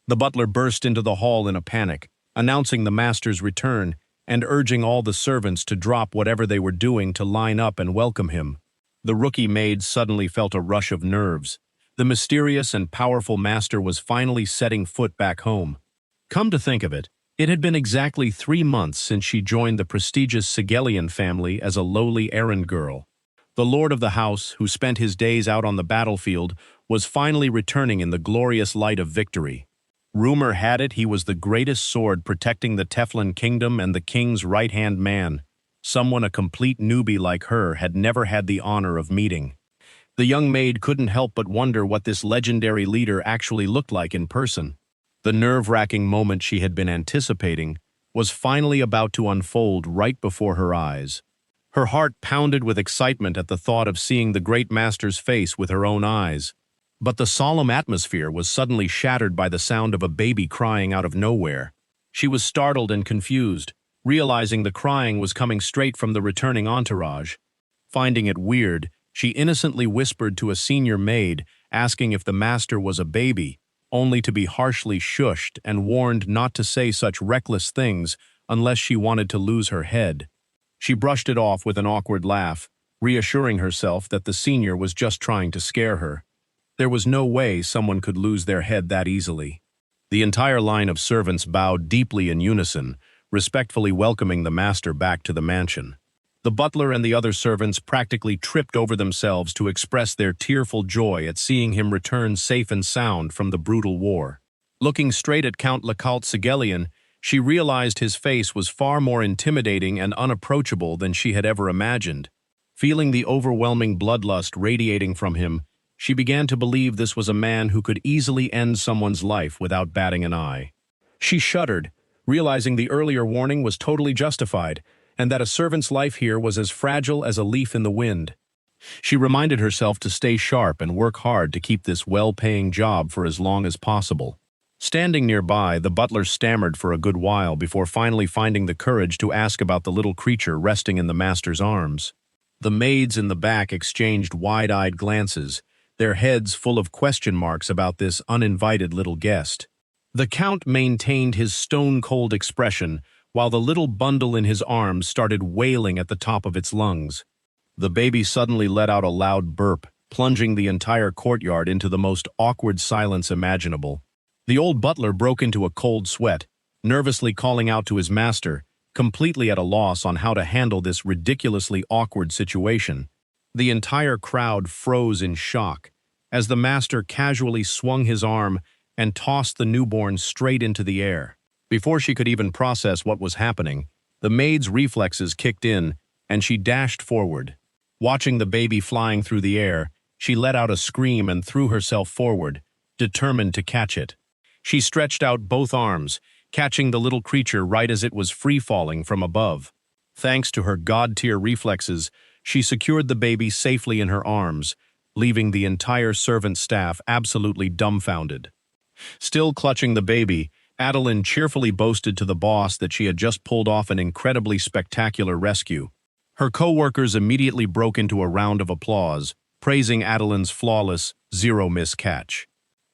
The butler burst into the hall in a panic, announcing the master's return and urging all the servants to drop whatever they were doing to line up and welcome him. The rookie maid suddenly felt a rush of nerves. The mysterious and powerful master was finally setting foot back home. Come to think of it, it had been exactly 3 months since she joined the prestigious Sigelian family as a lowly errand girl. The lord of the house, who spent his days out on the battlefield, was finally returning in the glorious light of victory. Rumor had it he was the greatest sword protecting the Teflon kingdom and the king's right-hand man, someone a complete newbie like her had never had the honor of meeting. The young maid couldn't help but wonder what this legendary leader actually looked like in person. The nerve-wracking moment she had been anticipating was finally about to unfold right before her eyes. Her heart pounded with excitement at the thought of seeing the great master's face with her own eyes. But the solemn atmosphere was suddenly shattered by the sound of a baby crying out of nowhere. She was startled and confused, realizing the crying was coming straight from the returning entourage. Finding it weird, she innocently whispered to a senior maid, asking if the master was a baby, only to be harshly shushed and warned not to say such reckless things unless she wanted to lose her head. She brushed it off with an awkward laugh, reassuring herself that the senior was just trying to scare her. There was no way someone could lose their head that easily. The entire line of servants bowed deeply in unison, respectfully welcoming the master back to the mansion. The butler and the other servants practically tripped over themselves to express their tearful joy at seeing him return safe and sound from the brutal war. Looking straight at Count Lecault Sigelian, she realized his face was far more intimidating and unapproachable than she had ever imagined. Feeling the overwhelming bloodlust radiating from him, she began to believe this was a man who could easily end someone's life without batting an eye. She shuddered, realizing the earlier warning was totally justified, and that a servant's life here was as fragile as a leaf in the wind. She reminded herself to stay sharp and work hard to keep this well-paying job for as long as possible. Standing nearby, the butler stammered for a good while before finally finding the courage to ask about the little creature resting in the master's arms. The maids in the back exchanged wide-eyed glances, their heads full of question marks about this uninvited little guest. The count maintained his stone-cold expression while the little bundle in his arms started wailing at the top of its lungs. The baby suddenly let out a loud burp, plunging the entire courtyard into the most awkward silence imaginable. The old butler broke into a cold sweat, nervously calling out to his master, completely at a loss on how to handle this ridiculously awkward situation. The entire crowd froze in shock as the master casually swung his arm and tossed the newborn straight into the air. Before she could even process what was happening, the maid's reflexes kicked in and she dashed forward. Watching the baby flying through the air, she let out a scream and threw herself forward, determined to catch it. She stretched out both arms, catching the little creature right as it was free-falling from above. Thanks to her god-tier reflexes, she secured the baby safely in her arms, leaving the entire servant staff absolutely dumbfounded. Still clutching the baby, Adelen cheerfully boasted to the boss that she had just pulled off an incredibly spectacular rescue. Her co-workers immediately broke into a round of applause, praising Adelen's flawless, zero-miss catch.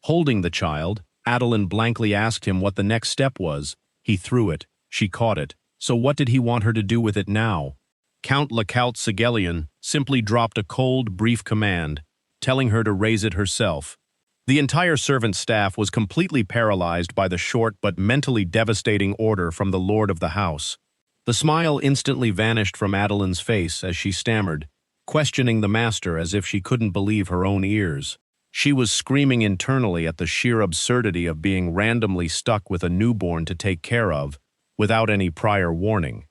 Holding the child, Adelen blankly asked him what the next step was. He threw it. She caught it. So what did he want her to do with it now? Count Lecault Sigelian simply dropped a cold, brief command, telling her to raise it herself. The entire servant staff was completely paralyzed by the short but mentally devastating order from the lord of the house. The smile instantly vanished from Adelen's face as she stammered, questioning the master as if she couldn't believe her own ears. She was screaming internally at the sheer absurdity of being randomly stuck with a newborn to take care of, without any prior warning.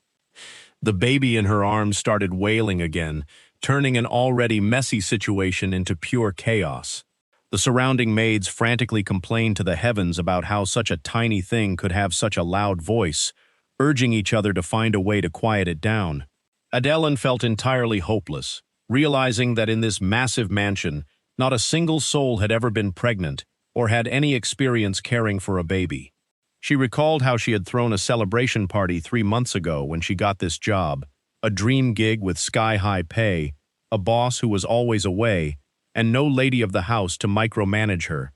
The baby in her arms started wailing again, turning an already messy situation into pure chaos. The surrounding maids frantically complained to the heavens about how such a tiny thing could have such a loud voice, urging each other to find a way to quiet it down. Adelen felt entirely hopeless, realizing that in this massive mansion, not a single soul had ever been pregnant or had any experience caring for a baby. She recalled how she had thrown a celebration party 3 months ago when she got this job, a dream gig with sky-high pay, a boss who was always away, and no lady of the house to micromanage her.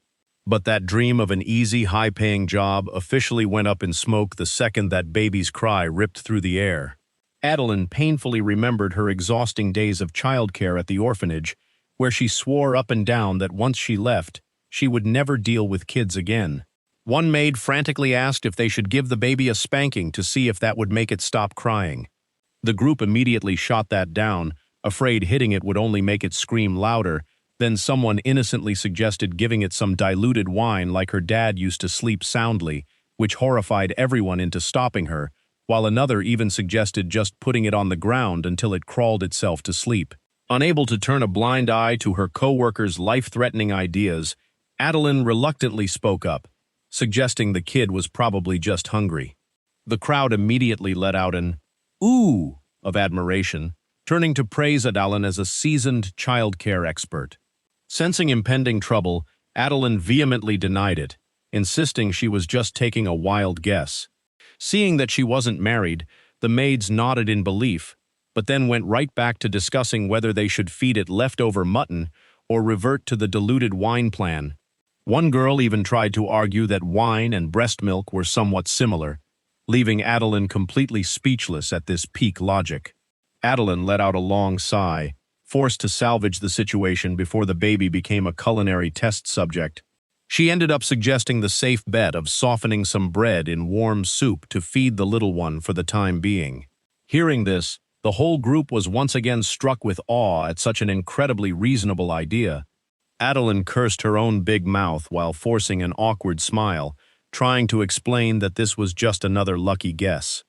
But that dream of an easy, high-paying job officially went up in smoke the second that baby's cry ripped through the air. Adelen painfully remembered her exhausting days of childcare at the orphanage, where she swore up and down that once she left, she would never deal with kids again. One maid frantically asked if they should give the baby a spanking to see if that would make it stop crying. The group immediately shot that down, afraid hitting it would only make it scream louder. Then someone innocently suggested giving it some diluted wine like her dad used to sleep soundly, which horrified everyone into stopping her, while another even suggested just putting it on the ground until it crawled itself to sleep. Unable to turn a blind eye to her co-workers' life-threatening ideas, Adelen reluctantly spoke up, suggesting the kid was probably just hungry. The crowd immediately let out an "ooh" of admiration, turning to praise Adelen as a seasoned childcare expert. Sensing impending trouble, Adelen vehemently denied it, insisting she was just taking a wild guess. Seeing that she wasn't married, the maids nodded in belief, but then went right back to discussing whether they should feed it leftover mutton or revert to the diluted wine plan. One girl even tried to argue that wine and breast milk were somewhat similar, leaving Adelen completely speechless at this peak logic. Adelen let out a long sigh, forced to salvage the situation before the baby became a culinary test subject. She ended up suggesting the safe bet of softening some bread in warm soup to feed the little one for the time being. Hearing this, the whole group was once again struck with awe at such an incredibly reasonable idea. Adelen cursed her own big mouth while forcing an awkward smile, trying to explain that this was just another lucky guess.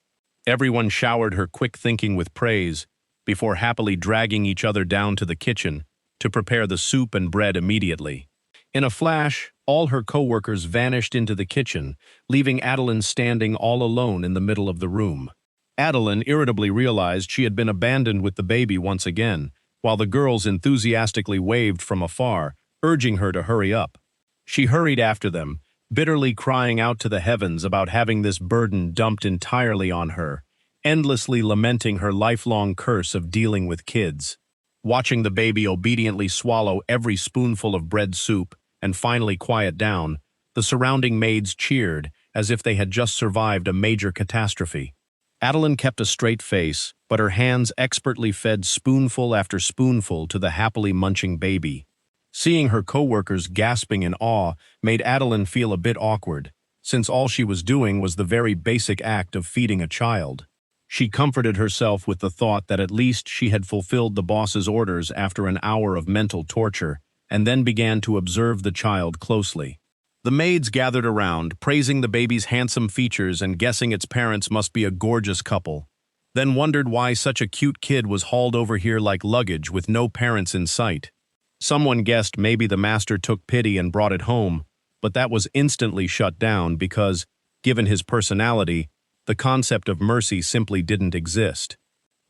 Everyone showered her quick thinking with praise, before happily dragging each other down to the kitchen to prepare the soup and bread immediately. In a flash, all her co-workers vanished into the kitchen, leaving Adelen standing all alone in the middle of the room. Adelen irritably realized she had been abandoned with the baby once again, while the girls enthusiastically waved from afar, urging her to hurry up. She hurried after them, bitterly crying out to the heavens about having this burden dumped entirely on her, endlessly lamenting her lifelong curse of dealing with kids. Watching the baby obediently swallow every spoonful of bread soup and finally quiet down, the surrounding maids cheered as if they had just survived a major catastrophe. Adelen kept a straight face, but her hands expertly fed spoonful after spoonful to the happily munching baby. Seeing her co-workers gasping in awe made Adelen feel a bit awkward, since all she was doing was the very basic act of feeding a child. She comforted herself with the thought that at least she had fulfilled the boss's orders after an hour of mental torture, and then began to observe the child closely. The maids gathered around, praising the baby's handsome features and guessing its parents must be a gorgeous couple, then wondered why such a cute kid was hauled over here like luggage with no parents in sight. Someone guessed maybe the master took pity and brought it home, but that was instantly shut down because, given his personality, the concept of mercy simply didn't exist.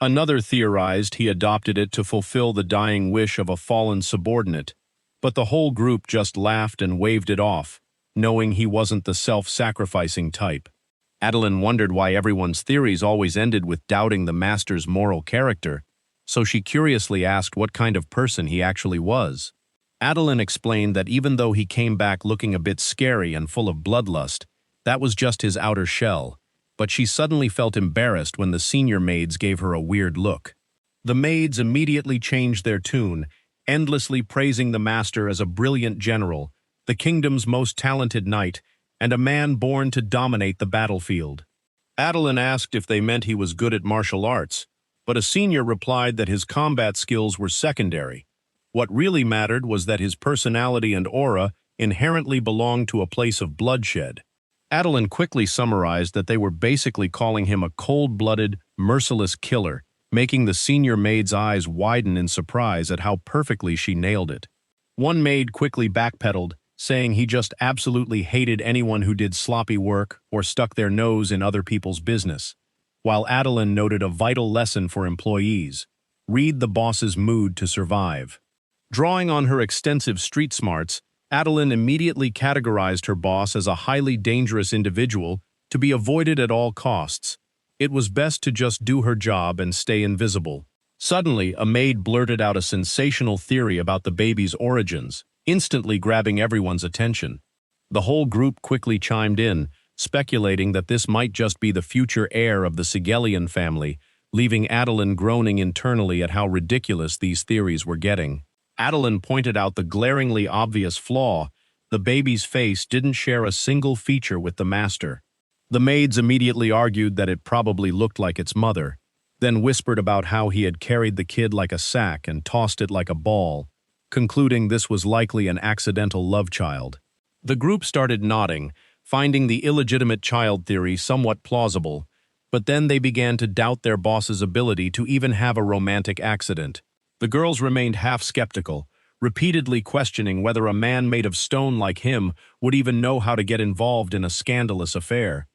Another theorized he adopted it to fulfill the dying wish of a fallen subordinate, but the whole group just laughed and waved it off, knowing he wasn't the self-sacrificing type. Adelen wondered why everyone's theories always ended with doubting the master's moral character, so she curiously asked what kind of person he actually was. Adelen explained that even though he came back looking a bit scary and full of bloodlust, that was just his outer shell, but she suddenly felt embarrassed when the senior maids gave her a weird look. The maids immediately changed their tune, endlessly praising the master as a brilliant general, the kingdom's most talented knight, and a man born to dominate the battlefield. Adelen asked if they meant he was good at martial arts, but a senior replied that his combat skills were secondary. What really mattered was that his personality and aura inherently belonged to a place of bloodshed. Adelen quickly summarized that they were basically calling him a cold-blooded, merciless killer, making the senior maid's eyes widen in surprise at how perfectly she nailed it. One maid quickly backpedaled, saying he just absolutely hated anyone who did sloppy work or stuck their nose in other people's business, while Adelen noted a vital lesson for employees: read the boss's mood to survive. Drawing on her extensive street smarts, Adelen immediately categorized her boss as a highly dangerous individual to be avoided at all costs. It was best to just do her job and stay invisible. Suddenly, a maid blurted out a sensational theory about the baby's origins, instantly grabbing everyone's attention. The whole group quickly chimed in, speculating that this might just be the future heir of the Sigelian family, leaving Adelen groaning internally at how ridiculous these theories were getting. Adelen pointed out the glaringly obvious flaw: the baby's face didn't share a single feature with the master. The maids immediately argued that it probably looked like its mother, then whispered about how he had carried the kid like a sack and tossed it like a ball, concluding this was likely an accidental love child. The group started nodding, finding the illegitimate child theory somewhat plausible, but then they began to doubt their boss's ability to even have a romantic accident. The girls remained half skeptical, repeatedly questioning whether a man made of stone like him would even know how to get involved in a scandalous affair.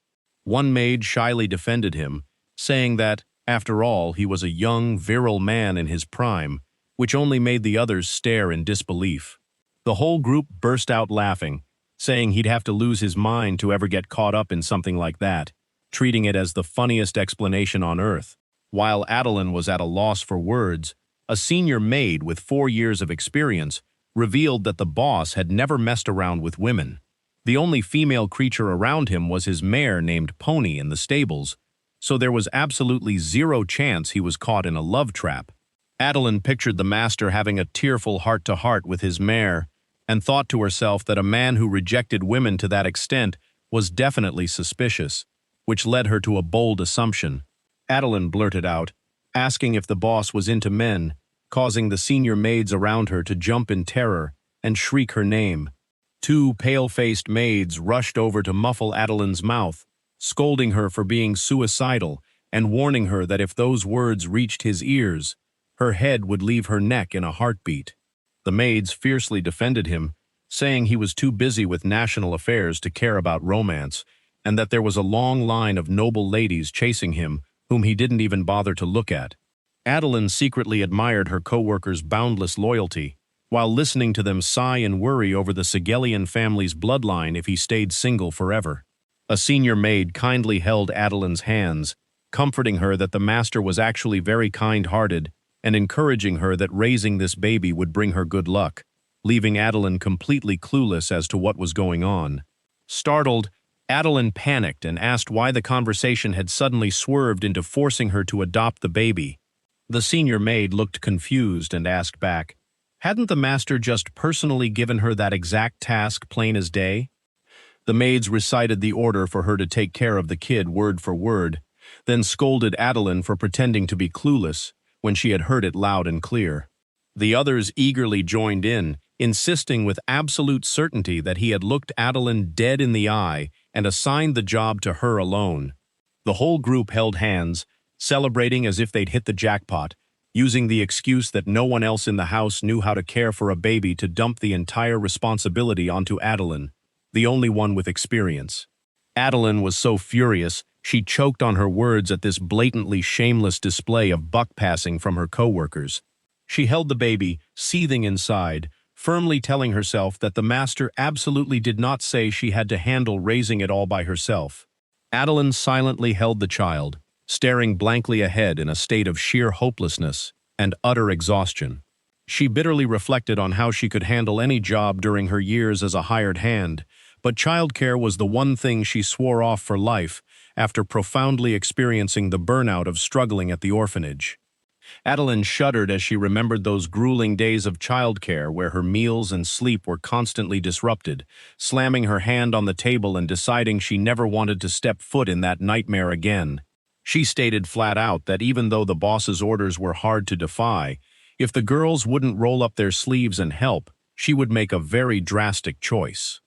One maid shyly defended him, saying that, after all, he was a young, virile man in his prime, which only made the others stare in disbelief. The whole group burst out laughing, saying he'd have to lose his mind to ever get caught up in something like that, treating it as the funniest explanation on earth. While Adelen was at a loss for words, a senior maid with 4 years of experience revealed that the boss had never messed around with women. The only female creature around him was his mare named Pony in the stables, so there was absolutely zero chance he was caught in a love trap. Adelen pictured the master having a tearful heart-to-heart with his mare and thought to herself that a man who rejected women to that extent was definitely suspicious, which led her to a bold assumption. Adelen blurted out, asking if the boss was into men, causing the senior maids around her to jump in terror and shriek her name. 2 pale-faced maids rushed over to muffle Adelen's mouth, scolding her for being suicidal and warning her that if those words reached his ears, her head would leave her neck in a heartbeat. The maids fiercely defended him, saying he was too busy with national affairs to care about romance, and that there was a long line of noble ladies chasing him whom he didn't even bother to look at. Adelen secretly admired her co-workers' boundless loyalty, while listening to them sigh and worry over the Sigelian family's bloodline if he stayed single forever. A senior maid kindly held Adelen's hands, comforting her that the master was actually very kind-hearted and encouraging her that raising this baby would bring her good luck, leaving Adelen completely clueless as to what was going on. Startled, Adelen panicked and asked why the conversation had suddenly swerved into forcing her to adopt the baby. The senior maid looked confused and asked back, hadn't the master just personally given her that exact task plain as day? The maids recited the order for her to take care of the kid word for word, then scolded Adelen for pretending to be clueless when she had heard it loud and clear. The others eagerly joined in, insisting with absolute certainty that he had looked Adelen dead in the eye and assigned the job to her alone. The whole group held hands, celebrating as if they'd hit the jackpot, using the excuse that no one else in the house knew how to care for a baby to dump the entire responsibility onto Adelen, the only one with experience. Adelen was so furious, she choked on her words at this blatantly shameless display of buck-passing from her co-workers. She held the baby, seething inside, firmly telling herself that the master absolutely did not say she had to handle raising it all by herself. Adelen silently held the child, staring blankly ahead in a state of sheer hopelessness and utter exhaustion. She bitterly reflected on how she could handle any job during her years as a hired hand, but childcare was the one thing she swore off for life after profoundly experiencing the burnout of struggling at the orphanage. Adelen shuddered as she remembered those grueling days of childcare where her meals and sleep were constantly disrupted, slamming her hand on the table and deciding she never wanted to step foot in that nightmare again. She stated flat out that even though the boss's orders were hard to defy, if the girls wouldn't roll up their sleeves and help, she would make a very drastic choice.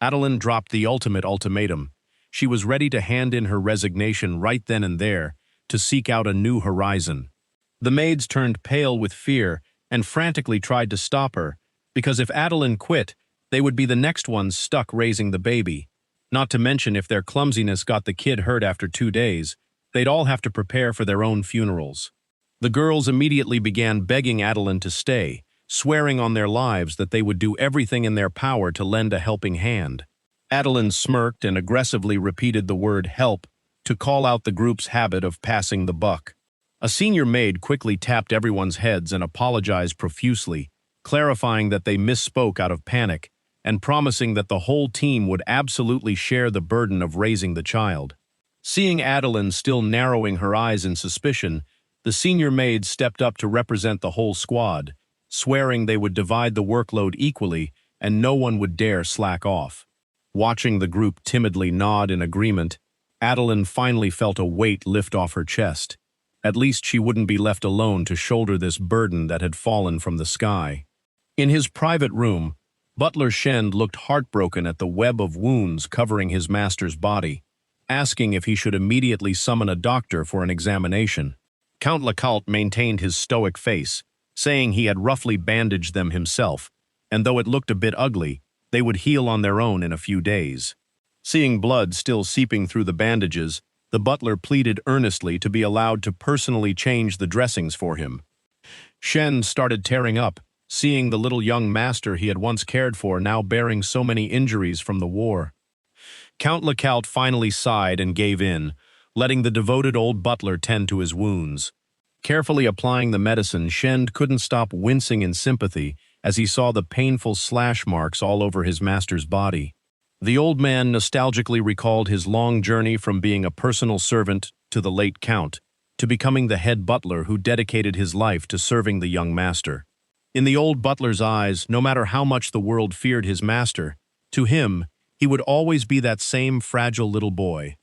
Adelen dropped the ultimate ultimatum. She was ready to hand in her resignation right then and there to seek out a new horizon. The maids turned pale with fear and frantically tried to stop her, because if Adelen quit, they would be the next ones stuck raising the baby. Not to mention if their clumsiness got the kid hurt after 2 days, they'd all have to prepare for their own funerals. The girls immediately began begging Adelen to stay, swearing on their lives that they would do everything in their power to lend a helping hand. Adelen smirked and aggressively repeated the word help to call out the group's habit of passing the buck. A senior maid quickly tapped everyone's heads and apologized profusely, clarifying that they misspoke out of panic, and promising that the whole team would absolutely share the burden of raising the child. Seeing Adelen still narrowing her eyes in suspicion, the senior maid stepped up to represent the whole squad, swearing they would divide the workload equally and no one would dare slack off. Watching the group timidly nod in agreement, Adelen finally felt a weight lift off her chest. At least she wouldn't be left alone to shoulder this burden that had fallen from the sky. In his private room, Butler Shend looked heartbroken at the web of wounds covering his master's body, asking if he should immediately summon a doctor for an examination. Count Lecault maintained his stoic face, saying he had roughly bandaged them himself, and though it looked a bit ugly, they would heal on their own in a few days. Seeing blood still seeping through the bandages, the butler pleaded earnestly to be allowed to personally change the dressings for him. Shen started tearing up, seeing the little young master he had once cared for now bearing so many injuries from the war. Count Lecault finally sighed and gave in, letting the devoted old butler tend to his wounds. Carefully applying the medicine, Shen couldn't stop wincing in sympathy as he saw the painful slash marks all over his master's body. The old man nostalgically recalled his long journey from being a personal servant to the late count, to becoming the head butler who dedicated his life to serving the young master. In the old butler's eyes, no matter how much the world feared his master, to him, he would always be that same fragile little boy.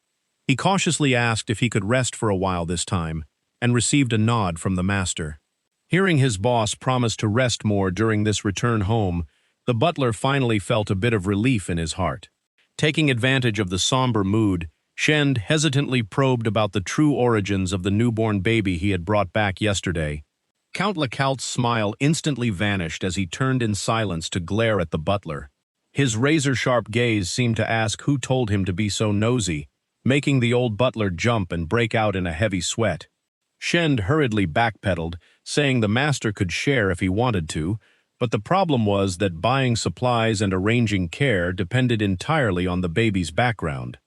He cautiously asked if he could rest for a while this time, and received a nod from the master. Hearing his boss promise to rest more during this return home, the butler finally felt a bit of relief in his heart. Taking advantage of the somber mood, Shend hesitantly probed about the true origins of the newborn baby he had brought back yesterday. Count Lecault's smile instantly vanished as he turned in silence to glare at the butler. His razor-sharp gaze seemed to ask who told him to be so nosy, making the old butler jump and break out in a heavy sweat. Shend hurriedly backpedaled, saying the master could share if he wanted to, but the problem was that buying supplies and arranging care depended entirely on the baby's background.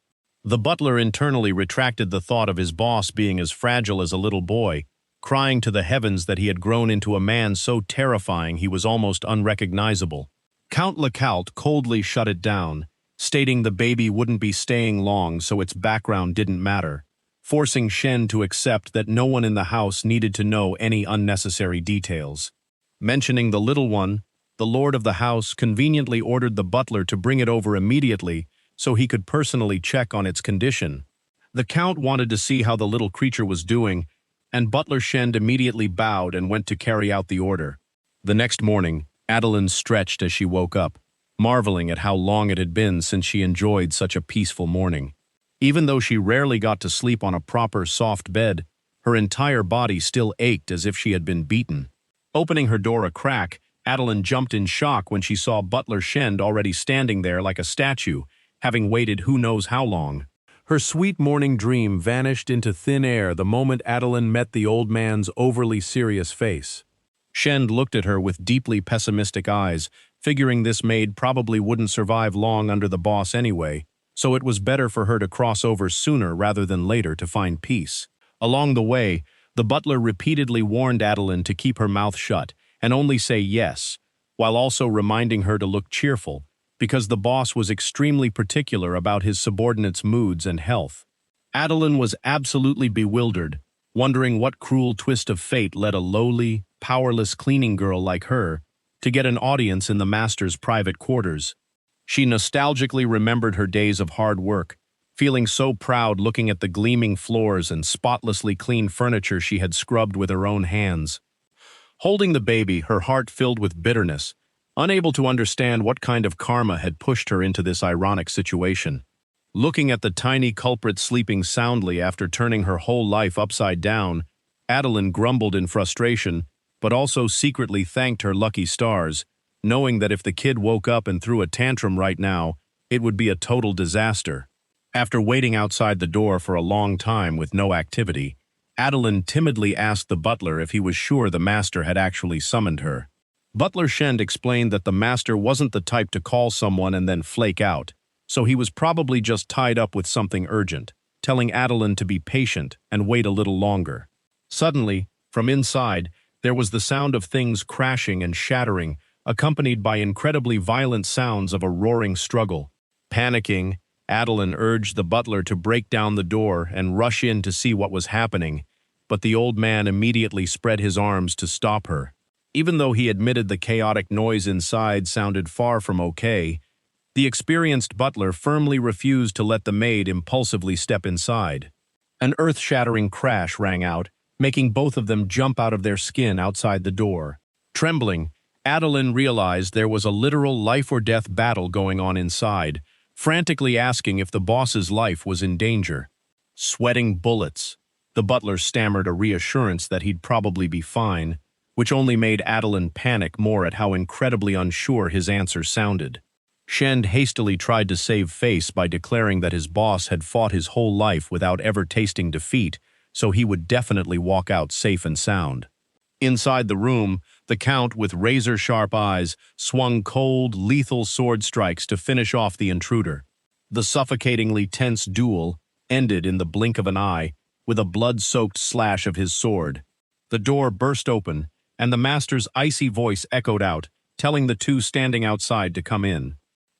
The butler internally retracted the thought of his boss being as fragile as a little boy, crying to the heavens that he had grown into a man so terrifying he was almost unrecognizable. Count Lecault coldly shut it down, stating the baby wouldn't be staying long so its background didn't matter, forcing Shen to accept that no one in the house needed to know any unnecessary details. Mentioning the little one, the lord of the house conveniently ordered the butler to bring it over immediately so he could personally check on its condition. The count wanted to see how the little creature was doing, and Butler Shend immediately bowed and went to carry out the order. The next morning, Adelen stretched as she woke up, marveling at how long it had been since she enjoyed such a peaceful morning. Even though she rarely got to sleep on a proper soft bed, her entire body still ached as if she had been beaten. Opening her door a crack, Adelen jumped in shock when she saw Butler Shend already standing there like a statue, having waited who knows how long. Her sweet morning dream vanished into thin air the moment Adelen met the old man's overly serious face. Shend looked at her with deeply pessimistic eyes, figuring this maid probably wouldn't survive long under the boss anyway, so it was better for her to cross over sooner rather than later to find peace. Along the way, the butler repeatedly warned Adelen to keep her mouth shut and only say yes, while also reminding her to look cheerful, because the boss was extremely particular about his subordinates' moods and health. Adelen was absolutely bewildered, wondering what cruel twist of fate led a lowly, powerless cleaning girl like her to get an audience in the master's private quarters. She nostalgically remembered her days of hard work, feeling so proud looking at the gleaming floors and spotlessly clean furniture she had scrubbed with her own hands. Holding the baby, her heart filled with bitterness, unable to understand what kind of karma had pushed her into this ironic situation. Looking at the tiny culprit sleeping soundly after turning her whole life upside down, Adelen grumbled in frustration, but also secretly thanked her lucky stars, knowing that if the kid woke up and threw a tantrum right now, it would be a total disaster. After waiting outside the door for a long time with no activity, Adelen timidly asked the butler if he was sure the master had actually summoned her. Butler Shend explained that the master wasn't the type to call someone and then flake out, so he was probably just tied up with something urgent, telling Adelen to be patient and wait a little longer. Suddenly, from inside, there was the sound of things crashing and shattering, accompanied by incredibly violent sounds of a roaring struggle. Panicking, Adelen urged the butler to break down the door and rush in to see what was happening, but the old man immediately spread his arms to stop her. Even though he admitted the chaotic noise inside sounded far from okay, the experienced butler firmly refused to let the maid impulsively step inside. An earth-shattering crash rang out, making both of them jump out of their skin outside the door. Trembling, Adelen realized there was a literal life-or-death battle going on inside, frantically asking if the boss's life was in danger. Sweating bullets, the butler stammered a reassurance that he'd probably be fine, which only made Adelen panic more at how incredibly unsure his answer sounded. Shend hastily tried to save face by declaring that his boss had fought his whole life without ever tasting defeat, so he would definitely walk out safe and sound. Inside the room, the Count, with razor-sharp eyes, swung cold, lethal sword strikes to finish off the intruder. The suffocatingly tense duel ended in the blink of an eye, with a blood-soaked slash of his sword. The door burst open, and the master's icy voice echoed out, telling the two standing outside to come in.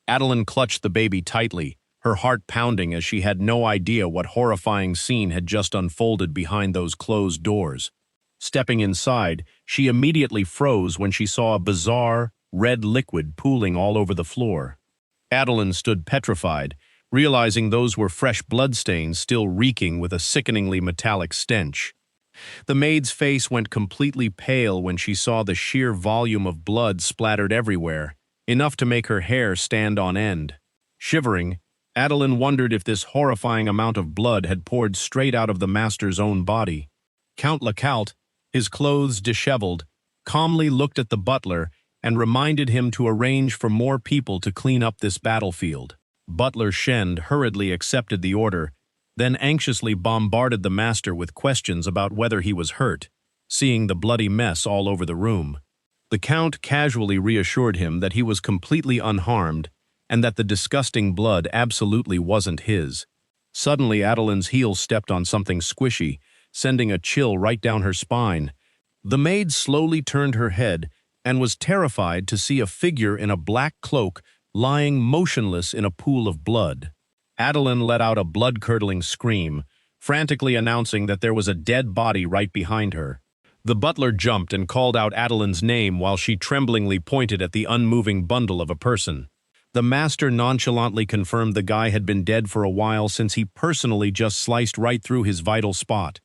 Adelen clutched the baby tightly, her heart pounding as she had no idea what horrifying scene had just unfolded behind those closed doors. Stepping inside, she immediately froze when she saw a bizarre, red liquid pooling all over the floor. Adelen stood petrified, realizing those were fresh bloodstains still reeking with a sickeningly metallic stench. The maid's face went completely pale when she saw the sheer volume of blood splattered everywhere, enough to make her hair stand on end. Shivering, Adelen wondered if this horrifying amount of blood had poured straight out of the master's own body. Count Lecault, his clothes disheveled, calmly looked at the butler and reminded him to arrange for more people to clean up this battlefield. Butler Shend hurriedly accepted the order, then anxiously bombarded the master with questions about whether he was hurt, seeing the bloody mess all over the room. The Count casually reassured him that he was completely unharmed and that the disgusting blood absolutely wasn't his. Suddenly, Adelen's heel stepped on something squishy, sending a chill right down her spine. The maid slowly turned her head and was terrified to see a figure in a black cloak lying motionless in a pool of blood. Adelen let out a blood-curdling scream, frantically announcing that there was a dead body right behind her. The butler jumped and called out Adelen's name while she tremblingly pointed at the unmoving bundle of a person. The master nonchalantly confirmed the guy had been dead for a while since he personally just sliced right through his vital spot.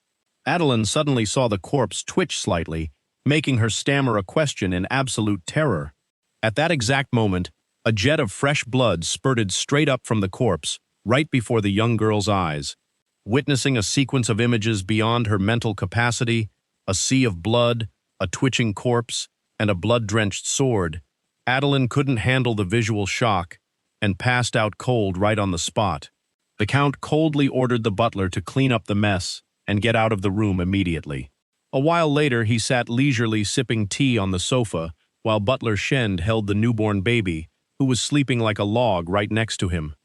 Adelen suddenly saw the corpse twitch slightly, making her stammer a question in absolute terror. At that exact moment, a jet of fresh blood spurted straight up from the corpse, right before the young girl's eyes. Witnessing a sequence of images beyond her mental capacity, a sea of blood, a twitching corpse, and a blood-drenched sword, Adelen couldn't handle the visual shock and passed out cold right on the spot. The Count coldly ordered the butler to clean up the mess and get out of the room immediately. A while later, he sat leisurely sipping tea on the sofa while Butler Shend held the newborn baby, who was sleeping like a log right next to him.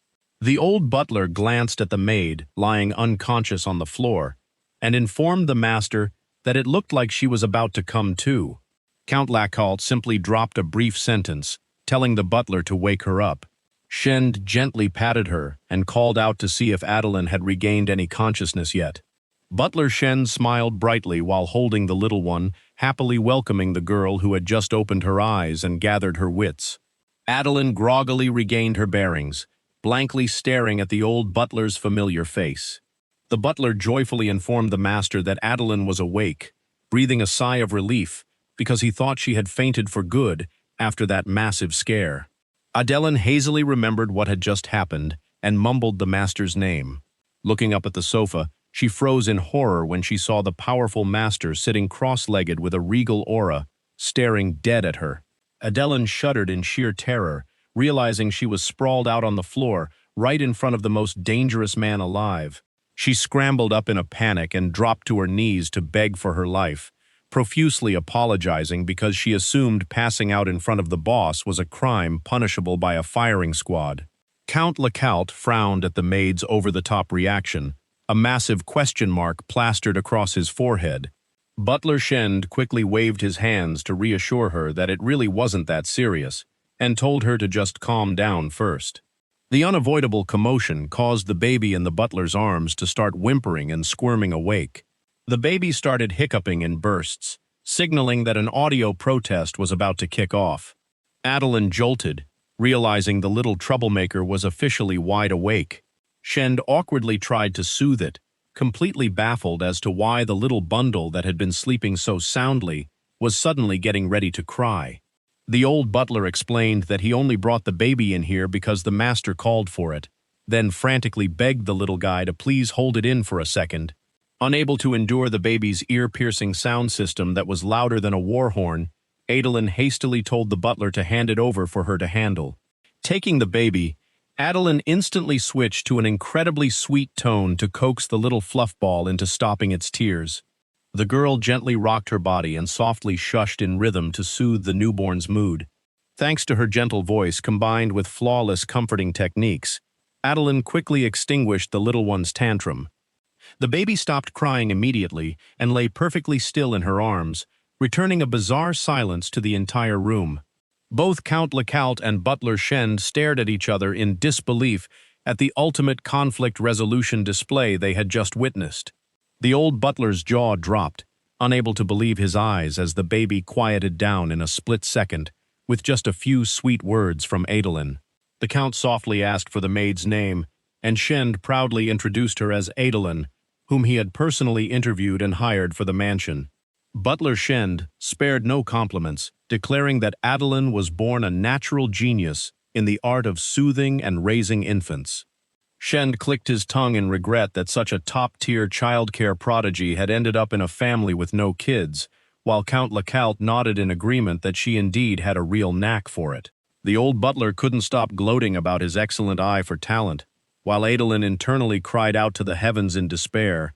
The old butler glanced at the maid, lying unconscious on the floor, and informed the master that it looked like she was about to come to. Count Lecault simply dropped a brief sentence, telling the butler to wake her up. Shend gently patted her and called out to see if Adelen had regained any consciousness yet. Butler Shend smiled brightly while holding the little one, happily welcoming the girl who had just opened her eyes and gathered her wits. Adelen groggily regained her bearings, blankly staring at the old butler's familiar face. The butler joyfully informed the master that Adelen was awake, breathing a sigh of relief because he thought she had fainted for good after that massive scare. Adelen hazily remembered what had just happened and mumbled the master's name. Looking up at the sofa, she froze in horror when she saw the powerful master sitting cross-legged with a regal aura, staring dead at her. Adelen shuddered in sheer terror, realizing she was sprawled out on the floor right in front of the most dangerous man alive. She scrambled up in a panic and dropped to her knees to beg for her life, profusely apologizing because she assumed passing out in front of the boss was a crime punishable by a firing squad. Count Lecault frowned at the maid's over-the-top reaction, a massive question mark plastered across his forehead. Butler Shend quickly waved his hands to reassure her that it really wasn't that serious, and told her to just calm down first. The unavoidable commotion caused the baby in the butler's arms to start whimpering and squirming awake. The baby started hiccuping in bursts, signaling that an audio protest was about to kick off. Adelen jolted, realizing the little troublemaker was officially wide awake. Shend awkwardly tried to soothe it, completely baffled as to why the little bundle that had been sleeping so soundly was suddenly getting ready to cry. The old butler explained that he only brought the baby in here because the master called for it, then frantically begged the little guy to please hold it in for a second. Unable to endure the baby's ear-piercing sound system that was louder than a war horn, Adelen hastily told the butler to hand it over for her to handle. Taking the baby, Adelen instantly switched to an incredibly sweet tone to coax the little fluff ball into stopping its tears. The girl gently rocked her body and softly shushed in rhythm to soothe the newborn's mood. Thanks to her gentle voice combined with flawless comforting techniques, Adelen quickly extinguished the little one's tantrum. The baby stopped crying immediately and lay perfectly still in her arms, returning a bizarre silence to the entire room. Both Count Lecault and Butler Shend stared at each other in disbelief at the ultimate conflict resolution display they had just witnessed. The old butler's jaw dropped, unable to believe his eyes as the baby quieted down in a split second, with just a few sweet words from Adelen. The Count softly asked for the maid's name, and Shend proudly introduced her as Adelen, whom he had personally interviewed and hired for the mansion. Butler Shend spared no compliments, declaring that Adelen was born a natural genius in the art of soothing and raising infants. Shend clicked his tongue in regret that such a top-tier childcare prodigy had ended up in a family with no kids, while Count Lecault nodded in agreement that she indeed had a real knack for it. The old butler couldn't stop gloating about his excellent eye for talent, while Adelen internally cried out to the heavens in despair.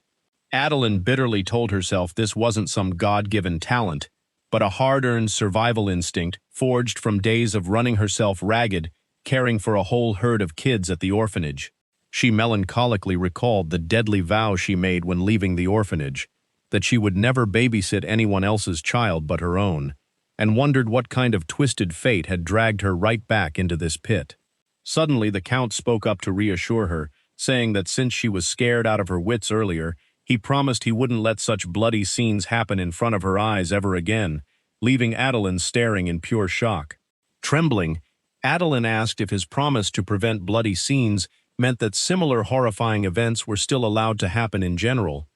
Adelen bitterly told herself this wasn't some God-given talent, but a hard-earned survival instinct forged from days of running herself ragged, caring for a whole herd of kids at the orphanage. She melancholically recalled the deadly vow she made when leaving the orphanage, that she would never babysit anyone else's child but her own, and wondered what kind of twisted fate had dragged her right back into this pit. Suddenly, the Count spoke up to reassure her, saying that since she was scared out of her wits earlier, he promised he wouldn't let such bloody scenes happen in front of her eyes ever again, leaving Adelen staring in pure shock. Trembling, Adelen asked if his promise to prevent bloody scenes meant that similar horrifying events were still allowed to happen in general.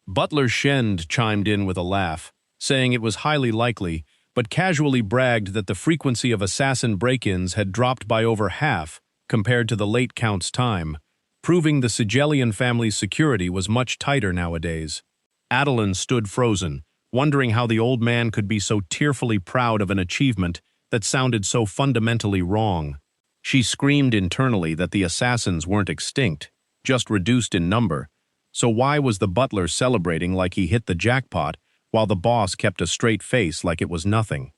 Butler Shend chimed in with a laugh, saying it was highly likely, but casually bragged that the frequency of assassin break-ins had dropped by over half compared to the late Count's time, proving the Sigelian family's security was much tighter nowadays. Adelen stood frozen, wondering how the old man could be so tearfully proud of an achievement that sounded so fundamentally wrong. She screamed internally that the assassins weren't extinct, just reduced in number, so why was the butler celebrating like he hit the jackpot while the boss kept a straight face like it was nothing?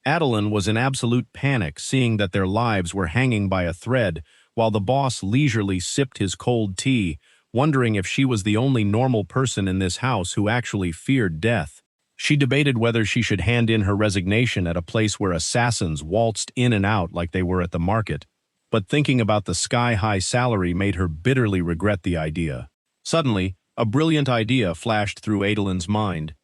Adelen was in absolute panic seeing that their lives were hanging by a thread while the boss leisurely sipped his cold tea, wondering if she was the only normal person in this house who actually feared death. She debated whether she should hand in her resignation at a place where assassins waltzed in and out like they were at the market, but thinking about the sky-high salary made her bitterly regret the idea. Suddenly, a brilliant idea flashed through Adelen's mind.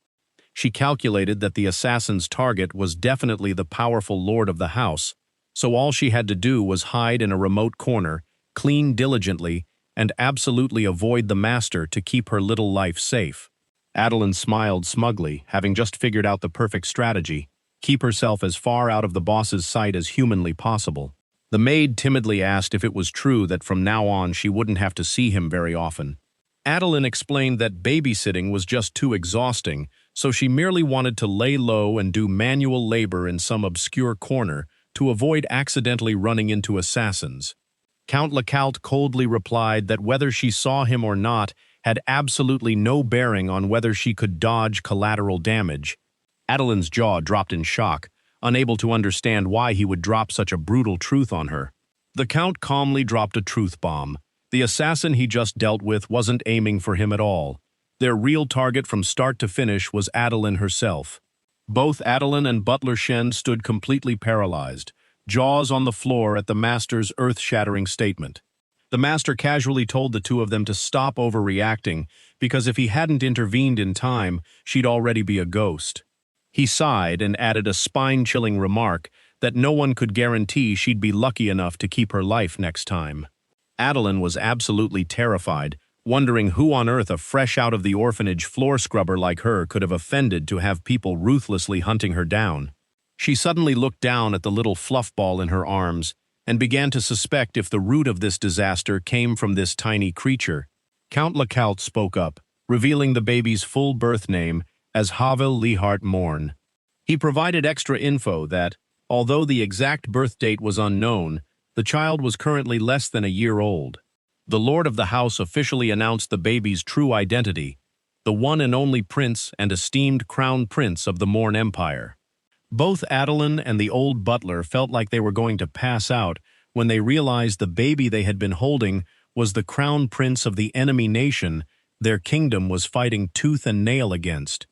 She calculated that the assassin's target was definitely the powerful lord of the house, so all she had to do was hide in a remote corner, clean diligently, and absolutely avoid the master to keep her little life safe. Adelen smiled smugly, having just figured out the perfect strategy: keep herself as far out of the boss's sight as humanly possible. The maid timidly asked if it was true that from now on she wouldn't have to see him very often. Adelen explained that babysitting was just too exhausting, so she merely wanted to lay low and do manual labor in some obscure corner to avoid accidentally running into assassins. Count Lecault coldly replied that whether she saw him or not had absolutely no bearing on whether she could dodge collateral damage. Adelen's jaw dropped in shock, unable to understand why he would drop such a brutal truth on her. The Count calmly dropped a truth bomb. The assassin he just dealt with wasn't aiming for him at all. Their real target from start to finish was Adelen herself. Both Adelen and Butler Shen stood completely paralyzed, jaws on the floor at the master's earth-shattering statement. The master casually told the two of them to stop overreacting, because if he hadn't intervened in time, she'd already be a ghost. He sighed and added a spine-chilling remark that no one could guarantee she'd be lucky enough to keep her life next time. Adelen was absolutely terrified, wondering who on earth a fresh-out-of-the-orphanage floor scrubber like her could have offended to have people ruthlessly hunting her down. She suddenly looked down at the little fluff ball in her arms and began to suspect if the root of this disaster came from this tiny creature. Count Lecault spoke up, revealing the baby's full birth name as Havel Lehart Morn. He provided extra info that, although the exact birth date was unknown, the child was currently less than a year old. The Lord of the House officially announced the baby's true identity, the one and only prince and esteemed crown prince of the Morn Empire. Both Adelen and the old butler felt like they were going to pass out when they realized the baby they had been holding was the crown prince of the enemy nation their kingdom was fighting tooth and nail against.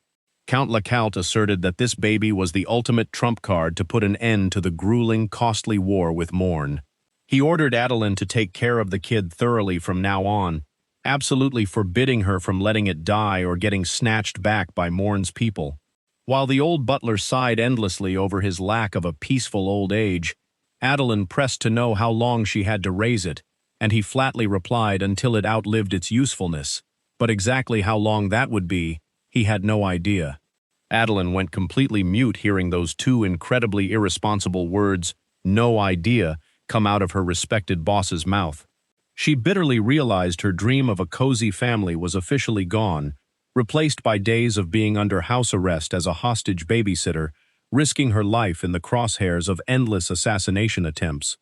Count Lecault asserted that this baby was the ultimate trump card to put an end to the grueling, costly war with Morn. He ordered Adelen to take care of the kid thoroughly from now on, absolutely forbidding her from letting it die or getting snatched back by Morn's people. While the old butler sighed endlessly over his lack of a peaceful old age, Adelen pressed to know how long she had to raise it, and he flatly replied until it outlived its usefulness. But exactly how long that would be, he had no idea. Adelen went completely mute hearing those two incredibly irresponsible words, "no idea," come out of her respected boss's mouth. She bitterly realized her dream of a cozy family was officially gone, replaced by days of being under house arrest as a hostage babysitter, risking her life in the crosshairs of endless assassination attempts.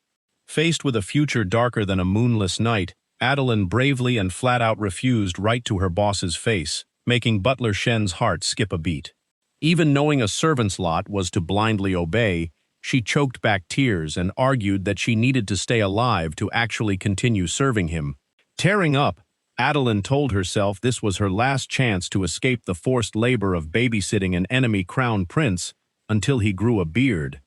Faced with a future darker than a moonless night, Adelen bravely and flat-out refused right to her boss's face, making Butler Shen's heart skip a beat. Even knowing a servant's lot was to blindly obey, she choked back tears and argued that she needed to stay alive to actually continue serving him. Tearing up, Adelen told herself this was her last chance to escape the forced labor of babysitting an enemy crown prince until he grew a beard.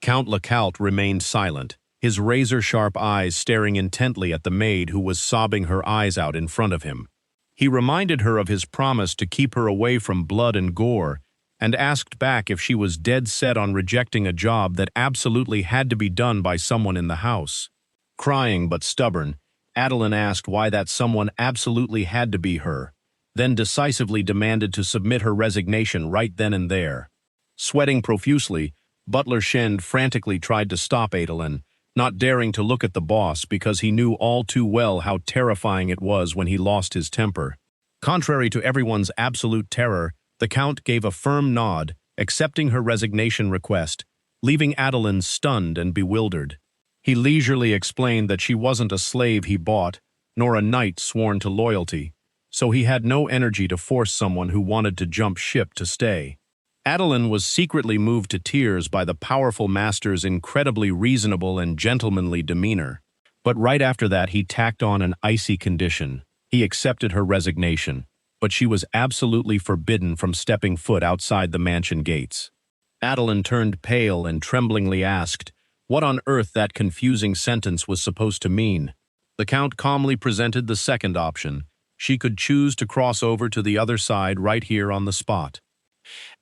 Count Lecault remained silent, his razor-sharp eyes staring intently at the maid who was sobbing her eyes out in front of him. He reminded her of his promise to keep her away from blood and gore, and asked back if she was dead set on rejecting a job that absolutely had to be done by someone in the house. Crying but stubborn, Adelen asked why that someone absolutely had to be her, then decisively demanded to submit her resignation right then and there. Sweating profusely, Butler Shen frantically tried to stop Adelen, not daring to look at the boss because he knew all too well how terrifying it was when he lost his temper. Contrary to everyone's absolute terror, the Count gave a firm nod, accepting her resignation request, leaving Adelen stunned and bewildered. He leisurely explained that she wasn't a slave he bought, nor a knight sworn to loyalty, so he had no energy to force someone who wanted to jump ship to stay. Adelen was secretly moved to tears by the powerful master's incredibly reasonable and gentlemanly demeanor. But right after that he tacked on an icy condition. He accepted her resignation, but she was absolutely forbidden from stepping foot outside the mansion gates. Adelen turned pale and tremblingly asked what on earth that confusing sentence was supposed to mean. The Count calmly presented the second option. She could choose to cross over to the other side right here on the spot.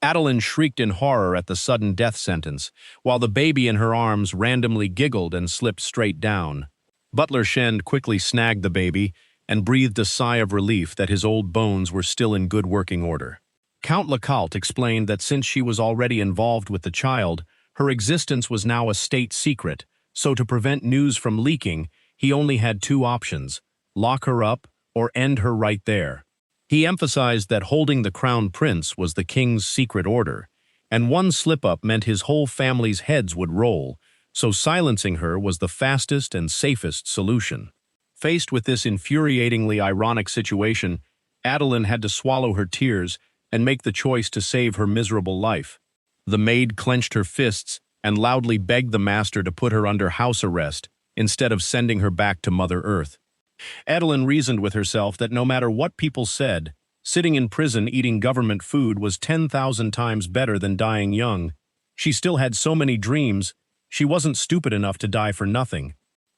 Adelen shrieked in horror at the sudden death sentence, while the baby in her arms randomly giggled and slipped straight down. Butler Shen quickly snagged the baby and breathed a sigh of relief that his old bones were still in good working order. Count Lecault explained that since she was already involved with the child, her existence was now a state secret, so to prevent news from leaking, he only had two options: lock her up or end her right there. He emphasized that holding the crown prince was the king's secret order, and one slip-up meant his whole family's heads would roll, so silencing her was the fastest and safest solution. Faced with this infuriatingly ironic situation, Adelen had to swallow her tears and make the choice to save her miserable life. The maid clenched her fists and loudly begged the master to put her under house arrest instead of sending her back to Mother Earth. Adelen reasoned with herself that no matter what people said, Sitting in prison eating government food was 10,000 times better than dying young. She still had so many dreams, she wasn't stupid enough to die for nothing.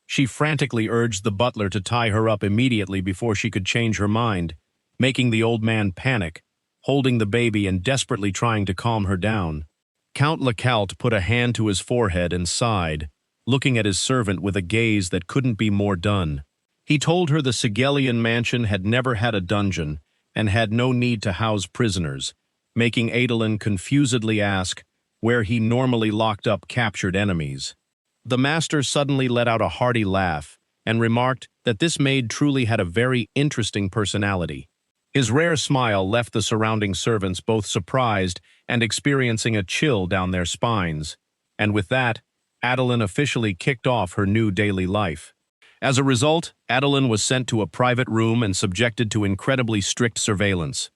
She frantically urged the butler to tie her up immediately before she could change her mind, making the old man panic, holding the baby and desperately trying to calm her down. Count Lecault put a hand to his forehead and sighed, looking at his servant with a gaze that couldn't be more done. He told her the Sigelian mansion had never had a dungeon and had no need to house prisoners, making Adelen confusedly ask where he normally locked up captured enemies. The master suddenly let out a hearty laugh and remarked that this maid truly had a very interesting personality. His rare smile left the surrounding servants both surprised and experiencing a chill down their spines, and with that, Adelen officially kicked off her new daily life. As a result, Adelen was sent to a private room and subjected to incredibly strict surveillance.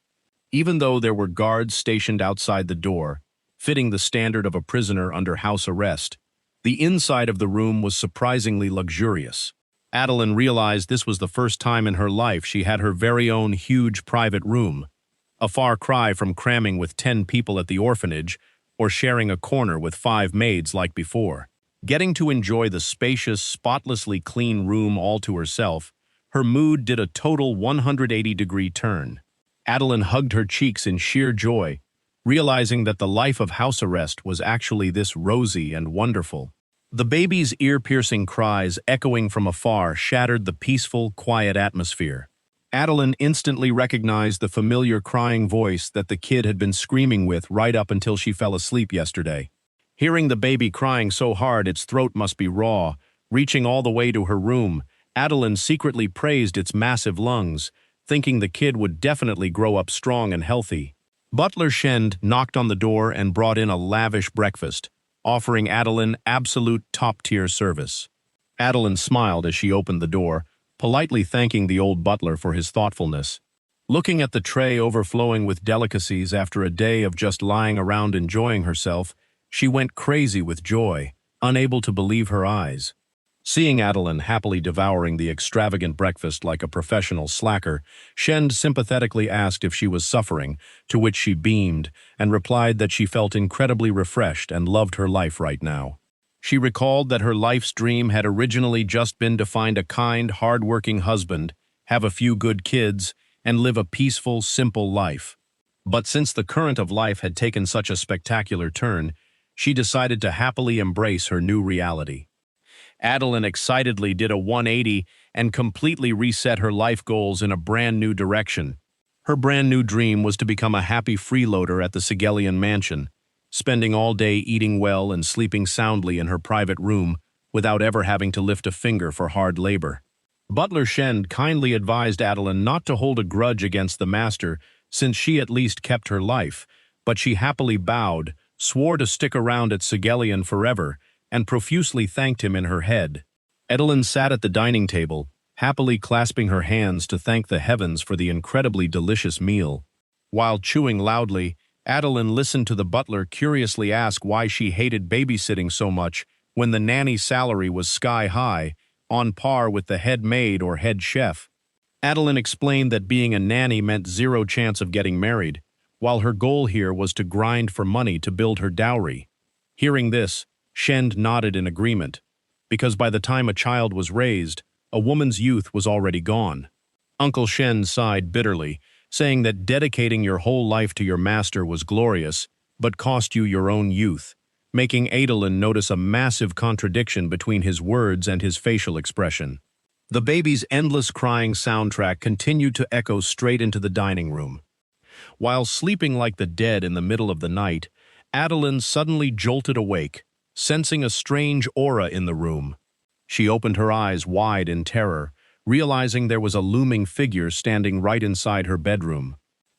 Even though there were guards stationed outside the door, fitting the standard of a prisoner under house arrest, the inside of the room was surprisingly luxurious. Adelen realized this was the first time in her life she had her very own huge private room, a far cry from cramming with 10 people at the orphanage or sharing a corner with 5 maids like before. Getting to enjoy the spacious, spotlessly clean room all to herself, her mood did a total 180-degree turn. Adelen hugged her cheeks in sheer joy, realizing that the life of house arrest was actually this rosy and wonderful. The baby's ear-piercing cries echoing from afar shattered the peaceful, quiet atmosphere. Adelen instantly recognized the familiar crying voice that the kid had been screaming with right up until she fell asleep yesterday. Hearing the baby crying so hard its throat must be raw, reaching all the way to her room, Adelen secretly praised its massive lungs, thinking the kid would definitely grow up strong and healthy. Butler Shend knocked on the door and brought in a lavish breakfast, offering Adelen absolute top-tier service. Adelen smiled as she opened the door, politely thanking the old butler for his thoughtfulness. Looking at the tray overflowing with delicacies after a day of just lying around enjoying herself, she went crazy with joy, unable to believe her eyes. Seeing Adelen happily devouring the extravagant breakfast like a professional slacker, Shend sympathetically asked if she was suffering, to which she beamed and replied that she felt incredibly refreshed and loved her life right now. She recalled that her life's dream had originally just been to find a kind, hard-working husband, have a few good kids, and live a peaceful, simple life. But since the current of life had taken such a spectacular turn, she decided to happily embrace her new reality. Adelen excitedly did a 180 and completely reset her life goals in a brand new direction. Her brand new dream was to become a happy freeloader at the Sigelian mansion, spending all day eating well and sleeping soundly in her private room without ever having to lift a finger for hard labor. Butler Shend kindly advised Adelen not to hold a grudge against the master since she at least kept her life, but she happily bowed, swore to stick around at Sigelian forever, and profusely thanked him in her head. Adelen sat at the dining table, happily clasping her hands to thank the heavens for the incredibly delicious meal. While chewing loudly, Adelen listened to the butler curiously ask why she hated babysitting so much when the nanny's salary was sky-high, on par with the head maid or head chef. Adelen explained that being a nanny meant zero chance of getting married, while her goal here was to grind for money to build her dowry. Hearing this, Shend nodded in agreement, because by the time a child was raised, a woman's youth was already gone. Uncle Shend sighed bitterly, saying that dedicating your whole life to your master was glorious, but cost you your own youth, making Adelen notice a massive contradiction between his words and his facial expression. The baby's endless crying soundtrack continued to echo straight into the dining room. While sleeping like the dead in the middle of the night, Adelen suddenly jolted awake, sensing a strange aura in the room. She opened her eyes wide in terror, realizing there was a looming figure standing right inside her bedroom.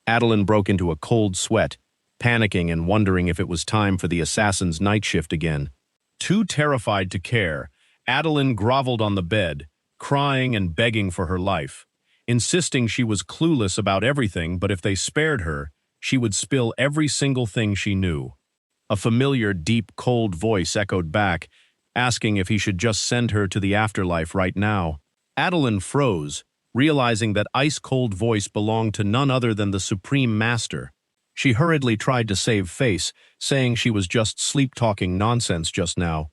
Adelen broke into a cold sweat, panicking and wondering if it was time for the assassin's night shift again. Too terrified to care, Adelen groveled on the bed, crying and begging for her life, insisting she was clueless about everything, but if they spared her, she would spill every single thing she knew. A familiar, deep, cold voice echoed back, asking if he should just send her to the afterlife right now. Adelen froze, realizing that ice-cold voice belonged to none other than the Supreme Master. She hurriedly tried to save face, saying she was just sleep-talking nonsense just now.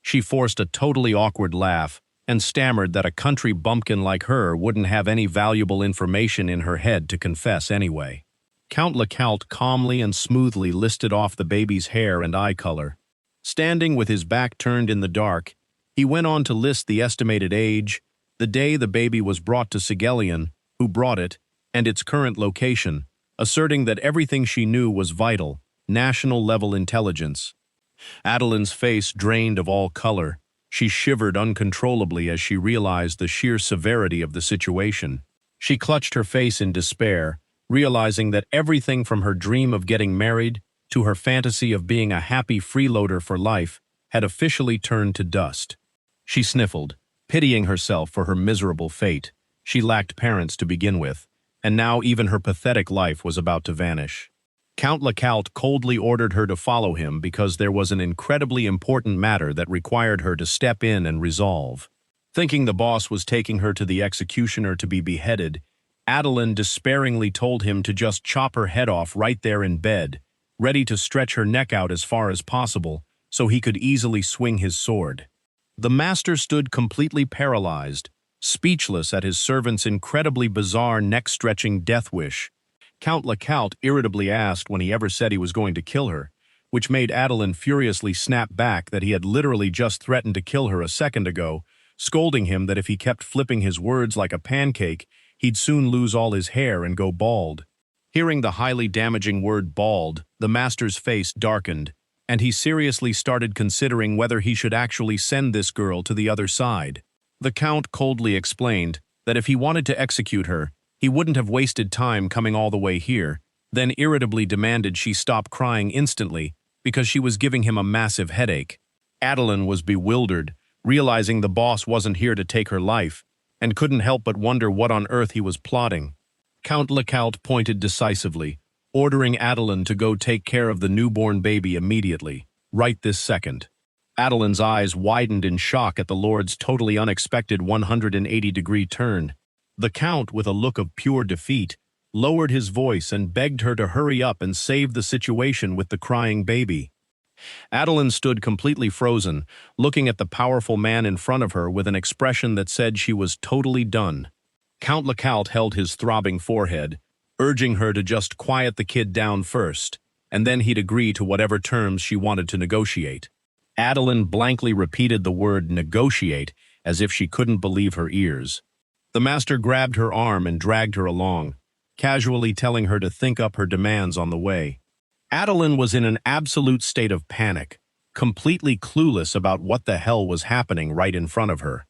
She forced a totally awkward laugh and stammered that a country bumpkin like her wouldn't have any valuable information in her head to confess anyway. Count Lecoult calmly and smoothly listed off the baby's hair and eye color. Standing with his back turned in the dark, he went on to list the estimated age, the day the baby was brought to Sigelion, who brought it, and its current location, asserting that everything she knew was vital, national-level intelligence. Adelen's face drained of all color. She shivered uncontrollably as she realized the sheer severity of the situation. She clutched her face in despair, realizing that everything from her dream of getting married to her fantasy of being a happy freeloader for life had officially turned to dust. She sniffled, pitying herself for her miserable fate. She lacked parents to begin with, and now even her pathetic life was about to vanish. Count Lecoult coldly ordered her to follow him because there was an incredibly important matter that required her to step in and resolve. Thinking the boss was taking her to the executioner to be beheaded, Adelen despairingly told him to just chop her head off right there in bed, ready to stretch her neck out as far as possible so he could easily swing his sword. The master stood completely paralyzed, speechless at his servant's incredibly bizarre neck-stretching death wish. Count Lecoult irritably asked when he ever said he was going to kill her, which made Adelen furiously snap back that he had literally just threatened to kill her a second ago, scolding him that if he kept flipping his words like a pancake, he'd soon lose all his hair and go bald. Hearing the highly damaging word bald, the master's face darkened, and he seriously started considering whether he should actually send this girl to the other side. The Count coldly explained that if he wanted to execute her, he wouldn't have wasted time coming all the way here, then irritably demanded she stop crying instantly because she was giving him a massive headache. Adelen was bewildered, realizing the boss wasn't here to take her life, and couldn't help but wonder what on earth he was plotting. Count Lecoult pointed decisively, ordering Adelen to go take care of the newborn baby immediately, right this second. Adelen's eyes widened in shock at the Lord's totally unexpected 180-degree turn. The Count, with a look of pure defeat, lowered his voice and begged her to hurry up and save the situation with the crying baby. Adelen stood completely frozen, looking at the powerful man in front of her with an expression that said she was totally done. Count Lecoult held his throbbing forehead, urging her to just quiet the kid down first, and then he'd agree to whatever terms she wanted to negotiate. Adelen blankly repeated the word negotiate as if she couldn't believe her ears. The master grabbed her arm and dragged her along, casually telling her to think up her demands on the way. Adelen was in an absolute state of panic, completely clueless about what the hell was happening right in front of her.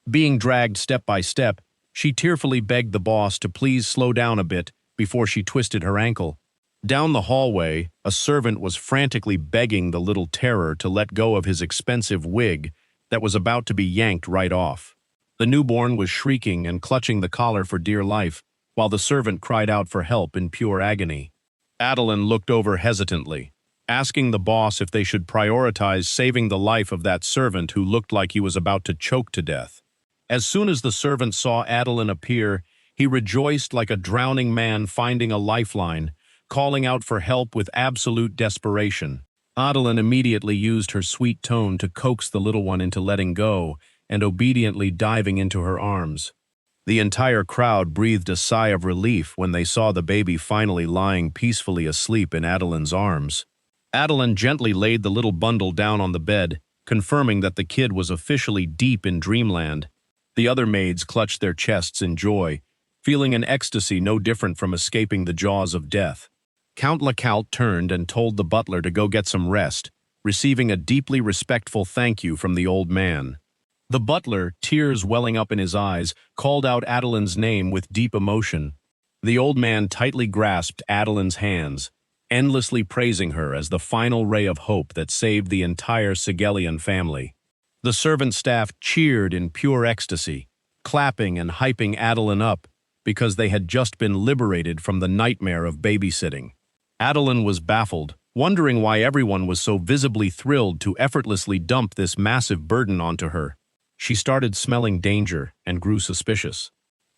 Being dragged step by step, she tearfully begged the boss to please slow down a bit before she twisted her ankle. Down the hallway, a servant was frantically begging the little terror to let go of his expensive wig that was about to be yanked right off. The newborn was shrieking and clutching the collar for dear life, while the servant cried out for help in pure agony. Adelen looked over hesitantly, asking the boss if they should prioritize saving the life of that servant who looked like he was about to choke to death. As soon as the servant saw Adelen appear, he rejoiced like a drowning man finding a lifeline, calling out for help with absolute desperation. Adelen immediately used her sweet tone to coax the little one into letting go and obediently diving into her arms. The entire crowd breathed a sigh of relief when they saw the baby finally lying peacefully asleep in Adelen's arms. Adelen gently laid the little bundle down on the bed, confirming that the kid was officially deep in dreamland. The other maids clutched their chests in joy, feeling an ecstasy no different from escaping the jaws of death. Count Lecoult turned and told the butler to go get some rest, receiving a deeply respectful thank you from the old man. The butler, tears welling up in his eyes, called out Adelen's name with deep emotion. The old man tightly grasped Adelen's hands, endlessly praising her as the final ray of hope that saved the entire Sigelion family. The servant staff cheered in pure ecstasy, clapping and hyping Adelen up because they had just been liberated from the nightmare of babysitting. Adelen was baffled, wondering why everyone was so visibly thrilled to effortlessly dump this massive burden onto her. She started smelling danger and grew suspicious.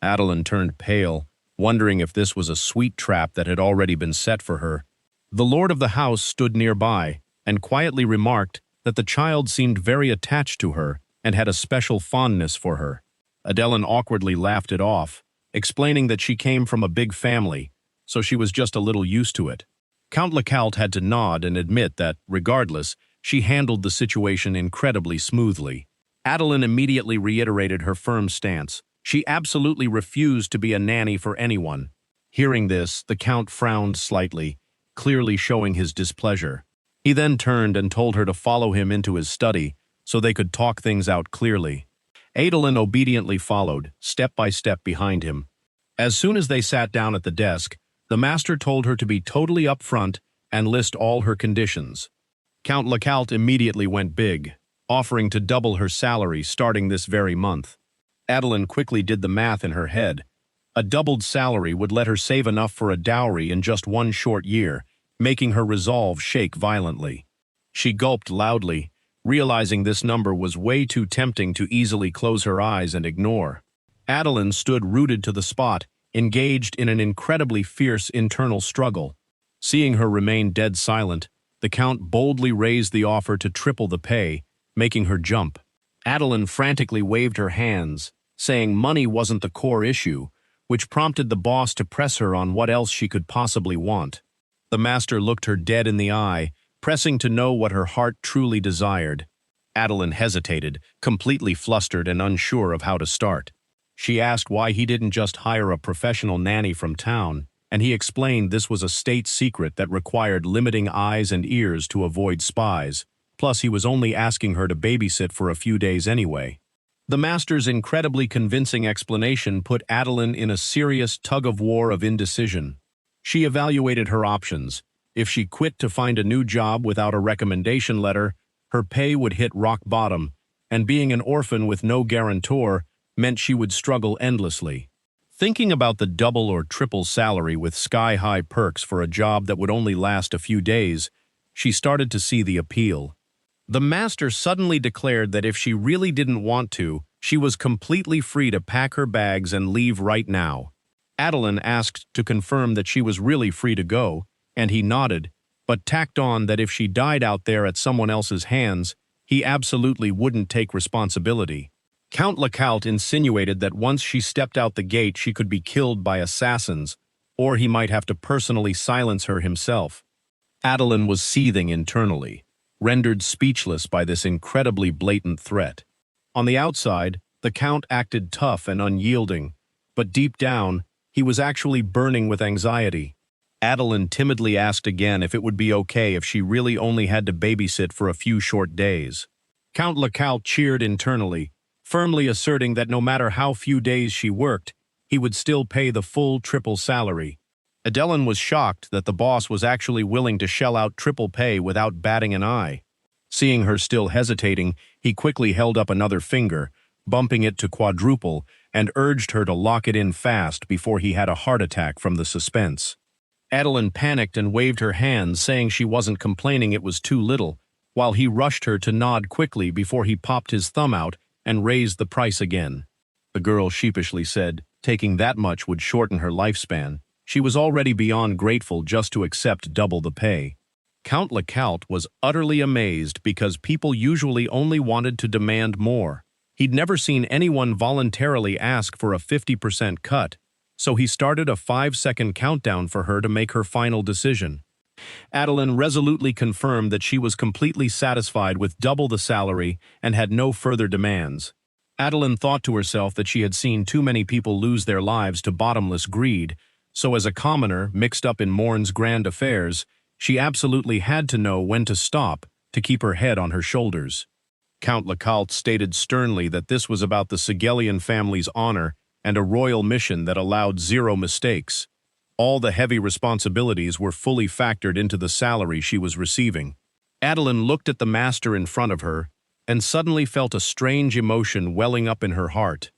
Adelen turned pale, wondering if this was a sweet trap that had already been set for her. The lord of the house stood nearby and quietly remarked that the child seemed very attached to her and had a special fondness for her. Adelen awkwardly laughed it off, explaining that she came from a big family, so she was just a little used to it. Count Lecault had to nod and admit that, regardless, she handled the situation incredibly smoothly. Adelen immediately reiterated her firm stance. She absolutely refused to be a nanny for anyone. Hearing this, the Count frowned slightly, clearly showing his displeasure. He then turned and told her to follow him into his study so they could talk things out clearly. Adelen obediently followed, step by step behind him. As soon as they sat down at the desk, the master told her to be totally upfront and list all her conditions. Count Lecault immediately went big, offering to double her salary starting this very month. Adelen quickly did the math in her head. A doubled salary would let her save enough for a dowry in just one short year, making her resolve shake violently. She gulped loudly, realizing this number was way too tempting to easily close her eyes and ignore. Adelen stood rooted to the spot, engaged in an incredibly fierce internal struggle. Seeing her remain dead silent, the Count boldly raised the offer to triple the pay, making her jump. Adelen frantically waved her hands, saying money wasn't the core issue, which prompted the boss to press her on what else she could possibly want. The master looked her dead in the eye, pressing to know what her heart truly desired. Adelen hesitated, completely flustered and unsure of how to start. She asked why he didn't just hire a professional nanny from town, and he explained this was a state secret that required limiting eyes and ears to avoid spies. Plus, he was only asking her to babysit for a few days anyway. The master's incredibly convincing explanation put Adelen in a serious tug-of-war of indecision. She evaluated her options. If she quit to find a new job without a recommendation letter, her pay would hit rock bottom, and being an orphan with no guarantor meant she would struggle endlessly. Thinking about the double or triple salary with sky-high perks for a job that would only last a few days, she started to see the appeal. The master suddenly declared that if she really didn't want to, she was completely free to pack her bags and leave right now. Adelen asked to confirm that she was really free to go, and he nodded, but tacked on that if she died out there at someone else's hands, he absolutely wouldn't take responsibility. Count Lecault insinuated that once she stepped out the gate she could be killed by assassins, or he might have to personally silence her himself. Adelen was seething internally, rendered speechless by this incredibly blatant threat. On the outside, the Count acted tough and unyielding, but deep down, he was actually burning with anxiety. Adelen timidly asked again if it would be okay if she really only had to babysit for a few short days. Count Lecault cheered internally, firmly asserting that no matter how few days she worked, he would still pay the full triple salary. Adelen was shocked that the boss was actually willing to shell out triple pay without batting an eye. Seeing her still hesitating, he quickly held up another finger, bumping it to quadruple, and urged her to lock it in fast before he had a heart attack from the suspense. Adelen panicked and waved her hands, saying she wasn't complaining it was too little, while he rushed her to nod quickly before he popped his thumb out and raised the price again. The girl sheepishly said, taking that much would shorten her lifespan. She was already beyond grateful just to accept double the pay. Count Lecault was utterly amazed because people usually only wanted to demand more. He'd never seen anyone voluntarily ask for a 50% cut, so he started a 5-second countdown for her to make her final decision. Adelen resolutely confirmed that she was completely satisfied with double the salary and had no further demands. Adelen thought to herself that she had seen too many people lose their lives to bottomless greed, so as a commoner mixed up in Morn's grand affairs, she absolutely had to know when to stop to keep her head on her shoulders. Count Lecault stated sternly that this was about the Sigelian family's honor and a royal mission that allowed zero mistakes. All the heavy responsibilities were fully factored into the salary she was receiving. Adelen looked at the master in front of her and suddenly felt a strange emotion welling up in her heart.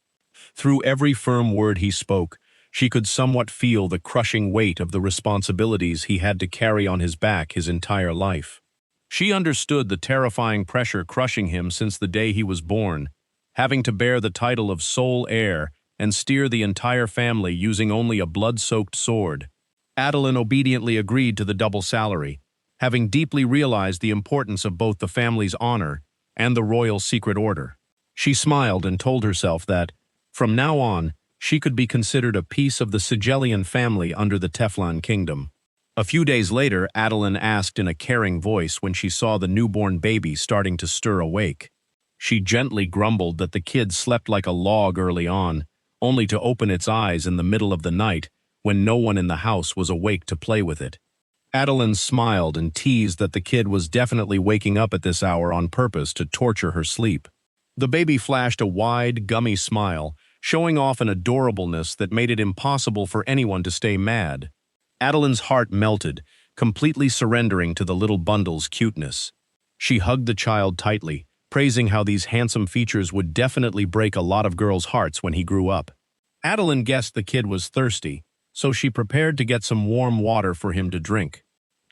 Through every firm word he spoke, she could somewhat feel the crushing weight of the responsibilities he had to carry on his back his entire life. She understood the terrifying pressure crushing him since the day he was born, having to bear the title of sole heir and steer the entire family using only a blood-soaked sword. Adelen obediently agreed to the double salary, having deeply realized the importance of both the family's honor and the royal secret order. She smiled and told herself that, from now on, she could be considered a piece of the Sigelian family under the Teflon kingdom. A few days later, Adelen asked in a caring voice when she saw the newborn baby starting to stir awake. She gently grumbled that the kid slept like a log early on, only to open its eyes in the middle of the night when no one in the house was awake to play with it. Adelen smiled and teased that the kid was definitely waking up at this hour on purpose to torture her sleep. The baby flashed a wide, gummy smile, showing off an adorableness that made it impossible for anyone to stay mad. Adelen's heart melted, completely surrendering to the little bundle's cuteness. She hugged the child tightly, praising how these handsome features would definitely break a lot of girls' hearts when he grew up. Adelen guessed the kid was thirsty, so she prepared to get some warm water for him to drink.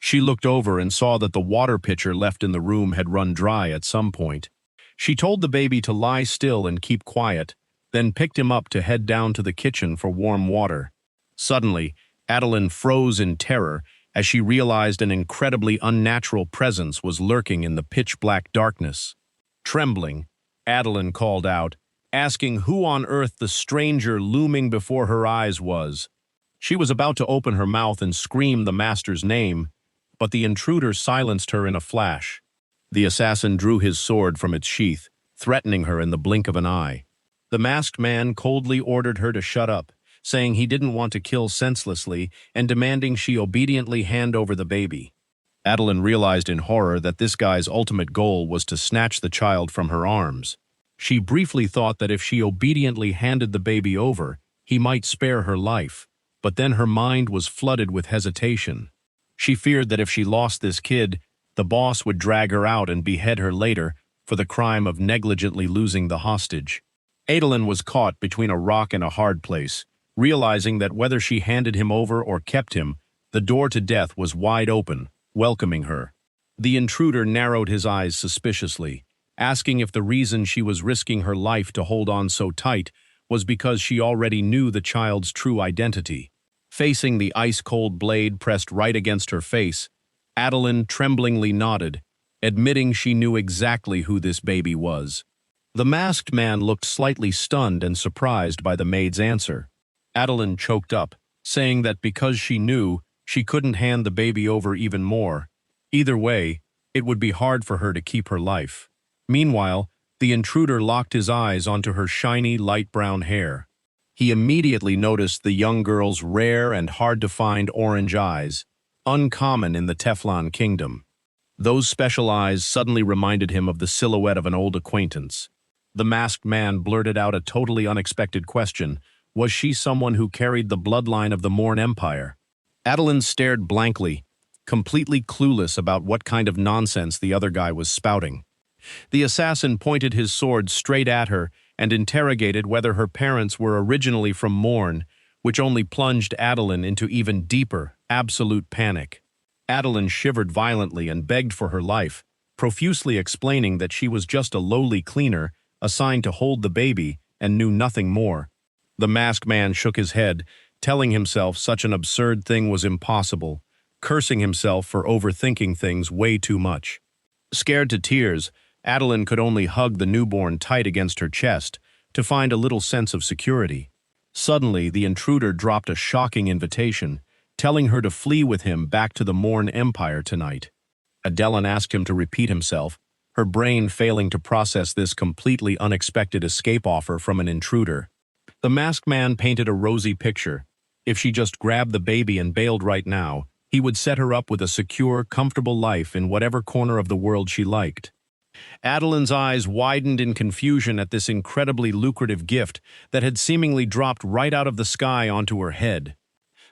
She looked over and saw that the water pitcher left in the room had run dry at some point. She told the baby to lie still and keep quiet, then picked him up to head down to the kitchen for warm water. Suddenly, Adelen froze in terror as she realized an incredibly unnatural presence was lurking in the pitch-black darkness. Trembling, Adelen called out, asking who on earth the stranger looming before her eyes was. She was about to open her mouth and scream the master's name, but the intruder silenced her in a flash. The assassin drew his sword from its sheath, threatening her in the blink of an eye. The masked man coldly ordered her to shut up, saying he didn't want to kill senselessly and demanding she obediently hand over the baby. Adelen realized in horror that this guy's ultimate goal was to snatch the child from her arms. She briefly thought that if she obediently handed the baby over, he might spare her life, but then her mind was flooded with hesitation. She feared that if she lost this kid, the boss would drag her out and behead her later for the crime of negligently losing the hostage. Adelen was caught between a rock and a hard place, realizing that whether she handed him over or kept him, the door to death was wide open, welcoming her. The intruder narrowed his eyes suspiciously, asking if the reason she was risking her life to hold on so tight was because she already knew the child's true identity. Facing the ice-cold blade pressed right against her face, Adelen tremblingly nodded, admitting she knew exactly who this baby was. The masked man looked slightly stunned and surprised by the maid's answer. Adelen choked up, saying that because she knew, she couldn't hand the baby over even more. Either way, it would be hard for her to keep her life. Meanwhile, the intruder locked his eyes onto her shiny, light brown hair. He immediately noticed the young girl's rare and hard-to-find orange eyes, uncommon in the Teflon kingdom. Those special eyes suddenly reminded him of the silhouette of an old acquaintance. The masked man blurted out a totally unexpected question. Was she someone who carried the bloodline of the Morn Empire? Adelen stared blankly, completely clueless about what kind of nonsense the other guy was spouting. The assassin pointed his sword straight at her and interrogated whether her parents were originally from Morn, which only plunged Adelen into even deeper, absolute panic. Adelen shivered violently and begged for her life, profusely explaining that she was just a lowly cleaner assigned to hold the baby and knew nothing more. The masked man shook his head, telling himself such an absurd thing was impossible, cursing himself for overthinking things way too much. Scared to tears, Adelen could only hug the newborn tight against her chest to find a little sense of security. Suddenly, the intruder dropped a shocking invitation, telling her to flee with him back to the Morn Empire tonight. Adelen asked him to repeat himself, her brain failing to process this completely unexpected escape offer from an intruder. The masked man painted a rosy picture. If she just grabbed the baby and bailed right now, he would set her up with a secure, comfortable life in whatever corner of the world she liked. Adelen's eyes widened in confusion at this incredibly lucrative gift that had seemingly dropped right out of the sky onto her head.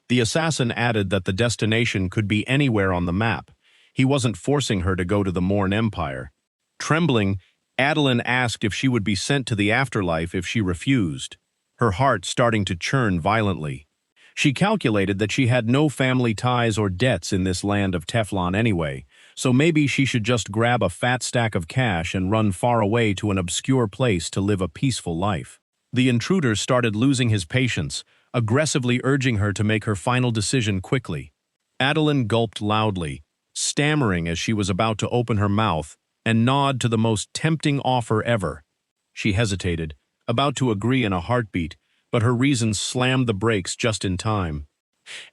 The assassin added that the destination could be anywhere on the map. He wasn't forcing her to go to the Morn Empire. Trembling, Adelen asked if she would be sent to the afterlife if she refused, her heart starting to churn violently. She calculated that she had no family ties or debts in this land of Teflon anyway, so maybe she should just grab a fat stack of cash and run far away to an obscure place to live a peaceful life. The intruder started losing his patience, aggressively urging her to make her final decision quickly. Adelen gulped loudly, stammering as she was about to open her mouth and nod to the most tempting offer ever. She hesitated, about to agree in a heartbeat, but her reasons slammed the brakes just in time.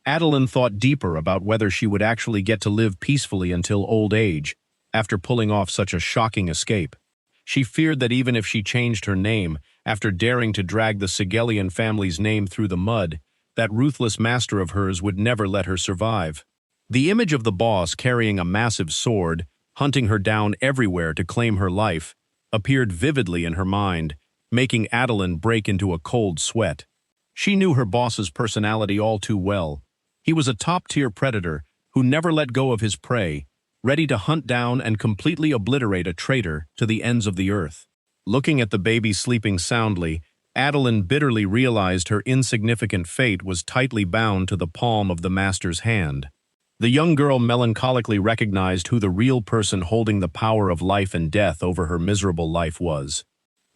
Adelen thought deeper about whether she would actually get to live peacefully until old age, after pulling off such a shocking escape. She feared that even if she changed her name, after daring to drag the Sigelian family's name through the mud, that ruthless master of hers would never let her survive. The image of the boss carrying a massive sword, hunting her down everywhere to claim her life, appeared vividly in her mind, making Adelen break into a cold sweat. She knew her boss's personality all too well. He was a top-tier predator who never let go of his prey, ready to hunt down and completely obliterate a traitor to the ends of the earth. Looking at the baby sleeping soundly, Adelen bitterly realized her insignificant fate was tightly bound to the palm of the master's hand. The young girl melancholically recognized who the real person holding the power of life and death over her miserable life was.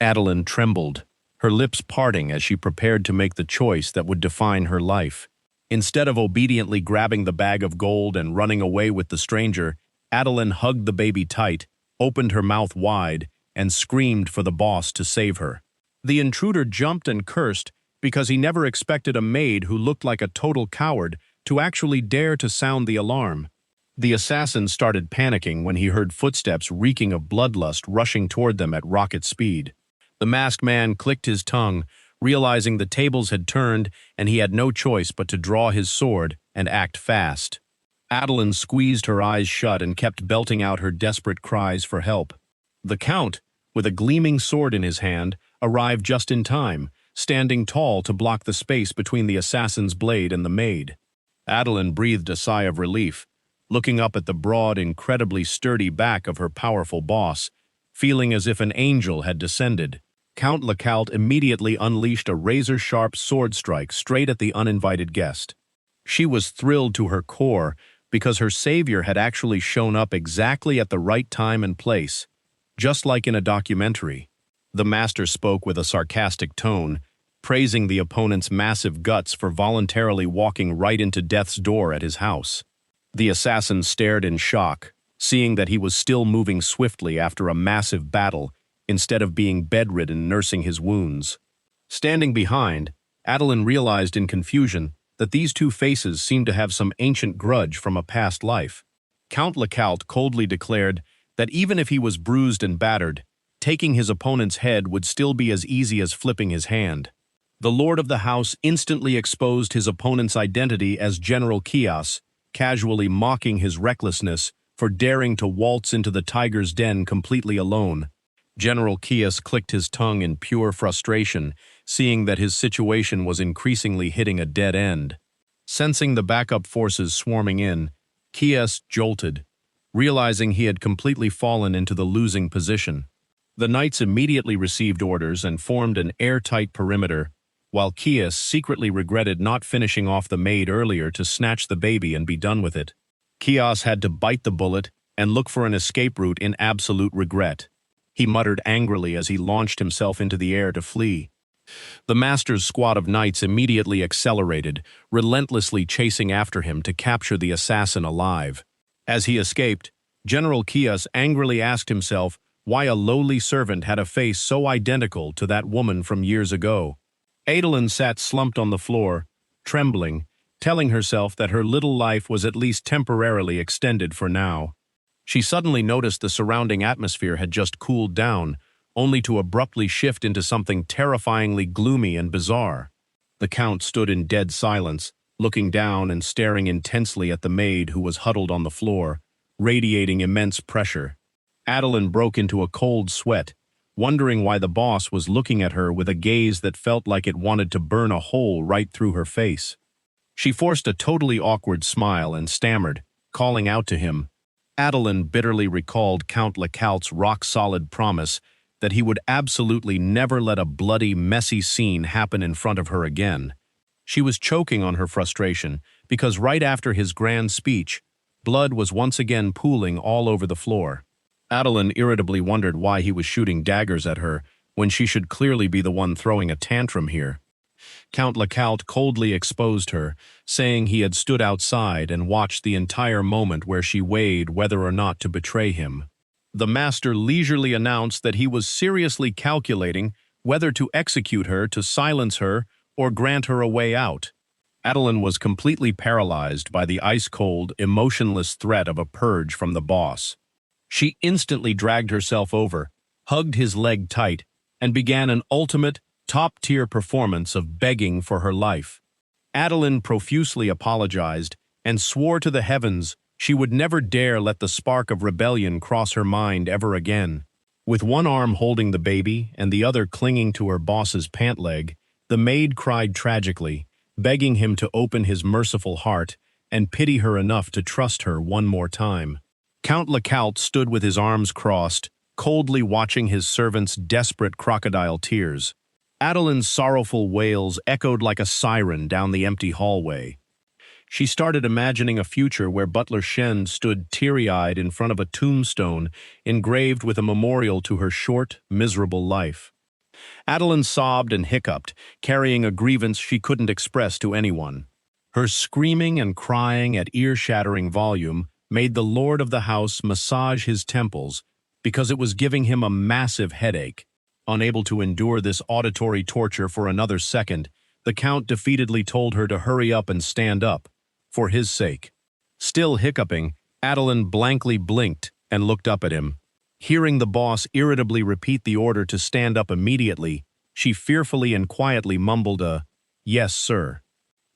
Adelen trembled, her lips parting as she prepared to make the choice that would define her life. Instead of obediently grabbing the bag of gold and running away with the stranger, Adelen hugged the baby tight, opened her mouth wide, and screamed for the boss to save her. The intruder jumped and cursed because he never expected a maid who looked like a total coward to actually dare to sound the alarm. The assassin started panicking when he heard footsteps reeking of bloodlust rushing toward them at rocket speed. The masked man clicked his tongue, realizing the tables had turned and he had no choice but to draw his sword and act fast. Adelen squeezed her eyes shut and kept belting out her desperate cries for help. The Count, with a gleaming sword in his hand, arrived just in time, standing tall to block the space between the assassin's blade and the maid. Adelen breathed a sigh of relief, looking up at the broad, incredibly sturdy back of her powerful boss, feeling as if an angel had descended. Count Lecault immediately unleashed a razor-sharp sword strike straight at the uninvited guest. She was thrilled to her core because her savior had actually shown up exactly at the right time and place, just like in a documentary. The master spoke with a sarcastic tone, praising the opponent's massive guts for voluntarily walking right into death's door at his house. The assassin stared in shock, seeing that he was still moving swiftly after a massive battle instead of being bedridden nursing his wounds. Standing behind, Adelen realized in confusion that these two faces seemed to have some ancient grudge from a past life. Count Lecault coldly declared that even if he was bruised and battered, taking his opponent's head would still be as easy as flipping his hand. The lord of the house instantly exposed his opponent's identity as General Kias, casually mocking his recklessness for daring to waltz into the tiger's den completely alone. General Kias clicked his tongue in pure frustration, seeing that his situation was increasingly hitting a dead end. Sensing the backup forces swarming in, Kias jolted, realizing he had completely fallen into the losing position. The knights immediately received orders and formed an airtight perimeter, while Kias secretly regretted not finishing off the maid earlier to snatch the baby and be done with it. Kias had to bite the bullet and look for an escape route in absolute regret. He muttered angrily as he launched himself into the air to flee. The master's squad of knights immediately accelerated, relentlessly chasing after him to capture the assassin alive. As he escaped, General Kias angrily asked himself why a lowly servant had a face so identical to that woman from years ago. Adelen sat slumped on the floor, trembling, telling herself that her little life was at least temporarily extended for now. She suddenly noticed the surrounding atmosphere had just cooled down, only to abruptly shift into something terrifyingly gloomy and bizarre. The Count stood in dead silence, looking down and staring intensely at the maid who was huddled on the floor, radiating immense pressure. Adelen broke into a cold sweat, wondering why the boss was looking at her with a gaze that felt like it wanted to burn a hole right through her face. She forced a totally awkward smile and stammered, calling out to him. Adelen bitterly recalled Count Lecault's rock-solid promise that he would absolutely never let a bloody, messy scene happen in front of her again. She was choking on her frustration because right after his grand speech, blood was once again pooling all over the floor. Adelen irritably wondered why he was shooting daggers at her when she should clearly be the one throwing a tantrum here. Count Lecout coldly exposed her, saying he had stood outside and watched the entire moment where she weighed whether or not to betray him. The master leisurely announced that he was seriously calculating whether to execute her to silence her or grant her a way out. Adelen was completely paralyzed by the ice-cold, emotionless threat of a purge from the boss. She instantly dragged herself over, hugged his leg tight, and began an ultimate, top-tier performance of begging for her life. Adelen profusely apologized and swore to the heavens she would never dare let the spark of rebellion cross her mind ever again. With one arm holding the baby and the other clinging to her boss's pant leg, the maid cried tragically, begging him to open his merciful heart and pity her enough to trust her one more time. Count Lecout stood with his arms crossed, coldly watching his servant's desperate crocodile tears. Adelen's sorrowful wails echoed like a siren down the empty hallway. She started imagining a future where Butler Shen stood teary-eyed in front of a tombstone engraved with a memorial to her short, miserable life. Adelen sobbed and hiccuped, carrying a grievance she couldn't express to anyone. Her screaming and crying at ear-shattering volume made the lord of the house massage his temples because it was giving him a massive headache. Unable to endure this auditory torture for another second, the Count defeatedly told her to hurry up and stand up, for his sake. Still hiccuping, Adelen blankly blinked and looked up at him. Hearing the boss irritably repeat the order to stand up immediately, she fearfully and quietly mumbled a, "Yes, sir."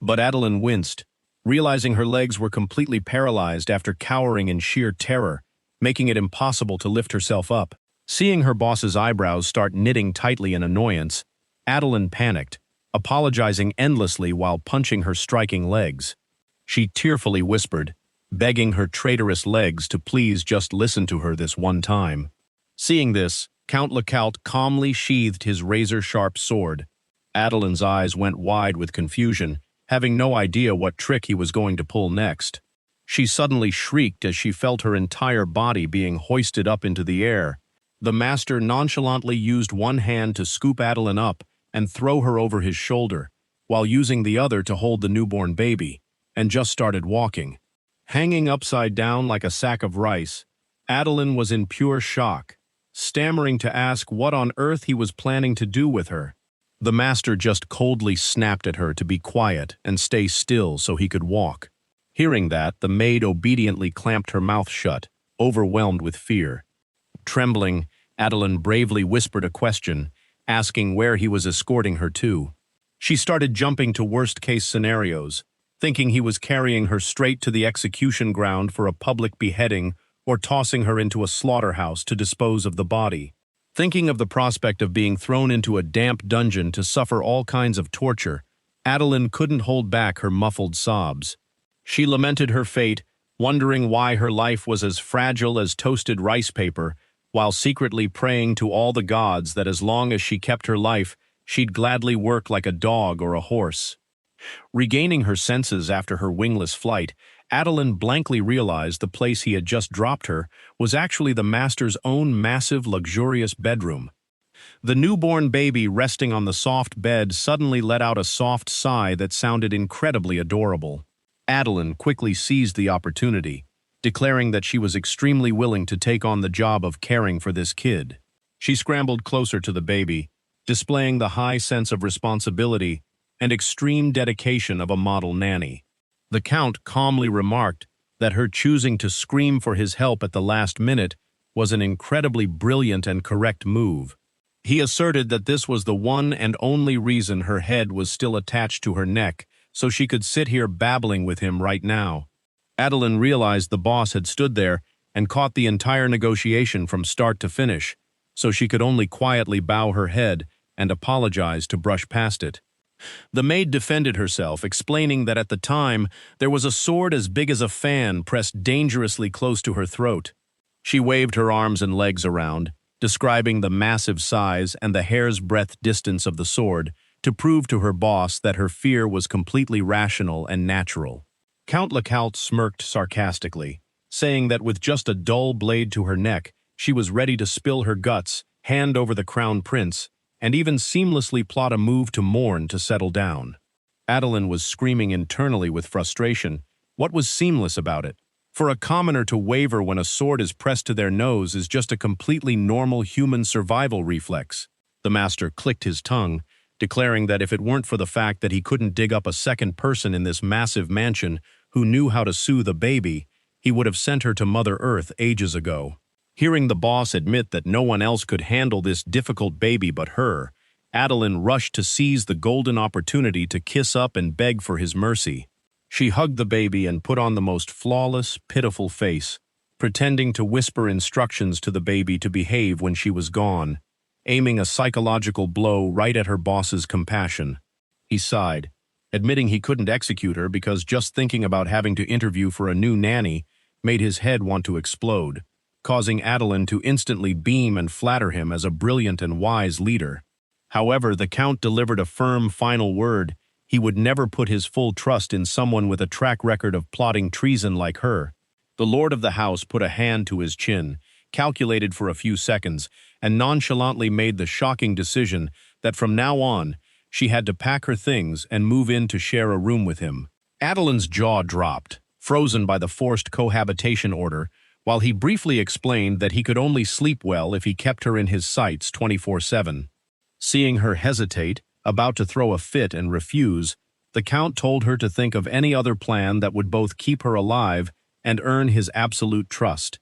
But Adelen winced, realizing her legs were completely paralyzed after cowering in sheer terror, making it impossible to lift herself up. Seeing her boss's eyebrows start knitting tightly in annoyance, Adelen panicked, apologizing endlessly while punching her striking legs. She tearfully whispered, begging her traitorous legs to please just listen to her this one time. Seeing this, Count Lecout calmly sheathed his razor-sharp sword. Adelen's eyes went wide with confusion, having no idea what trick he was going to pull next. She suddenly shrieked as she felt her entire body being hoisted up into the air. The master nonchalantly used one hand to scoop Adelen up and throw her over his shoulder, while using the other to hold the newborn baby, and just started walking. Hanging upside down like a sack of rice, Adelen was in pure shock, stammering to ask what on earth he was planning to do with her. The master just coldly snapped at her to be quiet and stay still so he could walk. Hearing that, the maid obediently clamped her mouth shut, overwhelmed with fear. Trembling, Adelen bravely whispered a question, asking where he was escorting her to. She started jumping to worst-case scenarios, thinking he was carrying her straight to the execution ground for a public beheading or tossing her into a slaughterhouse to dispose of the body. Thinking of the prospect of being thrown into a damp dungeon to suffer all kinds of torture, Adelen couldn't hold back her muffled sobs. She lamented her fate, wondering why her life was as fragile as toasted rice paper, while secretly praying to all the gods that as long as she kept her life, she'd gladly work like a dog or a horse. Regaining her senses after her wingless flight, Adelen blankly realized the place he had just dropped her was actually the master's own massive, luxurious bedroom. The newborn baby resting on the soft bed suddenly let out a soft sigh that sounded incredibly adorable. Adelen quickly seized the opportunity, declaring that she was extremely willing to take on the job of caring for this kid. She scrambled closer to the baby, displaying the high sense of responsibility and extreme dedication of a model nanny. The Count calmly remarked that her choosing to scream for his help at the last minute was an incredibly brilliant and correct move. He asserted that this was the one and only reason her head was still attached to her neck, so she could sit here babbling with him right now. Adelen realized the boss had stood there and caught the entire negotiation from start to finish, so she could only quietly bow her head and apologize to brush past it. The maid defended herself, explaining that at the time there was a sword as big as a fan pressed dangerously close to her throat. She waved her arms and legs around, describing the massive size and the hair's breadth distance of the sword to prove to her boss that her fear was completely rational and natural. Count Lecout smirked sarcastically, saying that with just a dull blade to her neck, she was ready to spill her guts, hand over the crown prince, and even seamlessly plot a move to mourn to settle down. Adelen was screaming internally with frustration. What was seamless about it? For a commoner to waver when a sword is pressed to their nose is just a completely normal human survival reflex. The master clicked his tongue, declaring that if it weren't for the fact that he couldn't dig up a second person in this massive mansion who knew how to soothe a baby, he would have sent her to Mother Earth ages ago. Hearing the boss admit that no one else could handle this difficult baby but her, Adelen rushed to seize the golden opportunity to kiss up and beg for his mercy. She hugged the baby and put on the most flawless, pitiful face, pretending to whisper instructions to the baby to behave when she was gone, aiming a psychological blow right at her boss's compassion. He sighed, admitting he couldn't execute her because just thinking about having to interview for a new nanny made his head want to explode, causing Adelen to instantly beam and flatter him as a brilliant and wise leader. However, the Count delivered a firm final word. He would never put his full trust in someone with a track record of plotting treason like her. The lord of the house put a hand to his chin, calculated for a few seconds, and nonchalantly made the shocking decision that from now on, she had to pack her things and move in to share a room with him. Adelen's jaw dropped, frozen by the forced cohabitation order, while he briefly explained that he could only sleep well if he kept her in his sights 24/7. Seeing her hesitate, about to throw a fit and refuse, the Count told her to think of any other plan that would both keep her alive and earn his absolute trust.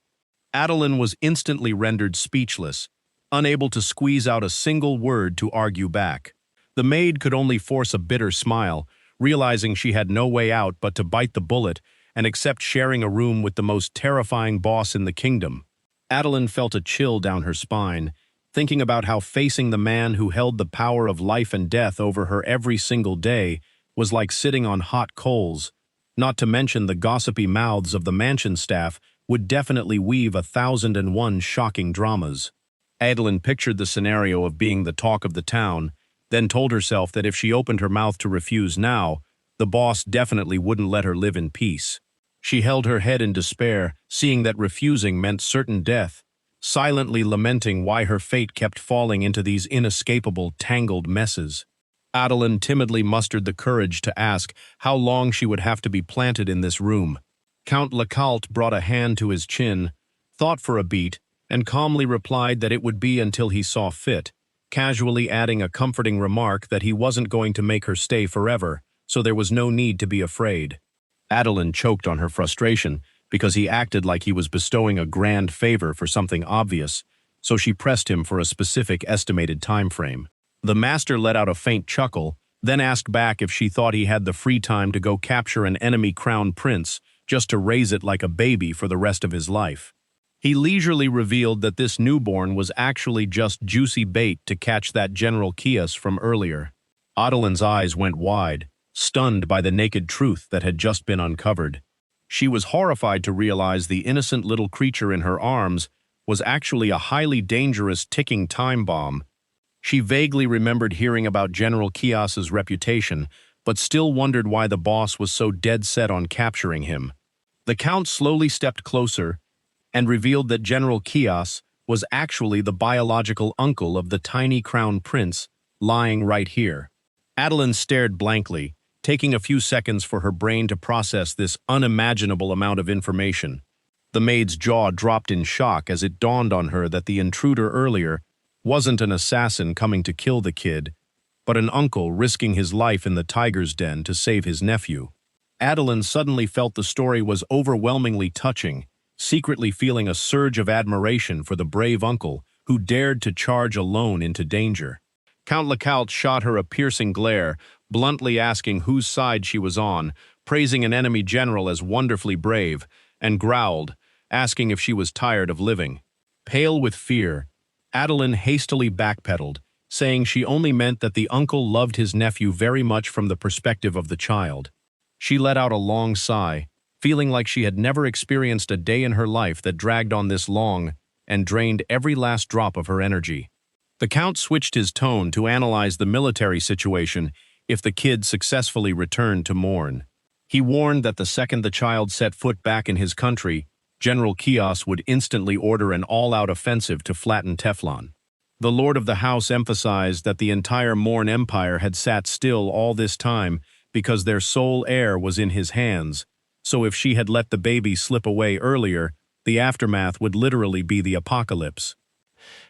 Adelen was instantly rendered speechless, unable to squeeze out a single word to argue back. The maid could only force a bitter smile, realizing she had no way out but to bite the bullet and accept sharing a room with the most terrifying boss in the kingdom. Adelen felt a chill down her spine, thinking about how facing the man who held the power of life and death over her every single day was like sitting on hot coals, not to mention the gossipy mouths of the mansion staff would definitely weave 1,001 shocking dramas. Adelen pictured the scenario of being the talk of the town, then told herself that if she opened her mouth to refuse now, the boss definitely wouldn't let her live in peace. She held her head in despair, seeing that refusing meant certain death, silently lamenting why her fate kept falling into these inescapable, tangled messes. Adelen timidly mustered the courage to ask how long she would have to be planted in this room. Count Lecault brought a hand to his chin, thought for a beat, and calmly replied that it would be until he saw fit, casually adding a comforting remark that he wasn't going to make her stay forever, so there was no need to be afraid. Adelen choked on her frustration because he acted like he was bestowing a grand favor for something obvious, so she pressed him for a specific estimated time frame. The master let out a faint chuckle, then asked back if she thought he had the free time to go capture an enemy crown prince just to raise it like a baby for the rest of his life. He leisurely revealed that this newborn was actually just juicy bait to catch that General Kias from earlier. Adelen's eyes went wide, stunned by the naked truth that had just been uncovered. She was horrified to realize the innocent little creature in her arms was actually a highly dangerous ticking time bomb. She vaguely remembered hearing about General Kias's reputation, but still wondered why the boss was so dead set on capturing him. The Count slowly stepped closer and revealed that General Kias was actually the biological uncle of the tiny crown prince lying right here. Adelen stared blankly, taking a few seconds for her brain to process this unimaginable amount of information. The maid's jaw dropped in shock as it dawned on her that the intruder earlier wasn't an assassin coming to kill the kid, but an uncle risking his life in the tiger's den to save his nephew. Adelen suddenly felt the story was overwhelmingly touching, secretly feeling a surge of admiration for the brave uncle who dared to charge alone into danger. Count Lecault shot her a piercing glare, bluntly asking whose side she was on, praising an enemy general as wonderfully brave, and growled, asking if she was tired of living. Pale with fear, Adelen hastily backpedaled, saying she only meant that the uncle loved his nephew very much from the perspective of the child. She let out a long sigh, feeling like she had never experienced a day in her life that dragged on this long and drained every last drop of her energy. The Count switched his tone to analyze the military situation if the kid successfully returned to mourn. He warned that the second the child set foot back in his country, General Kias would instantly order an all-out offensive to flatten Teflon. The lord of the house emphasized that the entire Morn Empire had sat still all this time because their sole heir was in his hands, so if she had let the baby slip away earlier, the aftermath would literally be the apocalypse.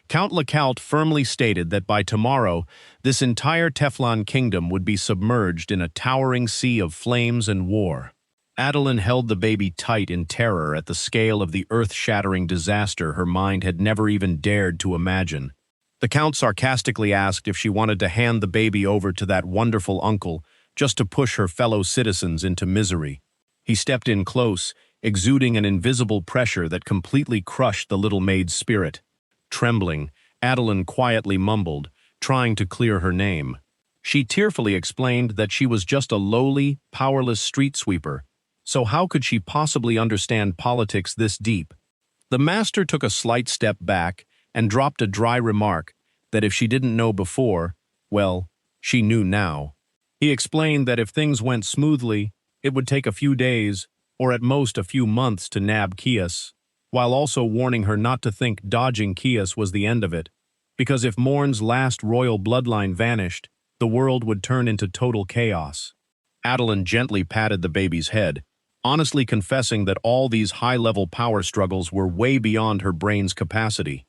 Count Lecault firmly stated that by tomorrow, this entire Teflon kingdom would be submerged in a towering sea of flames and war. Adelen held the baby tight in terror at the scale of the earth-shattering disaster her mind had never even dared to imagine. The Count sarcastically asked if she wanted to hand the baby over to that wonderful uncle just to push her fellow citizens into misery. He stepped in close, exuding an invisible pressure that completely crushed the little maid's spirit. Trembling, Adelen quietly mumbled, trying to clear her name. She tearfully explained that she was just a lowly, powerless street sweeper, so how could she possibly understand politics this deep? The master took a slight step back and dropped a dry remark that if she didn't know before, well, she knew now. He explained that if things went smoothly, it would take a few days, or at most a few months to nab Kias, while also warning her not to think dodging Kias was the end of it, because if Morn's last royal bloodline vanished, the world would turn into total chaos. Adelen gently patted the baby's head, honestly confessing that all these high-level power struggles were way beyond her brain's capacity.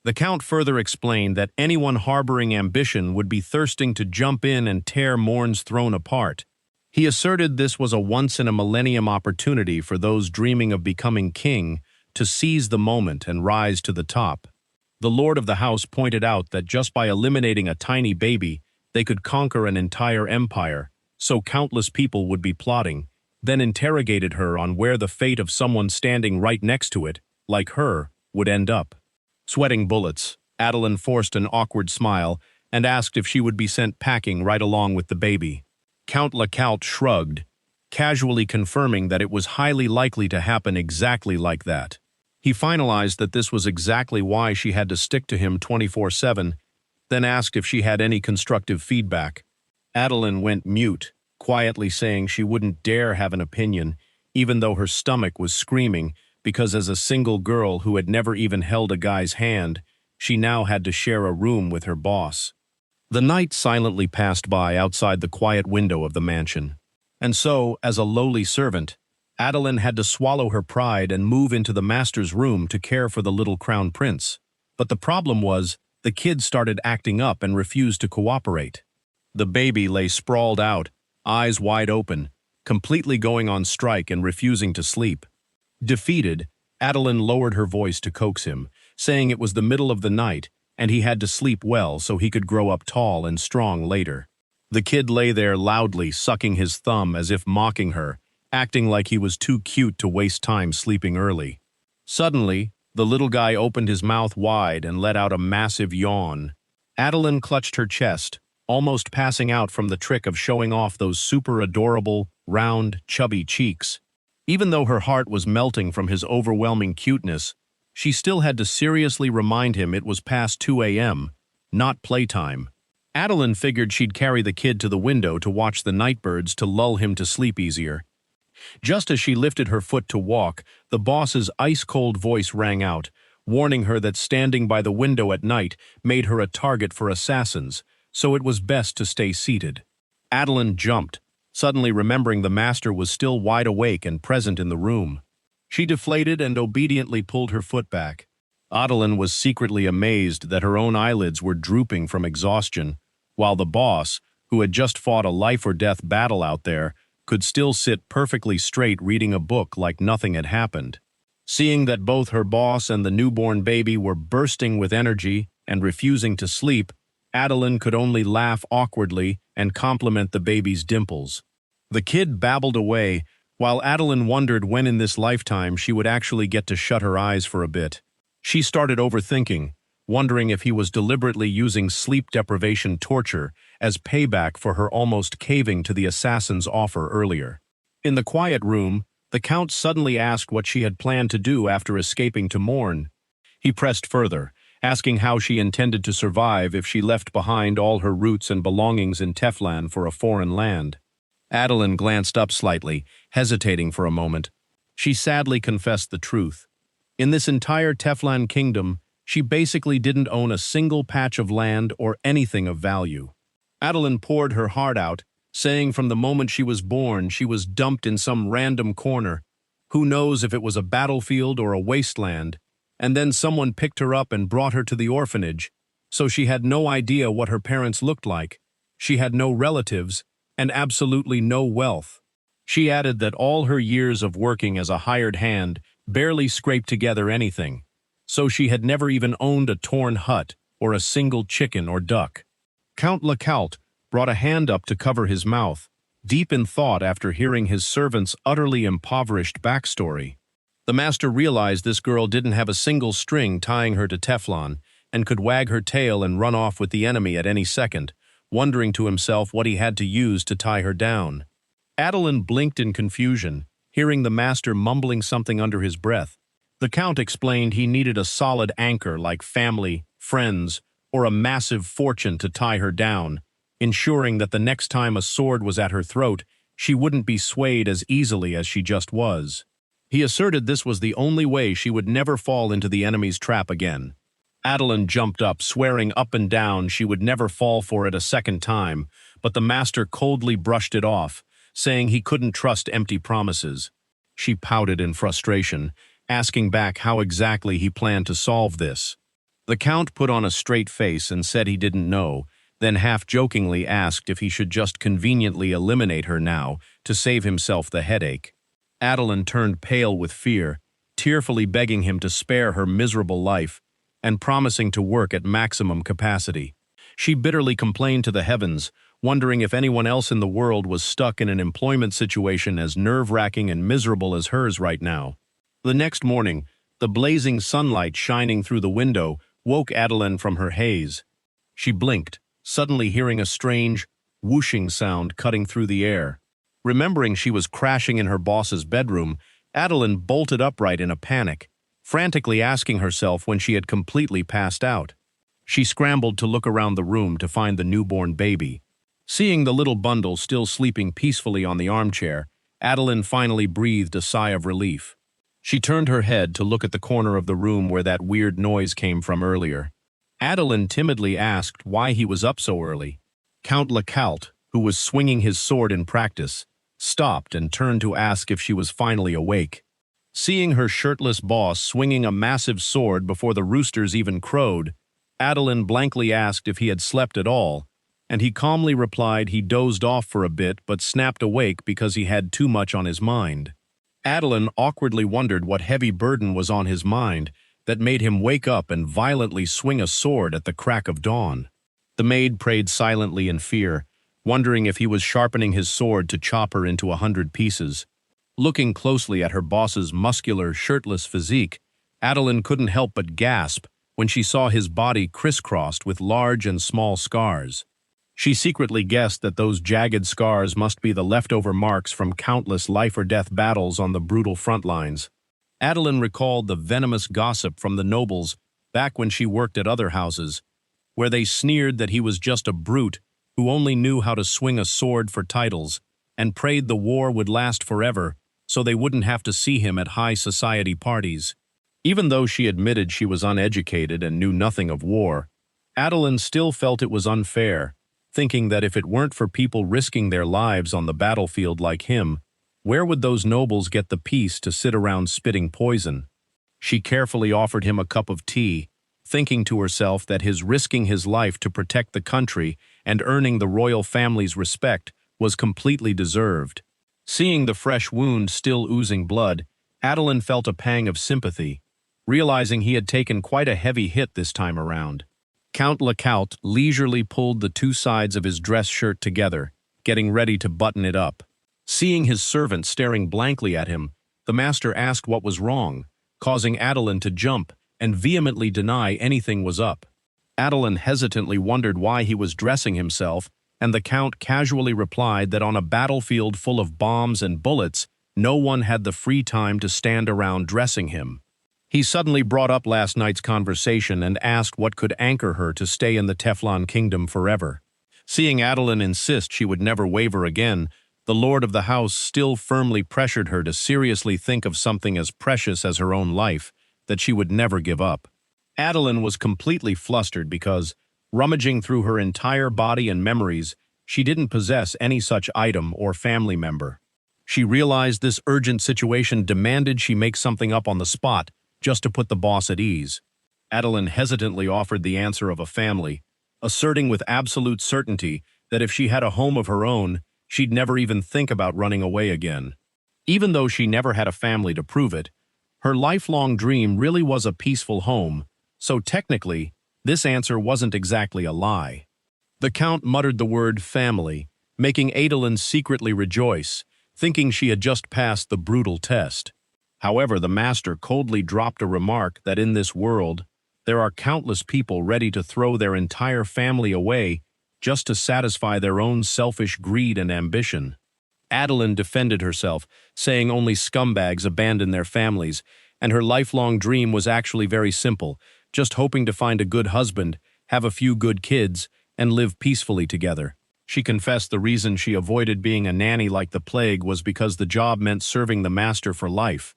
The Count further explained that anyone harboring ambition would be thirsting to jump in and tear Morn's throne apart. He asserted this was a once-in-a-millennium opportunity for those dreaming of becoming king to seize the moment and rise to the top. The lord of the house pointed out that just by eliminating a tiny baby, they could conquer an entire empire, so countless people would be plotting, then interrogated her on where the fate of someone standing right next to it, like her, would end up. Sweating bullets, Adelen forced an awkward smile and asked if she would be sent packing right along with the baby. Count Lecault shrugged, casually confirming that it was highly likely to happen exactly like that. He finalized that this was exactly why she had to stick to him 24/7, then asked if she had any constructive feedback. Adelen went mute, quietly saying she wouldn't dare have an opinion, even though her stomach was screaming, because as a single girl who had never even held a guy's hand, she now had to share a room with her boss. The night silently passed by outside the quiet window of the mansion. And so, as a lowly servant, Adelen had to swallow her pride and move into the master's room to care for the little crown prince. But the problem was, the kid started acting up and refused to cooperate. The baby lay sprawled out, eyes wide open, completely going on strike and refusing to sleep. Defeated, Adelen lowered her voice to coax him, saying it was the middle of the night and he had to sleep well so he could grow up tall and strong later. The kid lay there loudly sucking his thumb as if mocking her, acting like he was too cute to waste time sleeping early. Suddenly, the little guy opened his mouth wide and let out a massive yawn. Adelen clutched her chest, almost passing out from the trick of showing off those super adorable, round, chubby cheeks. Even though her heart was melting from his overwhelming cuteness, she still had to seriously remind him it was past 2 a.m., not playtime. Adelen figured she'd carry the kid to the window to watch the nightbirds to lull him to sleep easier. Just as she lifted her foot to walk, the boss's ice-cold voice rang out, warning her that standing by the window at night made her a target for assassins, so it was best to stay seated. Adelen jumped, suddenly remembering the master was still wide awake and present in the room. She deflated and obediently pulled her foot back. Adelen was secretly amazed that her own eyelids were drooping from exhaustion, while the boss, who had just fought a life-or-death battle out there, could still sit perfectly straight reading a book like nothing had happened. Seeing that both her boss and the newborn baby were bursting with energy and refusing to sleep, Adelen could only laugh awkwardly and compliment the baby's dimples. The kid babbled away, while Adelen wondered when in this lifetime she would actually get to shut her eyes for a bit. She started overthinking, wondering if he was deliberately using sleep deprivation torture as payback for her almost caving to the assassin's offer earlier. In the quiet room, the Count suddenly asked what she had planned to do after escaping to Morn. He pressed further, asking how she intended to survive if she left behind all her roots and belongings in Teflon for a foreign land. Adelen glanced up slightly, hesitating for a moment. She sadly confessed the truth. In this entire Teflon kingdom, She basically didn't own a single patch of land or anything of value. Adelen poured her heart out, saying from the moment she was born she was dumped in some random corner. Who knows if it was a battlefield or a wasteland, and then someone picked her up and brought her to the orphanage, so she had no idea what her parents looked like. She had no relatives, and absolutely no wealth. She added that all her years of working as a hired hand barely scraped together anything, so she had never even owned a torn hut or a single chicken or duck. Count Lecault brought a hand up to cover his mouth, deep in thought after hearing his servant's utterly impoverished backstory. The master realized this girl didn't have a single string tying her to Teflon and could wag her tail and run off with the enemy at any second, wondering to himself what he had to use to tie her down. Adelen blinked in confusion, hearing the master mumbling something under his breath. The count explained he needed a solid anchor like family, friends, or a massive fortune to tie her down, ensuring that the next time a sword was at her throat, she wouldn't be swayed as easily as she just was. He asserted this was the only way she would never fall into the enemy's trap again. Adelen jumped up, swearing up and down she would never fall for it a second time, but the master coldly brushed it off, saying he couldn't trust empty promises. She pouted in frustration, asking back how exactly he planned to solve this. The count put on a straight face and said he didn't know, then half-jokingly asked if he should just conveniently eliminate her now to save himself the headache. Adelen turned pale with fear, tearfully begging him to spare her miserable life and promising to work at maximum capacity. She bitterly complained to the heavens, wondering if anyone else in the world was stuck in an employment situation as nerve-wracking and miserable as hers right now. The next morning, the blazing sunlight shining through the window woke Adelen from her haze. She blinked, suddenly hearing a strange, whooshing sound cutting through the air. Remembering she was crashing in her boss's bedroom, Adelen bolted upright in a panic, frantically asking herself when she had completely passed out. She scrambled to look around the room to find the newborn baby. Seeing the little bundle still sleeping peacefully on the armchair, Adelen finally breathed a sigh of relief. She turned her head to look at the corner of the room where that weird noise came from earlier. Adelen timidly asked why he was up so early. Count Lecault, who was swinging his sword in practice, stopped and turned to ask if she was finally awake. Seeing her shirtless boss swinging a massive sword before the roosters even crowed, Adelen blankly asked if he had slept at all, and he calmly replied he dozed off for a bit but snapped awake because he had too much on his mind. Adelen awkwardly wondered what heavy burden was on his mind that made him wake up and violently swing a sword at the crack of dawn. The maid prayed silently in fear, wondering if he was sharpening his sword to chop her into 100 pieces. Looking closely at her boss's muscular, shirtless physique, Adelen couldn't help but gasp when she saw his body crisscrossed with large and small scars. She secretly guessed that those jagged scars must be the leftover marks from countless life-or-death battles on the brutal front lines. Adelen recalled the venomous gossip from the nobles back when she worked at other houses, where they sneered that he was just a brute who only knew how to swing a sword for titles and prayed the war would last forever so they wouldn't have to see him at high society parties. Even though she admitted she was uneducated and knew nothing of war, Adelen still felt it was unfair, thinking that if it weren't for people risking their lives on the battlefield like him, where would those nobles get the peace to sit around spitting poison? She carefully offered him a cup of tea, thinking to herself that his risking his life to protect the country and earning the royal family's respect was completely deserved. Seeing the fresh wound still oozing blood, Adelen felt a pang of sympathy, realizing he had taken quite a heavy hit this time around. Count Lecault leisurely pulled the two sides of his dress shirt together, getting ready to button it up. Seeing his servant staring blankly at him, the master asked what was wrong, causing Adelen to jump and vehemently deny anything was up. Adelen hesitantly wondered why he was dressing himself, and the count casually replied that on a battlefield full of bombs and bullets, no one had the free time to stand around dressing him. He suddenly brought up last night's conversation and asked what could anchor her to stay in the Teflon kingdom forever. Seeing Adelen insist she would never waver again, the lord of the house still firmly pressured her to seriously think of something as precious as her own life, that she would never give up. Adelen was completely flustered because, rummaging through her entire body and memories, she didn't possess any such item or family member. She realized this urgent situation demanded she make something up on the spot just to put the boss at ease. Adelen hesitantly offered the answer of a family, asserting with absolute certainty that if she had a home of her own, she'd never even think about running away again. Even though she never had a family to prove it, her lifelong dream really was a peaceful home, so technically, this answer wasn't exactly a lie. The Count muttered the word family, making Adelen secretly rejoice, thinking she had just passed the brutal test. However, the master coldly dropped a remark that in this world, there are countless people ready to throw their entire family away just to satisfy their own selfish greed and ambition. Adelen defended herself, saying only scumbags abandon their families, and her lifelong dream was actually very simple, just hoping to find a good husband, have a few good kids, and live peacefully together. She confessed the reason she avoided being a nanny like the plague was because the job meant serving the master for life,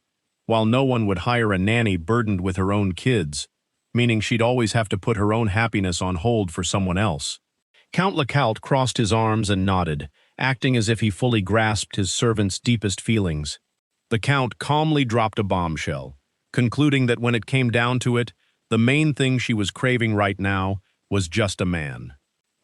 while no one would hire a nanny burdened with her own kids, meaning she'd always have to put her own happiness on hold for someone else. Count Lecault crossed his arms and nodded, acting as if he fully grasped his servant's deepest feelings. The Count calmly dropped a bombshell, concluding that when it came down to it, the main thing she was craving right now was just a man.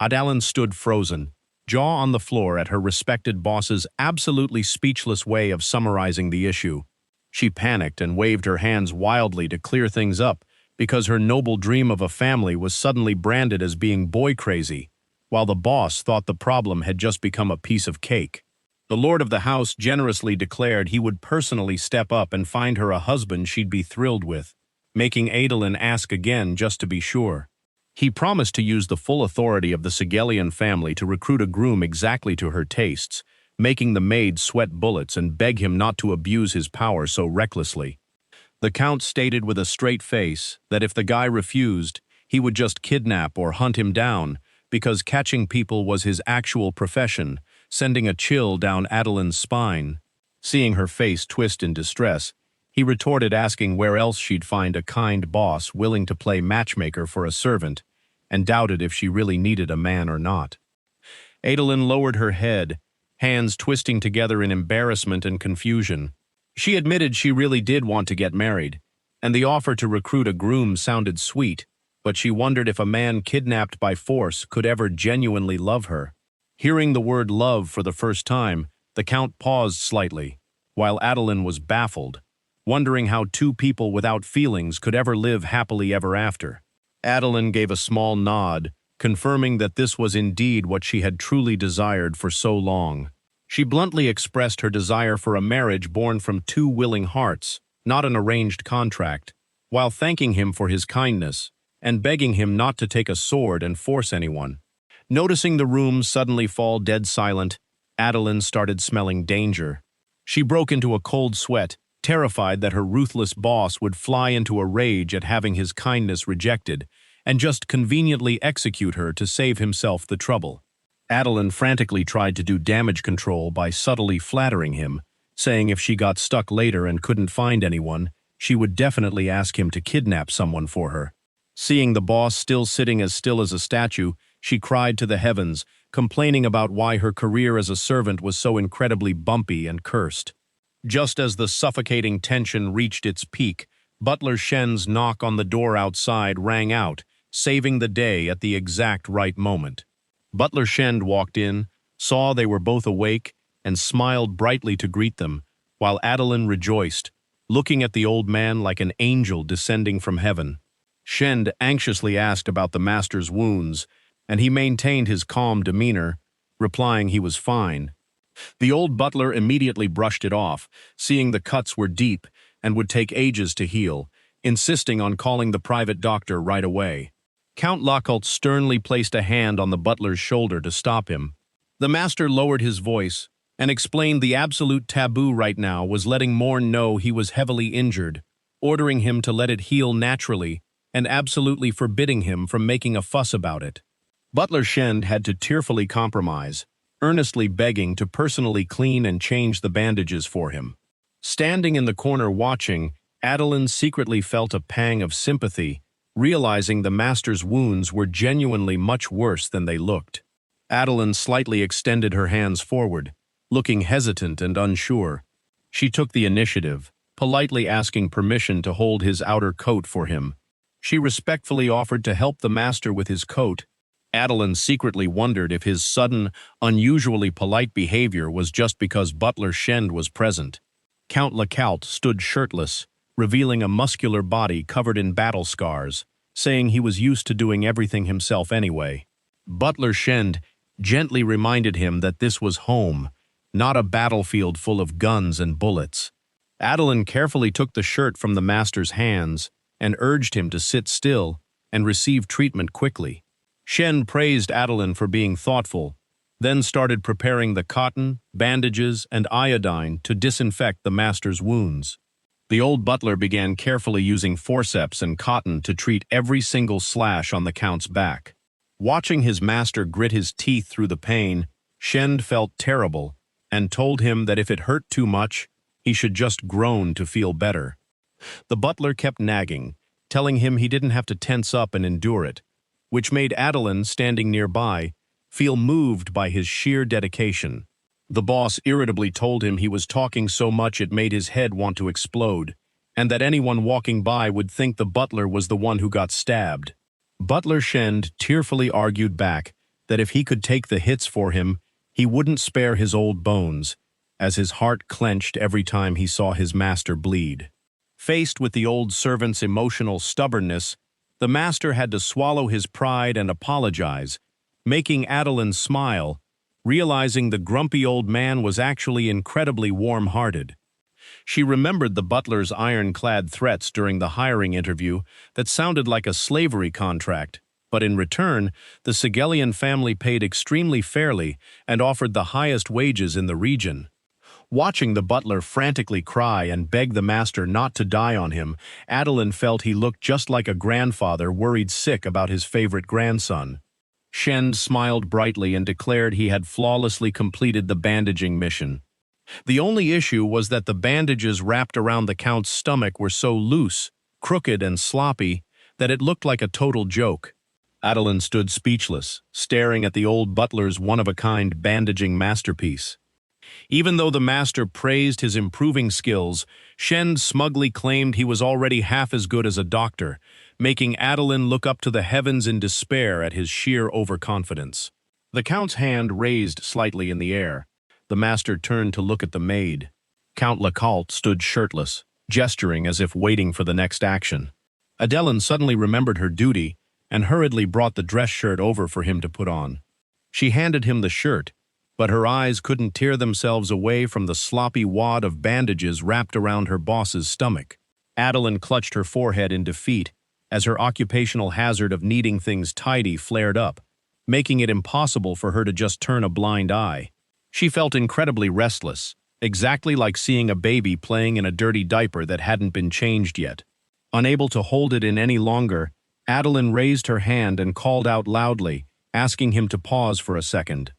Adelen stood frozen, jaw on the floor at her respected boss's absolutely speechless way of summarizing the issue. She panicked and waved her hands wildly to clear things up because her noble dream of a family was suddenly branded as being boy crazy, while the boss thought the problem had just become a piece of cake. The lord of the house generously declared he would personally step up and find her a husband she'd be thrilled with, making Adelen ask again just to be sure. He promised to use the full authority of the Sigelian family to recruit a groom exactly to her tastes, making the maid sweat bullets and beg him not to abuse his power so recklessly. The Count stated with a straight face that if the guy refused, he would just kidnap or hunt him down, because catching people was his actual profession, sending a chill down Adelen's spine. Seeing her face twist in distress, he retorted asking where else she'd find a kind boss willing to play matchmaker for a servant, and doubted if she really needed a man or not. Adelen lowered her head, hands twisting together in embarrassment and confusion. She admitted she really did want to get married, and the offer to recruit a groom sounded sweet, but she wondered if a man kidnapped by force could ever genuinely love her. Hearing the word love for the first time, the Count paused slightly, while Adelen was baffled, wondering how two people without feelings could ever live happily ever after. Adelen gave a small nod, confirming that this was indeed what she had truly desired for so long. She bluntly expressed her desire for a marriage born from two willing hearts, not an arranged contract, while thanking him for his kindness and begging him not to take a sword and force anyone. Noticing the room suddenly fall dead silent, Adelen started smelling danger. She broke into a cold sweat, terrified that her ruthless boss would fly into a rage at having his kindness rejected and just conveniently execute her to save himself the trouble. Adelen frantically tried to do damage control by subtly flattering him, saying if she got stuck later and couldn't find anyone, she would definitely ask him to kidnap someone for her. Seeing the boss still sitting as still as a statue, she cried to the heavens, complaining about why her career as a servant was so incredibly bumpy and cursed. Just as the suffocating tension reached its peak, Butler Shen's knock on the door outside rang out, saving the day at the exact right moment. Butler Shen walked in, saw they were both awake, and smiled brightly to greet them, while Adelen rejoiced, looking at the old man like an angel descending from heaven. Shen anxiously asked about the master's wounds, and he maintained his calm demeanor, replying he was fine. The old butler immediately brushed it off, seeing the cuts were deep and would take ages to heal, insisting on calling the private doctor right away. Count Lecault sternly placed a hand on the butler's shoulder to stop him. The master lowered his voice and explained the absolute taboo right now was letting Morn know he was heavily injured, ordering him to let it heal naturally and absolutely forbidding him from making a fuss about it. Butler Shen had to tearfully compromise, earnestly begging to personally clean and change the bandages for him. Standing in the corner watching, Adelen secretly felt a pang of sympathy realizing the master's wounds were genuinely much worse than they looked. Adelen slightly extended her hands forward, looking hesitant and unsure. She took the initiative, politely asking permission to hold his outer coat for him. She respectfully offered to help the master with his coat. Adelen secretly wondered if his sudden, unusually polite behavior was just because Butler Shend was present. Count Lecault stood shirtless, revealing a muscular body covered in battle scars, saying he was used to doing everything himself anyway. Butler Shend gently reminded him that this was home, not a battlefield full of guns and bullets. Adelen carefully took the shirt from the master's hands and urged him to sit still and receive treatment quickly. Shen praised Adelen for being thoughtful, then started preparing the cotton, bandages, and iodine to disinfect the master's wounds. The old butler began carefully using forceps and cotton to treat every single slash on the count's back. Watching his master grit his teeth through the pain, Shen felt terrible and told him that if it hurt too much, he should just groan to feel better. The butler kept nagging, telling him he didn't have to tense up and endure it, which made Adelen, standing nearby, feel moved by his sheer dedication. The boss irritably told him he was talking so much it made his head want to explode, and that anyone walking by would think the butler was the one who got stabbed. Butler Shend tearfully argued back that if he could take the hits for him, he wouldn't spare his old bones, as his heart clenched every time he saw his master bleed. Faced with the old servant's emotional stubbornness, the master had to swallow his pride and apologize, making Adelen smile, realizing the grumpy old man was actually incredibly warm-hearted. She remembered the butler's ironclad threats during the hiring interview that sounded like a slavery contract, but in return, the Sigelian family paid extremely fairly and offered the highest wages in the region. Watching the butler frantically cry and beg the master not to die on him, Adelen felt he looked just like a grandfather worried sick about his favorite grandson. Shend smiled brightly and declared he had flawlessly completed the bandaging mission. The only issue was that the bandages wrapped around the count's stomach were so loose, crooked, and sloppy that it looked like a total joke. Adelen stood speechless, staring at the old butler's one-of-a-kind bandaging masterpiece. Even though the master praised his improving skills, Shend smugly claimed he was already half as good as a doctor, making Adelen look up to the heavens in despair at his sheer overconfidence. The count's hand raised slightly in the air. The master turned to look at the maid. Count Lecault stood shirtless, gesturing as if waiting for the next action. Adelen suddenly remembered her duty and hurriedly brought the dress shirt over for him to put on. She handed him the shirt, but her eyes couldn't tear themselves away from the sloppy wad of bandages wrapped around her boss's stomach. Adelen clutched her forehead in defeat as her occupational hazard of needing things tidy flared up, making it impossible for her to just turn a blind eye. She felt incredibly restless, exactly like seeing a baby playing in a dirty diaper that hadn't been changed yet. Unable to hold it in any longer, Adelen raised her hand and called out loudly, asking him to pause for a second.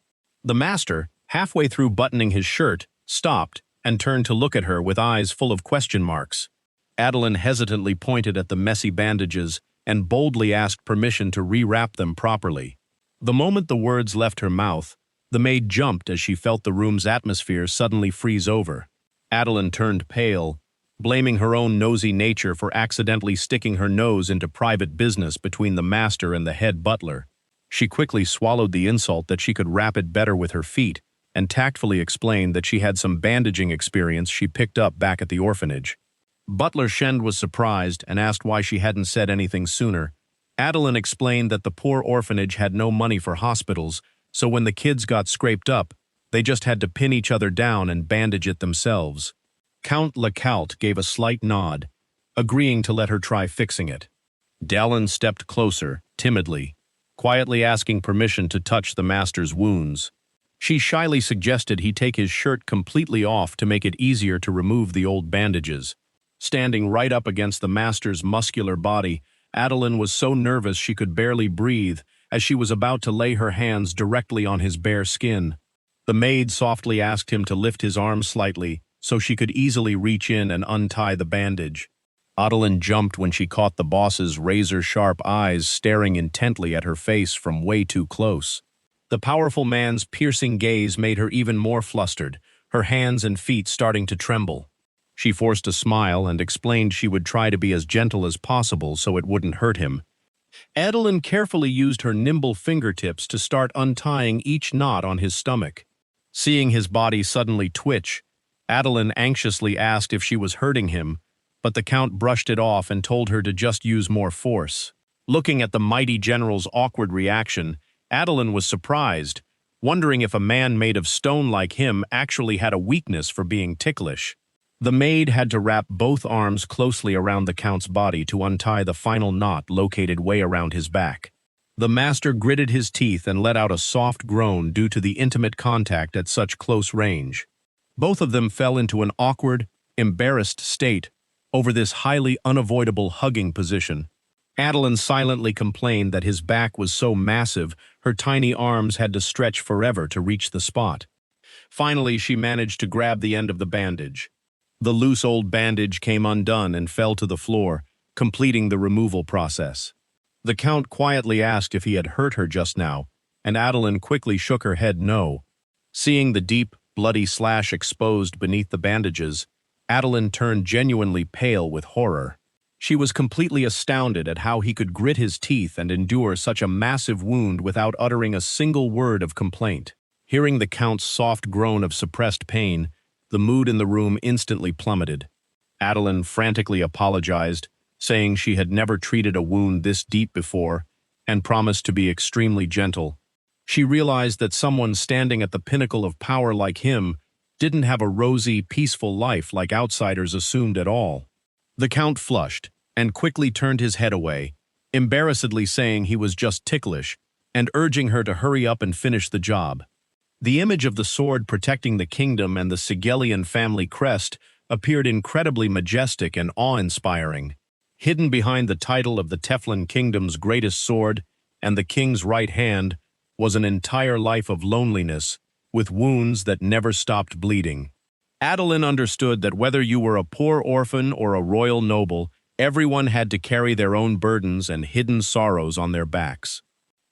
The master, halfway through buttoning his shirt, stopped and turned to look at her with eyes full of question marks. Adelen hesitantly pointed at the messy bandages and boldly asked permission to rewrap them properly. The moment the words left her mouth, the maid jumped as she felt the room's atmosphere suddenly freeze over. Adelen turned pale, blaming her own nosy nature for accidentally sticking her nose into private business between the master and the head butler. She quickly swallowed the insult that she could wrap it better with her feet and tactfully explained that she had some bandaging experience she picked up back at the orphanage. Butler Shend was surprised and asked why she hadn't said anything sooner. Adelen explained that the poor orphanage had no money for hospitals, so when the kids got scraped up, they just had to pin each other down and bandage it themselves. Count Lecault gave a slight nod, agreeing to let her try fixing it. Adelen stepped closer, timidly, quietly asking permission to touch the master's wounds. She shyly suggested he take his shirt completely off to make it easier to remove the old bandages. Standing right up against the master's muscular body, Adelen was so nervous she could barely breathe as she was about to lay her hands directly on his bare skin. The maid softly asked him to lift his arm slightly so she could easily reach in and untie the bandage. Adelen jumped when she caught the boss's razor-sharp eyes staring intently at her face from way too close. The powerful man's piercing gaze made her even more flustered, her hands and feet starting to tremble. She forced a smile and explained she would try to be as gentle as possible so it wouldn't hurt him. Adelen carefully used her nimble fingertips to start untying each knot on his stomach. Seeing his body suddenly twitch, Adelen anxiously asked if she was hurting him, but the Count brushed it off and told her to just use more force. Looking at the mighty general's awkward reaction, Adelen was surprised, wondering if a man made of stone like him actually had a weakness for being ticklish. The maid had to wrap both arms closely around the Count's body to untie the final knot located way around his back. The master gritted his teeth and let out a soft groan due to the intimate contact at such close range. Both of them fell into an awkward, embarrassed state over this highly unavoidable hugging position. Adelen silently complained that his back was so massive her tiny arms had to stretch forever to reach the spot. Finally, she managed to grab the end of the bandage. The loose old bandage came undone and fell to the floor, completing the removal process. The Count quietly asked if he had hurt her just now, and Adelen quickly shook her head no. Seeing the deep, bloody slash exposed beneath the bandages, Adelen turned genuinely pale with horror. She was completely astounded at how he could grit his teeth and endure such a massive wound without uttering a single word of complaint. Hearing the Count's soft groan of suppressed pain, the mood in the room instantly plummeted. Adelen frantically apologized, saying she had never treated a wound this deep before, and promised to be extremely gentle. She realized that someone standing at the pinnacle of power like him didn't have a rosy, peaceful life like outsiders assumed at all. The Count flushed and quickly turned his head away, embarrassedly saying he was just ticklish and urging her to hurry up and finish the job. The image of the sword protecting the kingdom and the Sigelian family crest appeared incredibly majestic and awe-inspiring. Hidden behind the title of the Teflon Kingdom's greatest sword and the king's right hand was an entire life of loneliness, with wounds that never stopped bleeding. Adelen understood that whether you were a poor orphan or a royal noble, everyone had to carry their own burdens and hidden sorrows on their backs.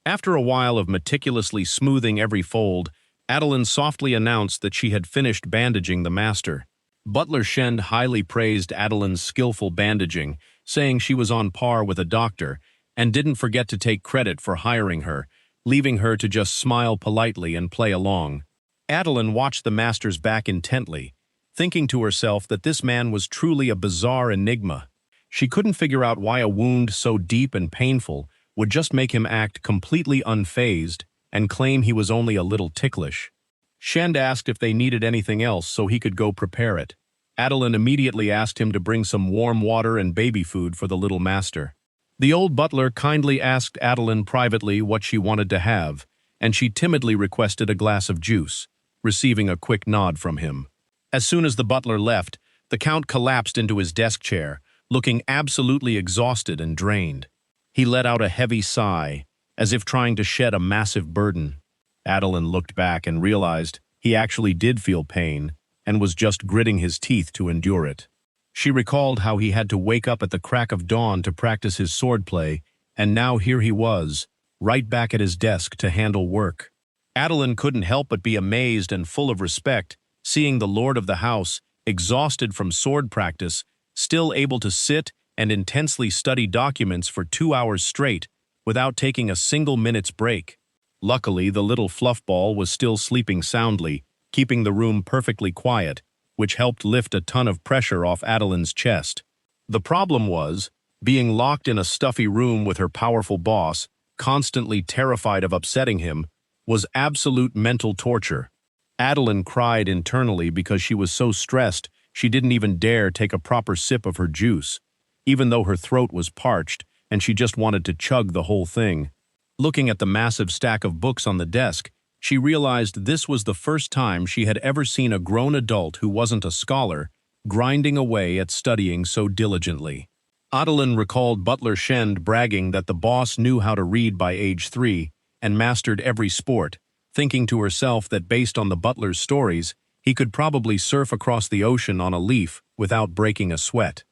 After a while of meticulously smoothing every fold, Adelen softly announced that she had finished bandaging the master. Butler Shend highly praised Adelen's skillful bandaging, saying she was on par with a doctor, and didn't forget to take credit for hiring her, leaving her to just smile politely and play along. Adelen watched the master's back intently, thinking to herself that this man was truly a bizarre enigma. She couldn't figure out why a wound so deep and painful would just make him act completely unfazed and claim he was only a little ticklish. Shend asked if they needed anything else so he could go prepare it. Adelen immediately asked him to bring some warm water and baby food for the little master. The old butler kindly asked Adelen privately what she wanted to have, and she timidly requested a glass of juice, receiving a quick nod from him. As soon as the butler left, the Count collapsed into his desk chair, looking absolutely exhausted and drained. He let out a heavy sigh, as if trying to shed a massive burden. Adelen looked back and realized he actually did feel pain and was just gritting his teeth to endure it. She recalled how he had to wake up at the crack of dawn to practice his swordplay, and now here he was, right back at his desk to handle work. Adelen couldn't help but be amazed and full of respect, seeing the lord of the house, exhausted from sword practice, still able to sit and intensely study documents for 2 hours straight without taking a single minute's break. Luckily, the little fluffball was still sleeping soundly, keeping the room perfectly quiet, which helped lift a ton of pressure off Adelen's chest. The problem was, being locked in a stuffy room with her powerful boss, constantly terrified of upsetting him, was absolute mental torture. Adelen cried internally because she was so stressed she didn't even dare take a proper sip of her juice, even though her throat was parched and she just wanted to chug the whole thing. Looking at the massive stack of books on the desk, she realized this was the first time she had ever seen a grown adult who wasn't a scholar grinding away at studying so diligently. Adelen recalled Butler Shend bragging that the boss knew how to read by age 3 and mastered every sport, thinking to herself that based on the butler's stories, he could probably surf across the ocean on a leaf without breaking a sweat.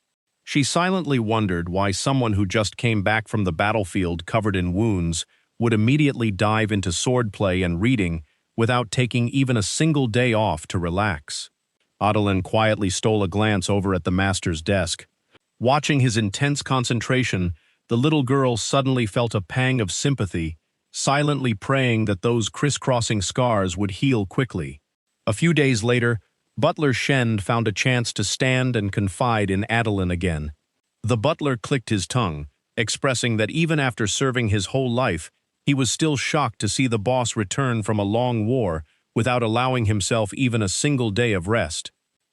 She silently wondered why someone who just came back from the battlefield covered in wounds would immediately dive into swordplay and reading without taking even a single day off to relax. Adelen quietly stole a glance over at the master's desk. Watching his intense concentration, the little girl suddenly felt a pang of sympathy, silently praying that those crisscrossing scars would heal quickly. A few days later, Butler Shend found a chance to stand and confide in Adelen again. The butler clicked his tongue, expressing that even after serving his whole life, he was still shocked to see the boss return from a long war without allowing himself even a single day of rest.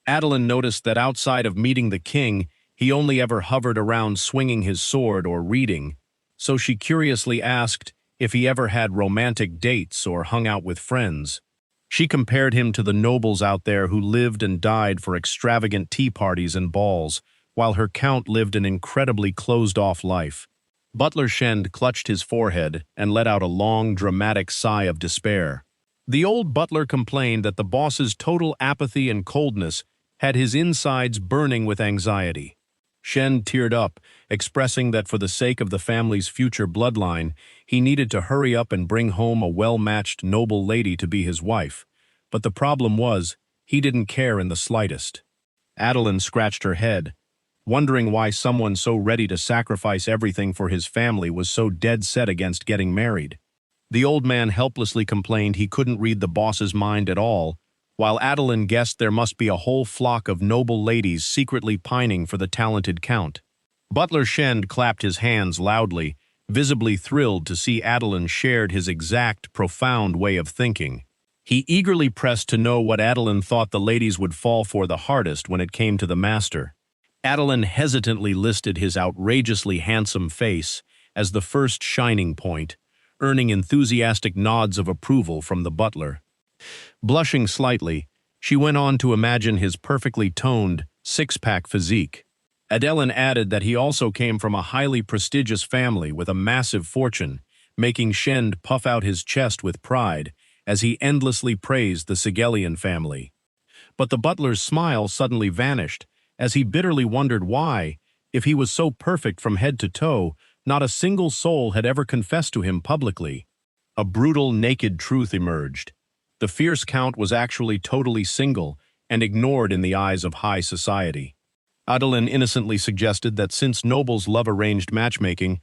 Adelen noticed that outside of meeting the king, he only ever hovered around swinging his sword or reading, so she curiously asked if he ever had romantic dates or hung out with friends. She compared him to the nobles out there who lived and died for extravagant tea parties and balls, while her count lived an incredibly closed-off life. Butler Shend clutched his forehead and let out a long, dramatic sigh of despair. The old butler complained that the boss's total apathy and coldness had his insides burning with anxiety. Shend teared up, expressing that for the sake of the family's future bloodline, he needed to hurry up and bring home a well-matched noble lady to be his wife. But the problem was, he didn't care in the slightest. Adelen scratched her head, wondering why someone so ready to sacrifice everything for his family was so dead set against getting married. The old man helplessly complained he couldn't read the boss's mind at all, while Adelen guessed there must be a whole flock of noble ladies secretly pining for the talented count. Butler Shend clapped his hands loudly, visibly thrilled to see Adelen shared his exact, profound way of thinking. He eagerly pressed to know what Adelen thought the ladies would fall for the hardest when it came to the master. Adelen hesitantly listed his outrageously handsome face as the first shining point, earning enthusiastic nods of approval from the butler. Blushing slightly, she went on to imagine his perfectly toned, six-pack physique. Adelen added that he also came from a highly prestigious family with a massive fortune, making Shend puff out his chest with pride as he endlessly praised the Sigelian family. But the butler's smile suddenly vanished, as he bitterly wondered why, if he was so perfect from head to toe, not a single soul had ever confessed to him publicly. A brutal, naked truth emerged. The fierce count was actually totally single and ignored in the eyes of high society. Adelen innocently suggested that since nobles love arranged matchmaking,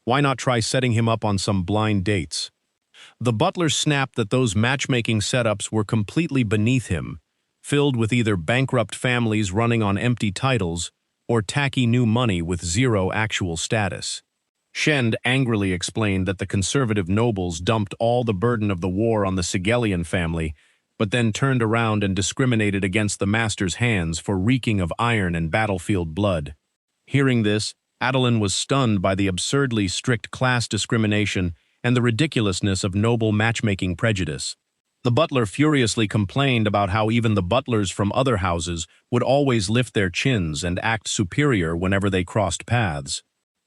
why not try setting him up on some blind dates? The butler snapped that those matchmaking setups were completely beneath him, filled with either bankrupt families running on empty titles or tacky new money with zero actual status. Shend angrily explained that the conservative nobles dumped all the burden of the war on the Sigelian family, but then turned around and discriminated against the master's hands for reeking of iron and battlefield blood. Hearing this, Adelen was stunned by the absurdly strict class discrimination and the ridiculousness of noble matchmaking prejudice. The butler furiously complained about how even the butlers from other houses would always lift their chins and act superior whenever they crossed paths.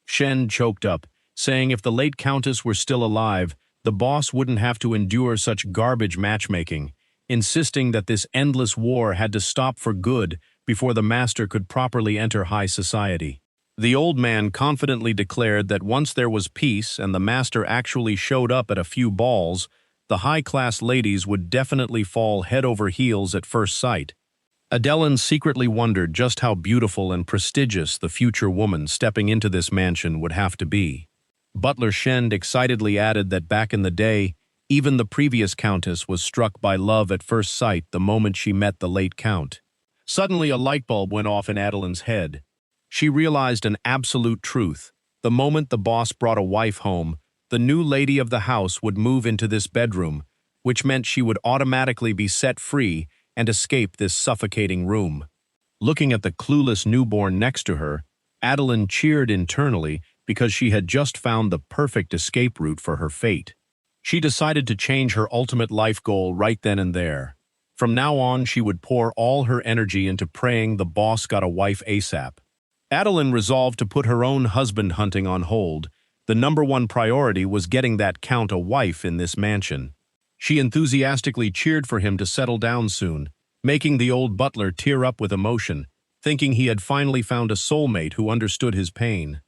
Shend choked up, saying if the late countess were still alive, the boss wouldn't have to endure such garbage matchmaking, insisting that this endless war had to stop for good before the master could properly enter high society. The old man confidently declared that once there was peace and the master actually showed up at a few balls, the high-class ladies would definitely fall head over heels at first sight. Adelen secretly wondered just how beautiful and prestigious the future woman stepping into this mansion would have to be. Butler Shend excitedly added that back in the day, even the previous countess was struck by love at first sight the moment she met the late count. Suddenly a light bulb went off in Adelen's head. She realized an absolute truth. The moment the boss brought a wife home, the new lady of the house would move into this bedroom, which meant she would automatically be set free and escape this suffocating room. Looking at the clueless newborn next to her, Adelen cheered internally because she had just found the perfect escape route for her fate. She decided to change her ultimate life goal right then and there. From now on, she would pour all her energy into praying the boss got a wife ASAP. Adelen resolved to put her own husband hunting on hold. The number one priority was getting that count a wife in this mansion. She enthusiastically cheered for him to settle down soon, making the old butler tear up with emotion, thinking he had finally found a soulmate who understood his pain.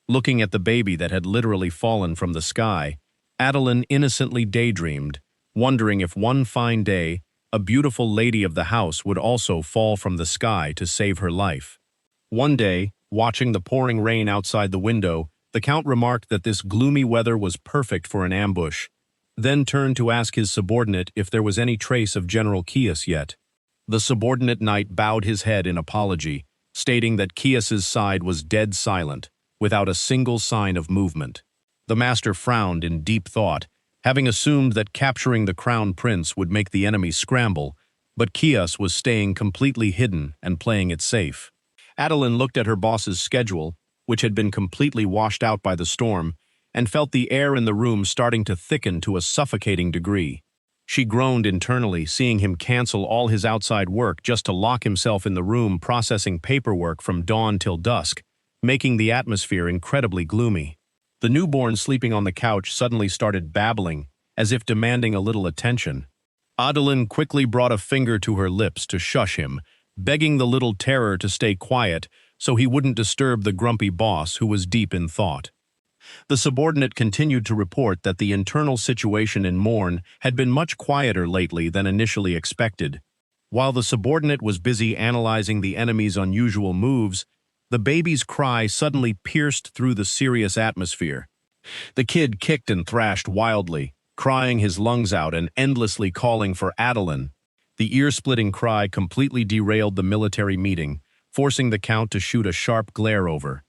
Looking at the baby that had literally fallen from the sky, Adelen innocently daydreamed, wondering if one fine day, a beautiful lady of the house would also fall from the sky to save her life. One day, watching the pouring rain outside the window, the Count remarked that this gloomy weather was perfect for an ambush, then turned to ask his subordinate if there was any trace of General Kias yet. The subordinate knight bowed his head in apology, stating that Kias's side was dead silent, without a single sign of movement. The master frowned in deep thought, having assumed that capturing the crown prince would make the enemy scramble, but Kias was staying completely hidden and playing it safe. Adelen looked at her boss's schedule, which had been completely washed out by the storm, and felt the air in the room starting to thicken to a suffocating degree. She groaned internally, seeing him cancel all his outside work just to lock himself in the room processing paperwork from dawn till dusk, making the atmosphere incredibly gloomy. The newborn sleeping on the couch suddenly started babbling, as if demanding a little attention. Adelen quickly brought a finger to her lips to shush him, begging the little terror to stay quiet so he wouldn't disturb the grumpy boss who was deep in thought. The subordinate continued to report that the internal situation in Morn had been much quieter lately than initially expected. While the subordinate was busy analyzing the enemy's unusual moves, the baby's cry suddenly pierced through the serious atmosphere. The kid kicked and thrashed wildly, crying his lungs out and endlessly calling for Adelen. The ear-splitting cry completely derailed the military meeting, forcing the Count to shoot a sharp glare over.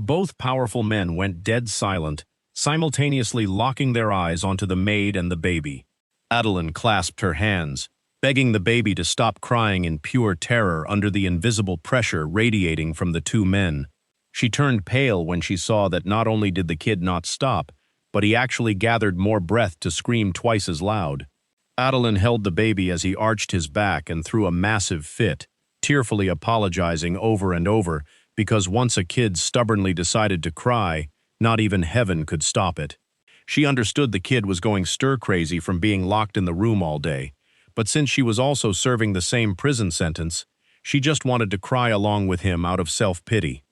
Both powerful men went dead silent, simultaneously locking their eyes onto the maid and the baby. Adelen clasped her hands, begging the baby to stop crying in pure terror under the invisible pressure radiating from the two men. She turned pale when she saw that not only did the kid not stop, but he actually gathered more breath to scream twice as loud. Adelen held the baby as he arched his back and threw a massive fit, tearfully apologizing over and over because once a kid stubbornly decided to cry, not even heaven could stop it. She understood the kid was going stir-crazy from being locked in the room all day, but since she was also serving the same prison sentence, she just wanted to cry along with him out of self-pity.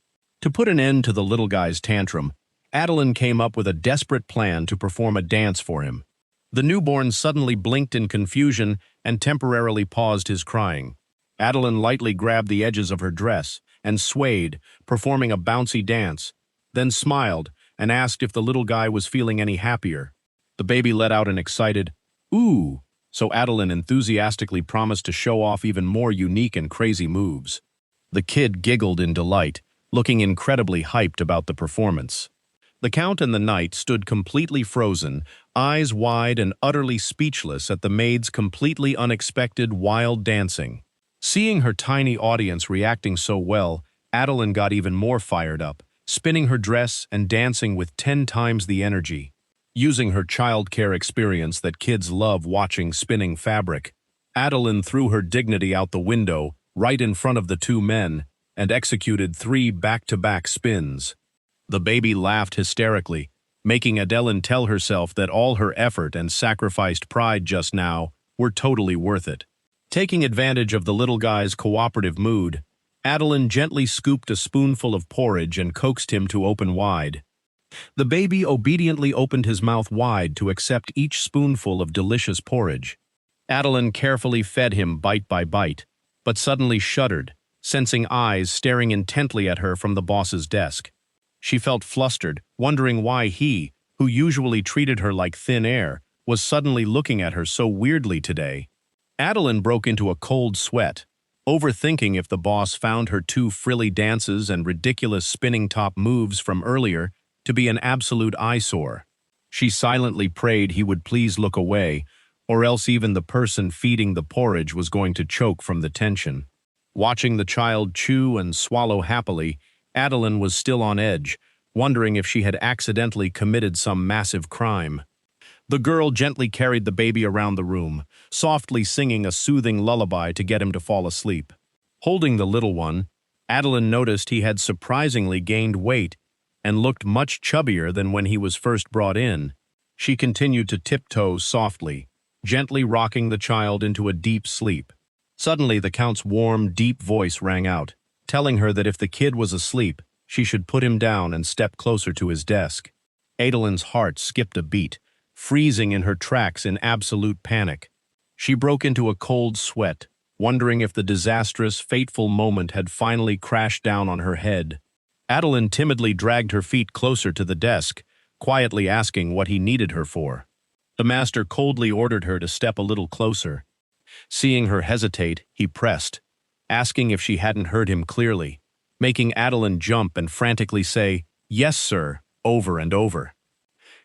To put an end to the little guy's tantrum, Adelen came up with a desperate plan to perform a dance for him. The newborn suddenly blinked in confusion and temporarily paused his crying. Adelen lightly grabbed the edges of her dress and swayed, performing a bouncy dance, then smiled and asked if the little guy was feeling any happier. The baby let out an excited, "Ooh," so Adelen enthusiastically promised to show off even more unique and crazy moves. The kid giggled in delight, looking incredibly hyped about the performance. The Count and the Knight stood completely frozen, eyes wide and utterly speechless at the maid's completely unexpected wild dancing. Seeing her tiny audience reacting so well, Adelen got even more fired up, spinning her dress and dancing with 10 times the energy. Using her childcare experience that kids love watching spinning fabric, Adelen threw her dignity out the window right in front of the two men and executed 3 back-to-back spins. The baby laughed hysterically, making Adelen tell herself that all her effort and sacrificed pride just now were totally worth it. Taking advantage of the little guy's cooperative mood, Adelen gently scooped a spoonful of porridge and coaxed him to open wide. The baby obediently opened his mouth wide to accept each spoonful of delicious porridge. Adelen carefully fed him bite by bite, but suddenly shuddered, sensing eyes staring intently at her from the boss's desk. She felt flustered, wondering why he, who usually treated her like thin air, was suddenly looking at her so weirdly today. Adelen broke into a cold sweat, overthinking if the boss found her 2 frilly dances and ridiculous spinning top moves from earlier to be an absolute eyesore. She silently prayed he would please look away, or else even the person feeding the porridge was going to choke from the tension. Watching the child chew and swallow happily, Adelen was still on edge, wondering if she had accidentally committed some massive crime. The girl gently carried the baby around the room, softly singing a soothing lullaby to get him to fall asleep. Holding the little one, Adelen noticed he had surprisingly gained weight and looked much chubbier than when he was first brought in. She continued to tiptoe softly, gently rocking the child into a deep sleep. Suddenly, the Count's warm, deep voice rang out. telling her that if the kid was asleep, she should put him down and step closer to his desk. Adelen's heart skipped a beat, freezing in her tracks in absolute panic. She broke into a cold sweat, wondering if the disastrous, fateful moment had finally crashed down on her head. Adelen timidly dragged her feet closer to the desk, quietly asking what he needed her for. The master coldly ordered her to step a little closer. Seeing her hesitate, he pressed, asking if she hadn't heard him clearly, making Adelen jump and frantically say, "Yes, sir," over and over.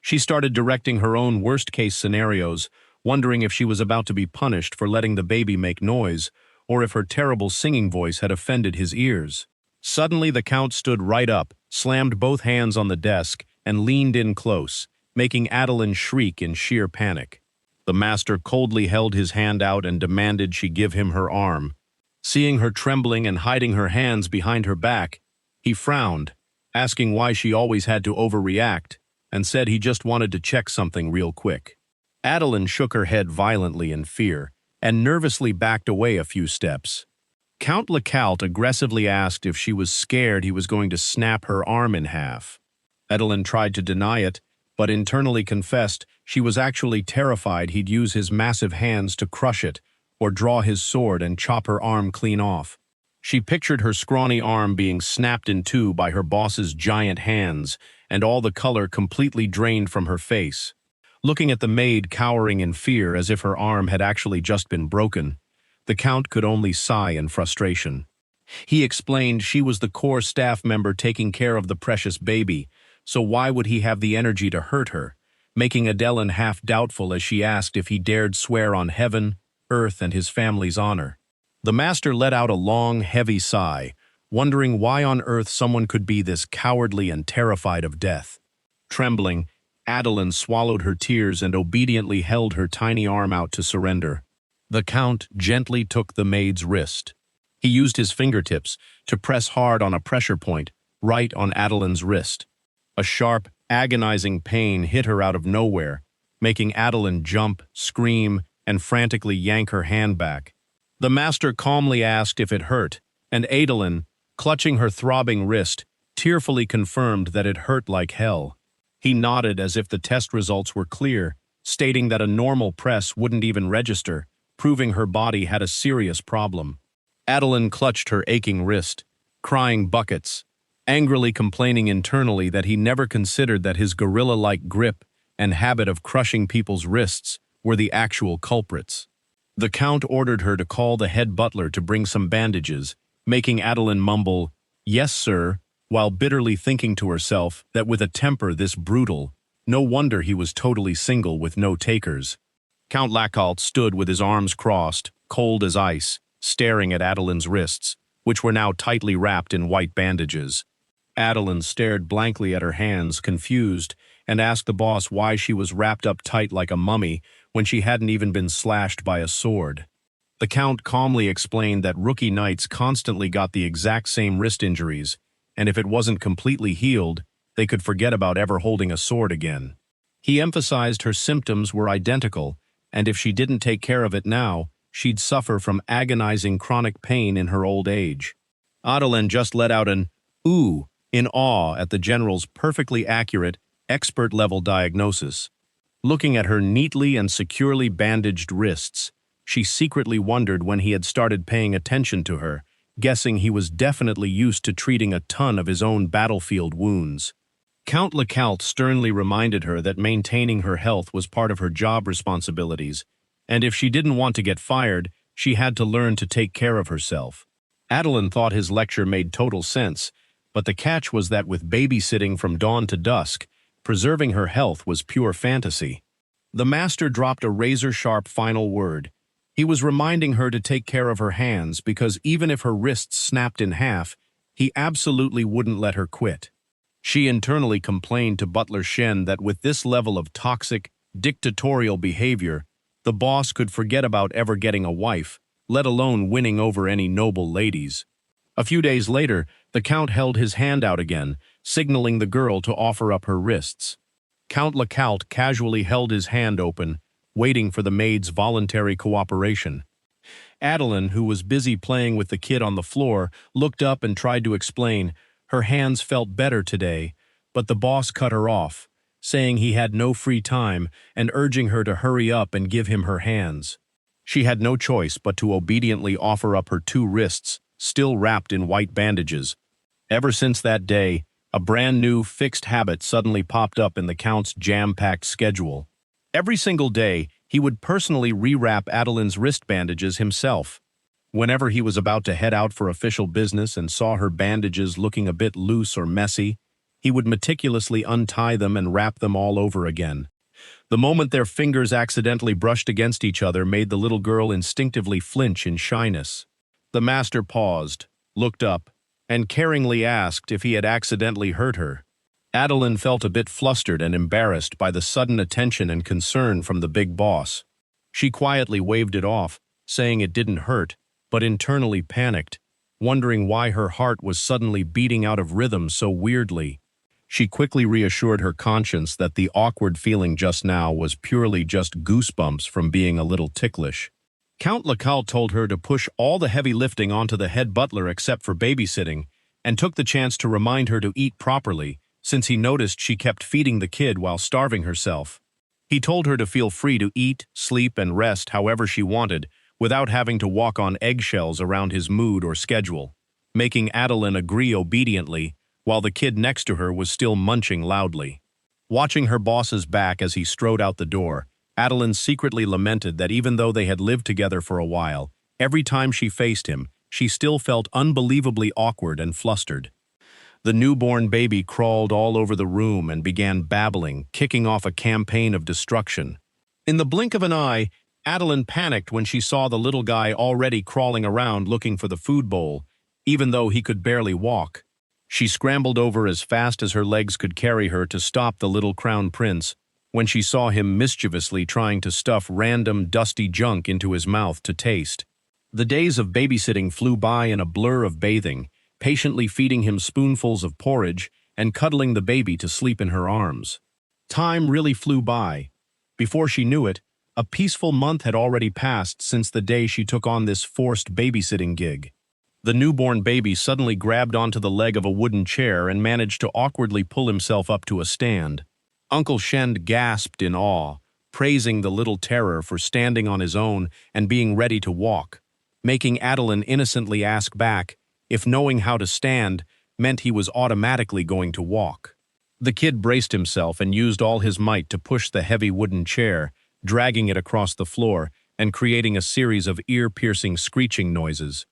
She started directing her own worst-case scenarios, wondering if she was about to be punished for letting the baby make noise, or if her terrible singing voice had offended his ears. Suddenly the Count stood right up, slammed both hands on the desk, and leaned in close, making Adelen shriek in sheer panic. The master coldly held his hand out and demanded she give him her arm. Seeing her trembling and hiding her hands behind her back, he frowned, asking why she always had to overreact, and said he just wanted to check something real quick. Adelen shook her head violently in fear and nervously backed away a few steps. Count Lecalt aggressively asked if she was scared he was going to snap her arm in half. Adelen tried to deny it, but internally confessed she was actually terrified he'd use his massive hands to crush it or draw his sword and chop her arm clean off. She pictured her scrawny arm being snapped in two by her boss's giant hands and all the color completely drained from her face. Looking at the maid cowering in fear as if her arm had actually just been broken, the Count could only sigh in frustration. He explained she was the core staff member taking care of the precious baby, so why would he have the energy to hurt her, making Adelen half doubtful as she asked if he dared swear on heaven, earth, and his family's honor. The master let out a long, heavy sigh, wondering why on earth someone could be this cowardly and terrified of death. Trembling, Adelen swallowed her tears and obediently held her tiny arm out to surrender. The Count gently took the maid's wrist. He used his fingertips to press hard on a pressure point, right on Adelen's wrist. A sharp, agonizing pain hit her out of nowhere, making Adelen jump, scream, and frantically yank her hand back. The master calmly asked if it hurt, and Adelen, clutching her throbbing wrist, tearfully confirmed that it hurt like hell. He nodded as if the test results were clear, stating that a normal press wouldn't even register, proving her body had a serious problem. Adelen clutched her aching wrist, crying buckets, angrily complaining internally that he never considered that his gorilla-like grip and habit of crushing people's wrists were the actual culprits. The Count ordered her to call the head butler to bring some bandages, making Adelen mumble, "Yes, sir," while bitterly thinking to herself that with a temper this brutal, no wonder he was totally single with no takers. Count Lecalt stood with his arms crossed, cold as ice, staring at Adelen's wrists, which were now tightly wrapped in white bandages. Adelen stared blankly at her hands, confused, and asked the boss why she was wrapped up tight like a mummy when she hadn't even been slashed by a sword. The Count calmly explained that rookie knights constantly got the exact same wrist injuries, and if it wasn't completely healed, they could forget about ever holding a sword again. He emphasized her symptoms were identical, and if she didn't take care of it now, she'd suffer from agonizing chronic pain in her old age. Adelen just let out an "ooh" in awe at the general's perfectly accurate, expert-level diagnosis. Looking at her neatly and securely bandaged wrists, she secretly wondered when he had started paying attention to her, guessing he was definitely used to treating a ton of his own battlefield wounds. Count Lecalt sternly reminded her that maintaining her health was part of her job responsibilities, and if she didn't want to get fired, she had to learn to take care of herself. Adelen thought his lecture made total sense, but the catch was that with babysitting from dawn to dusk, preserving her health was pure fantasy. The master dropped a razor-sharp final word. He was reminding her to take care of her hands because even if her wrists snapped in half, he absolutely wouldn't let her quit. She internally complained to Butler Shen that with this level of toxic, dictatorial behavior, the boss could forget about ever getting a wife, let alone winning over any noble ladies. A few days later, the Count held his hand out again, signaling the girl to offer up her wrists. Count Lecalt casually held his hand open, waiting for the maid's voluntary cooperation. Adelen, who was busy playing with the kid on the floor, looked up and tried to explain. Her hands felt better today, but the boss cut her off, saying he had no free time and urging her to hurry up and give him her hands. She had no choice but to obediently offer up her two wrists, still wrapped in white bandages. Ever since that day, a brand new fixed habit suddenly popped up in the Count's jam-packed schedule. Every single day, he would personally rewrap Adelen's wrist bandages himself. Whenever he was about to head out for official business and saw her bandages looking a bit loose or messy, he would meticulously untie them and wrap them all over again. The moment their fingers accidentally brushed against each other made the little girl instinctively flinch in shyness. The master paused, looked up, and caringly asked if he had accidentally hurt her. Adelen felt a bit flustered and embarrassed by the sudden attention and concern from the big boss. She quietly waved it off, saying it didn't hurt, but internally panicked, wondering why her heart was suddenly beating out of rhythm so weirdly. She quickly reassured her conscience that the awkward feeling just now was purely just goosebumps from being a little ticklish. Count Lacal told her to push all the heavy lifting onto the head butler except for babysitting, and took the chance to remind her to eat properly, since he noticed she kept feeding the kid while starving herself. He told her to feel free to eat, sleep, and rest however she wanted, without having to walk on eggshells around his mood or schedule, making Adelen agree obediently, while the kid next to her was still munching loudly. Watching her boss's back as he strode out the door, Adelen secretly lamented that even though they had lived together for a while, every time she faced him, she still felt unbelievably awkward and flustered. The newborn baby crawled all over the room and began babbling, kicking off a campaign of destruction. In the blink of an eye, Adelen panicked when she saw the little guy already crawling around looking for the food bowl, even though he could barely walk. She scrambled over as fast as her legs could carry her to stop the little crown prince, when she saw him mischievously trying to stuff random dusty junk into his mouth to taste. The days of babysitting flew by in a blur of bathing, patiently feeding him spoonfuls of porridge and cuddling the baby to sleep in her arms. Time really flew by. Before she knew it, a peaceful month had already passed since the day she took on this forced babysitting gig. The newborn baby suddenly grabbed onto the leg of a wooden chair and managed to awkwardly pull himself up to a stand. Uncle Shend gasped in awe, praising the little terror for standing on his own and being ready to walk, making Adelen innocently ask back if knowing how to stand meant he was automatically going to walk. The kid braced himself and used all his might to push the heavy wooden chair, dragging it across the floor and creating a series of ear-piercing screeching noises.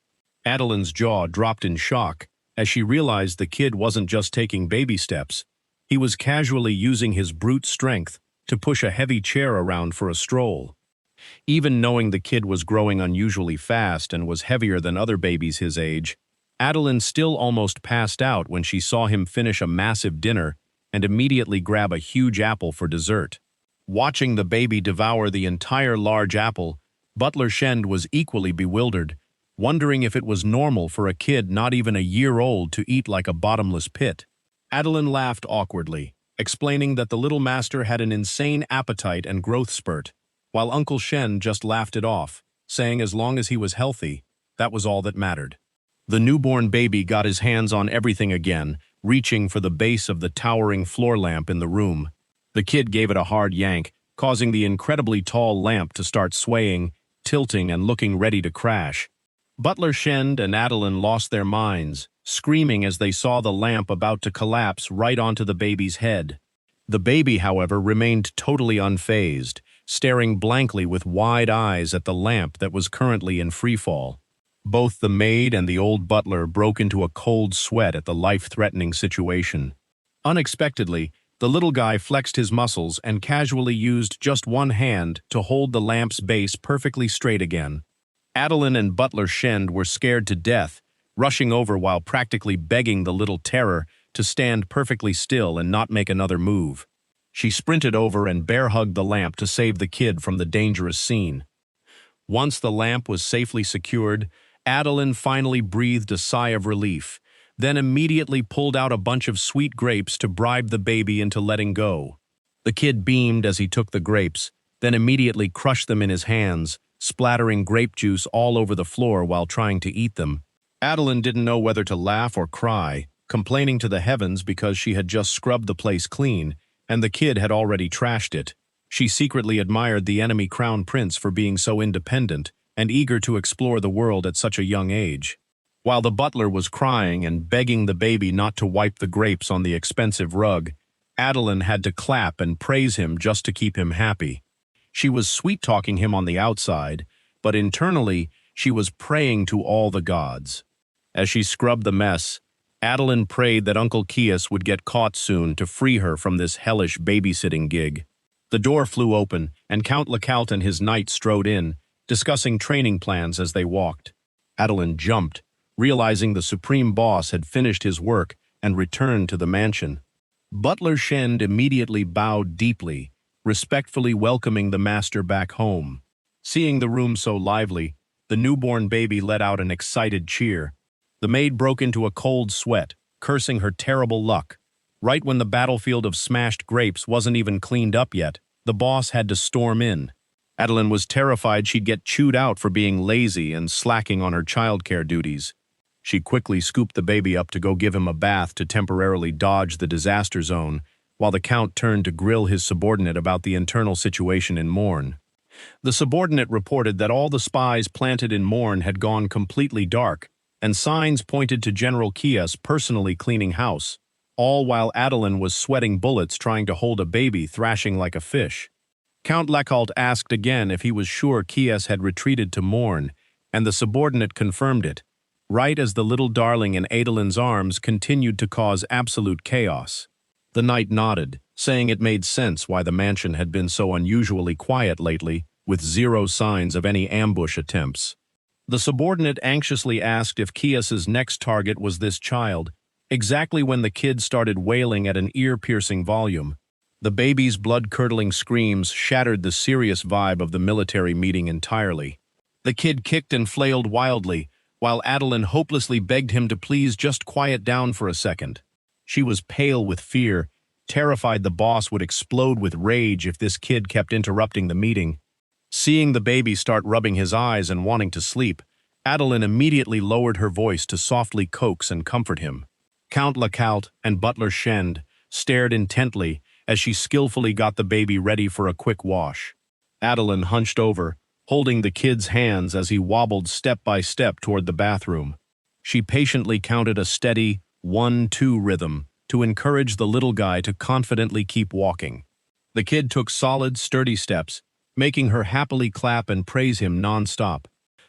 Adelen's jaw dropped in shock as she realized the kid wasn't just taking baby steps. He was casually using his brute strength to push a heavy chair around for a stroll. Even knowing the kid was growing unusually fast and was heavier than other babies his age, Adelen still almost passed out when she saw him finish a massive dinner and immediately grab a huge apple for dessert. Watching the baby devour the entire large apple, Butler Shend was equally bewildered, wondering if it was normal for a kid not even a year old to eat like a bottomless pit. Adelen laughed awkwardly, explaining that the little master had an insane appetite and growth spurt, while Uncle Shen just laughed it off, saying as long as he was healthy, that was all that mattered. The newborn baby got his hands on everything again, reaching for the base of the towering floor lamp in the room. The kid gave it a hard yank, causing the incredibly tall lamp to start swaying, tilting and looking ready to crash. Butler Shend and Adelen lost their minds, screaming as they saw the lamp about to collapse right onto the baby's head. The baby, however, remained totally unfazed, staring blankly with wide eyes at the lamp that was currently in freefall. Both the maid and the old butler broke into a cold sweat at the life-threatening situation. Unexpectedly, the little guy flexed his muscles and casually used just one hand to hold the lamp's base perfectly straight again. Adelen and Butler Shend were scared to death, rushing over while practically begging the little terror to stand perfectly still and not make another move. She sprinted over and bear-hugged the lamp to save the kid from the dangerous scene. Once the lamp was safely secured, Adelen finally breathed a sigh of relief, then immediately pulled out a bunch of sweet grapes to bribe the baby into letting go. The kid beamed as he took the grapes, then immediately crushed them in his hands, splattering grape juice all over the floor while trying to eat them. Adelen didn't know whether to laugh or cry, complaining to the heavens because she had just scrubbed the place clean, and the kid had already trashed it. She secretly admired the enemy crown prince for being so independent and eager to explore the world at such a young age. While the butler was crying and begging the baby not to wipe the grapes on the expensive rug, Adelen had to clap and praise him just to keep him happy. She was sweet-talking him on the outside, but internally she was praying to all the gods. As she scrubbed the mess, Adelen prayed that Uncle Kias would get caught soon to free her from this hellish babysitting gig. The door flew open, and Count Lecault and his knight strode in, discussing training plans as they walked. Adelen jumped, realizing the supreme boss had finished his work and returned to the mansion. Butler Shend immediately bowed deeply, respectfully welcoming the master back home. Seeing the room so lively, the newborn baby let out an excited cheer. The maid broke into a cold sweat, cursing her terrible luck. Right when the battlefield of smashed grapes wasn't even cleaned up yet, the boss had to storm in. Adelen was terrified she'd get chewed out for being lazy and slacking on her childcare duties. She quickly scooped the baby up to go give him a bath to temporarily dodge the disaster zone, while the Count turned to grill his subordinate about the internal situation in Morn. The subordinate reported that all the spies planted in Morn had gone completely dark, and signs pointed to General Kias personally cleaning house, all while Adelen was sweating bullets trying to hold a baby thrashing like a fish. Count Lecault asked again if he was sure Kias had retreated to Morn, and the subordinate confirmed it, right as the little darling in Adelen's arms continued to cause absolute chaos. The knight nodded, saying it made sense why the mansion had been so unusually quiet lately, with zero signs of any ambush attempts. The subordinate anxiously asked if Kias's next target was this child, exactly when the kid started wailing at an ear-piercing volume. The baby's blood-curdling screams shattered the serious vibe of the military meeting entirely. The kid kicked and flailed wildly, while Adelen hopelessly begged him to please just quiet down for a second. She was pale with fear, terrified the boss would explode with rage if this kid kept interrupting the meeting. Seeing the baby start rubbing his eyes and wanting to sleep, Adelen immediately lowered her voice to softly coax and comfort him. Count Lecault and Butler Shend stared intently as she skillfully got the baby ready for a quick wash. Adelen hunched over, holding the kid's hands as he wobbled step by step toward the bathroom. She patiently counted a steady 1-2 rhythm to encourage the little guy to confidently keep walking. The kid took solid, sturdy steps, making her happily clap and praise him non-stop.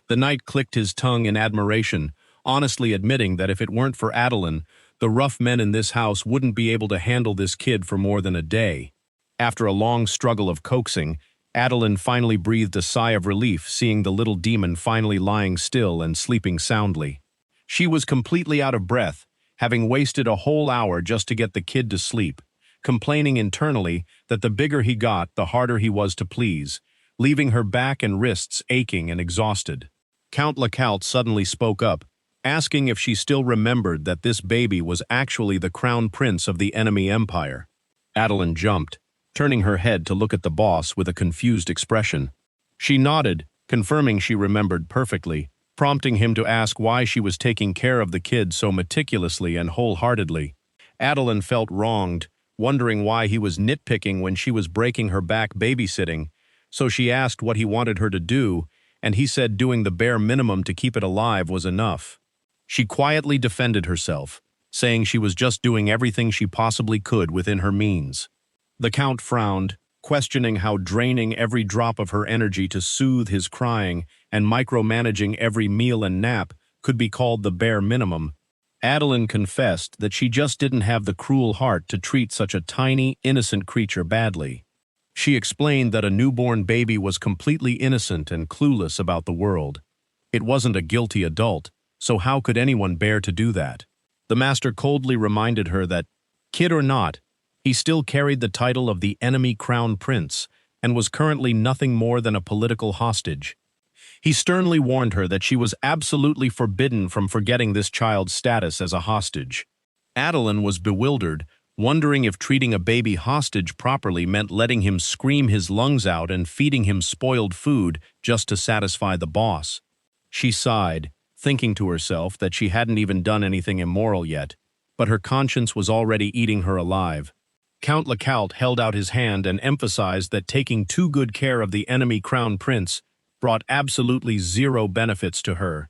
The knight clicked his tongue in admiration, honestly admitting that if it weren't for Adelen, the rough men in this house wouldn't be able to handle this kid for more than a day. After a long struggle of coaxing, Adelen finally breathed a sigh of relief seeing the little demon finally lying still and sleeping soundly. She was completely out of breath, having wasted a whole hour just to get the kid to sleep, complaining internally that the bigger he got, the harder he was to please, leaving her back and wrists aching and exhausted. Count Lecault suddenly spoke up, asking if she still remembered that this baby was actually the crown prince of the enemy empire. Adelen jumped, turning her head to look at the boss with a confused expression. She nodded, confirming she remembered perfectly, prompting him to ask why she was taking care of the kid so meticulously and wholeheartedly. Adelen felt wronged, wondering why he was nitpicking when she was breaking her back babysitting, so she asked what he wanted her to do, and he said doing the bare minimum to keep it alive was enough. She quietly defended herself, saying she was just doing everything she possibly could within her means. The Count frowned, questioning how draining every drop of her energy to soothe his crying and micromanaging every meal and nap could be called the bare minimum. Adelen confessed that she just didn't have the cruel heart to treat such a tiny, innocent creature badly. She explained that a newborn baby was completely innocent and clueless about the world. It wasn't a guilty adult, so how could anyone bear to do that? The master coldly reminded her that, kid or not, he still carried the title of the enemy crown prince and was currently nothing more than a political hostage. He sternly warned her that she was absolutely forbidden from forgetting this child's status as a hostage. Adelen was bewildered, wondering if treating a baby hostage properly meant letting him scream his lungs out and feeding him spoiled food just to satisfy the boss. She sighed, thinking to herself that she hadn't even done anything immoral yet, but her conscience was already eating her alive. Count Lecault held out his hand and emphasized that taking too good care of the enemy crown prince brought absolutely zero benefits to her.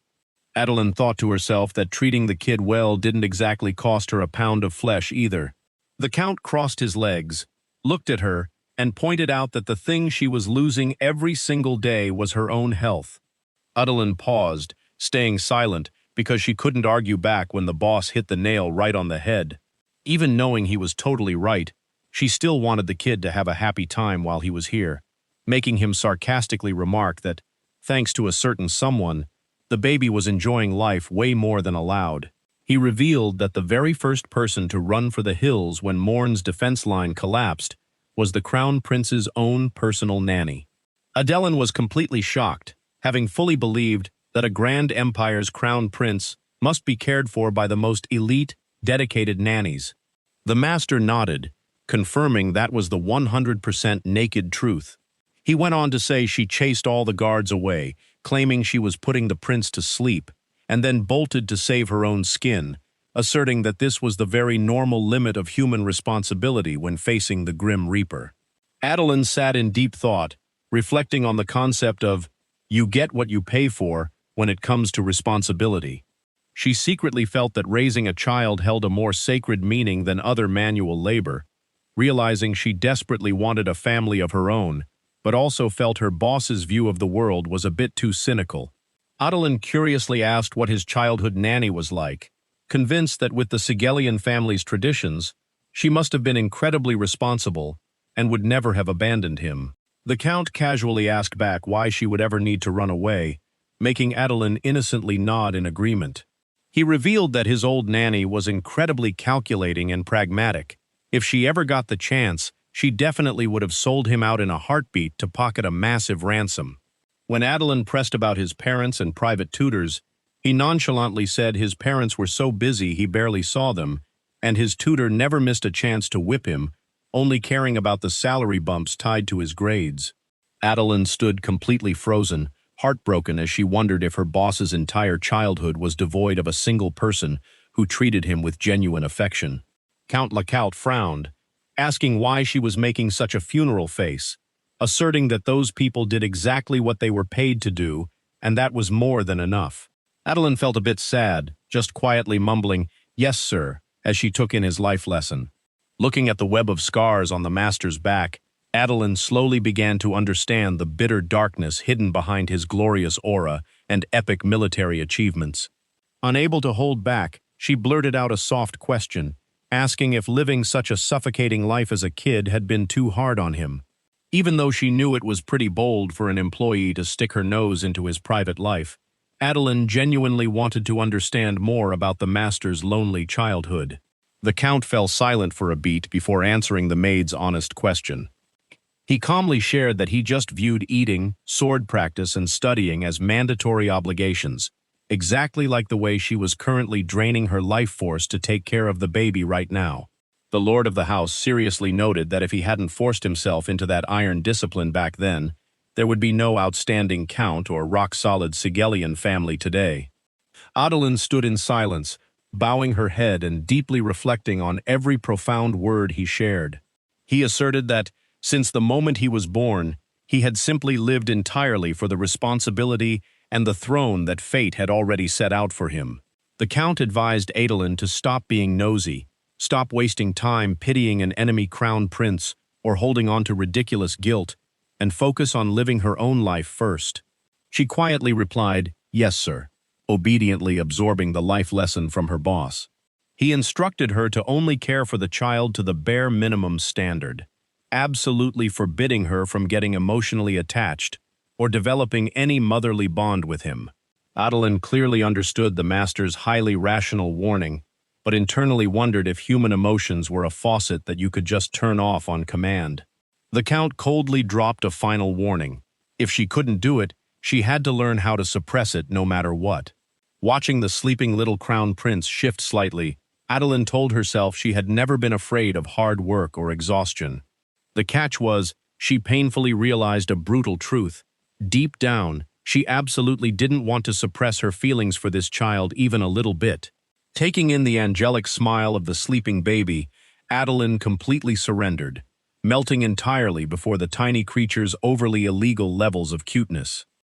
Adelen thought to herself that treating the kid well didn't exactly cost her a pound of flesh either. The Count crossed his legs, looked at her, and pointed out that the thing she was losing every single day was her own health. Adelen paused, staying silent because she couldn't argue back when the boss hit the nail right on the head. Even knowing he was totally right, she still wanted the kid to have a happy time while he was here, making him sarcastically remark that, thanks to a certain someone, the baby was enjoying life way more than allowed. He revealed that the very first person to run for the hills when Morn's defense line collapsed was the Crown Prince's own personal nanny. Adelen was completely shocked, having fully believed that a grand empire's crown prince must be cared for by the most elite, dedicated nannies. The master nodded, confirming that was the 100% naked truth. He went on to say she chased all the guards away, claiming she was putting the prince to sleep, and then bolted to save her own skin, asserting that this was the very normal limit of human responsibility when facing the Grim Reaper. Adelen sat in deep thought, reflecting on the concept of, you get what you pay for when it comes to responsibility. She secretly felt that raising a child held a more sacred meaning than other manual labor, realizing she desperately wanted a family of her own, but also felt her boss's view of the world was a bit too cynical. Adelen curiously asked what his childhood nanny was like, convinced that with the Sigelian family's traditions, she must have been incredibly responsible and would never have abandoned him. The Count casually asked back why she would ever need to run away, making Adelen innocently nod in agreement. He revealed that his old nanny was incredibly calculating and pragmatic. If she ever got the chance, she definitely would have sold him out in a heartbeat to pocket a massive ransom. When Adelen pressed about his parents and private tutors, he nonchalantly said his parents were so busy he barely saw them, and his tutor never missed a chance to whip him, only caring about the salary bumps tied to his grades. Adelen stood completely frozen, heartbroken as she wondered if her boss's entire childhood was devoid of a single person who treated him with genuine affection. Count Lecault frowned, asking why she was making such a funeral face, asserting that those people did exactly what they were paid to do, and that was more than enough. Adelen felt a bit sad, just quietly mumbling, "Yes, sir," as she took in his life lesson. Looking at the web of scars on the master's back, Adelen slowly began to understand the bitter darkness hidden behind his glorious aura and epic military achievements. Unable to hold back, she blurted out a soft question, asking if living such a suffocating life as a kid had been too hard on him. Even though she knew it was pretty bold for an employee to stick her nose into his private life, Adelen genuinely wanted to understand more about the master's lonely childhood. The Count fell silent for a beat before answering the maid's honest question. He calmly shared that he just viewed eating, sword practice, and studying as mandatory obligations, exactly like the way she was currently draining her life force to take care of the baby right now. The lord of the house seriously noted that if he hadn't forced himself into that iron discipline back then, there would be no outstanding Count or rock-solid Sigelian family today. Adelen stood in silence, bowing her head and deeply reflecting on every profound word he shared. He asserted that, since the moment he was born, he had simply lived entirely for the responsibility and the throne that fate had already set out for him. The Count advised Adelen to stop being nosy, stop wasting time pitying an enemy crown prince or holding on to ridiculous guilt, and focus on living her own life first. She quietly replied, "Yes, sir," obediently absorbing the life lesson from her boss. He instructed her to only care for the child to the bare minimum standard, absolutely forbidding her from getting emotionally attached or developing any motherly bond with him. Adelen clearly understood the master's highly rational warning, but internally wondered if human emotions were a faucet that you could just turn off on command. The Count coldly dropped a final warning. If she couldn't do it, she had to learn how to suppress it no matter what. Watching the sleeping little crown prince shift slightly, Adelen told herself she had never been afraid of hard work or exhaustion. The catch was, she painfully realized a brutal truth. Deep down, she absolutely didn't want to suppress her feelings for this child even a little bit. Taking in the angelic smile of the sleeping baby, Adelen completely surrendered, melting entirely before the tiny creature's overly illegal levels of cuteness.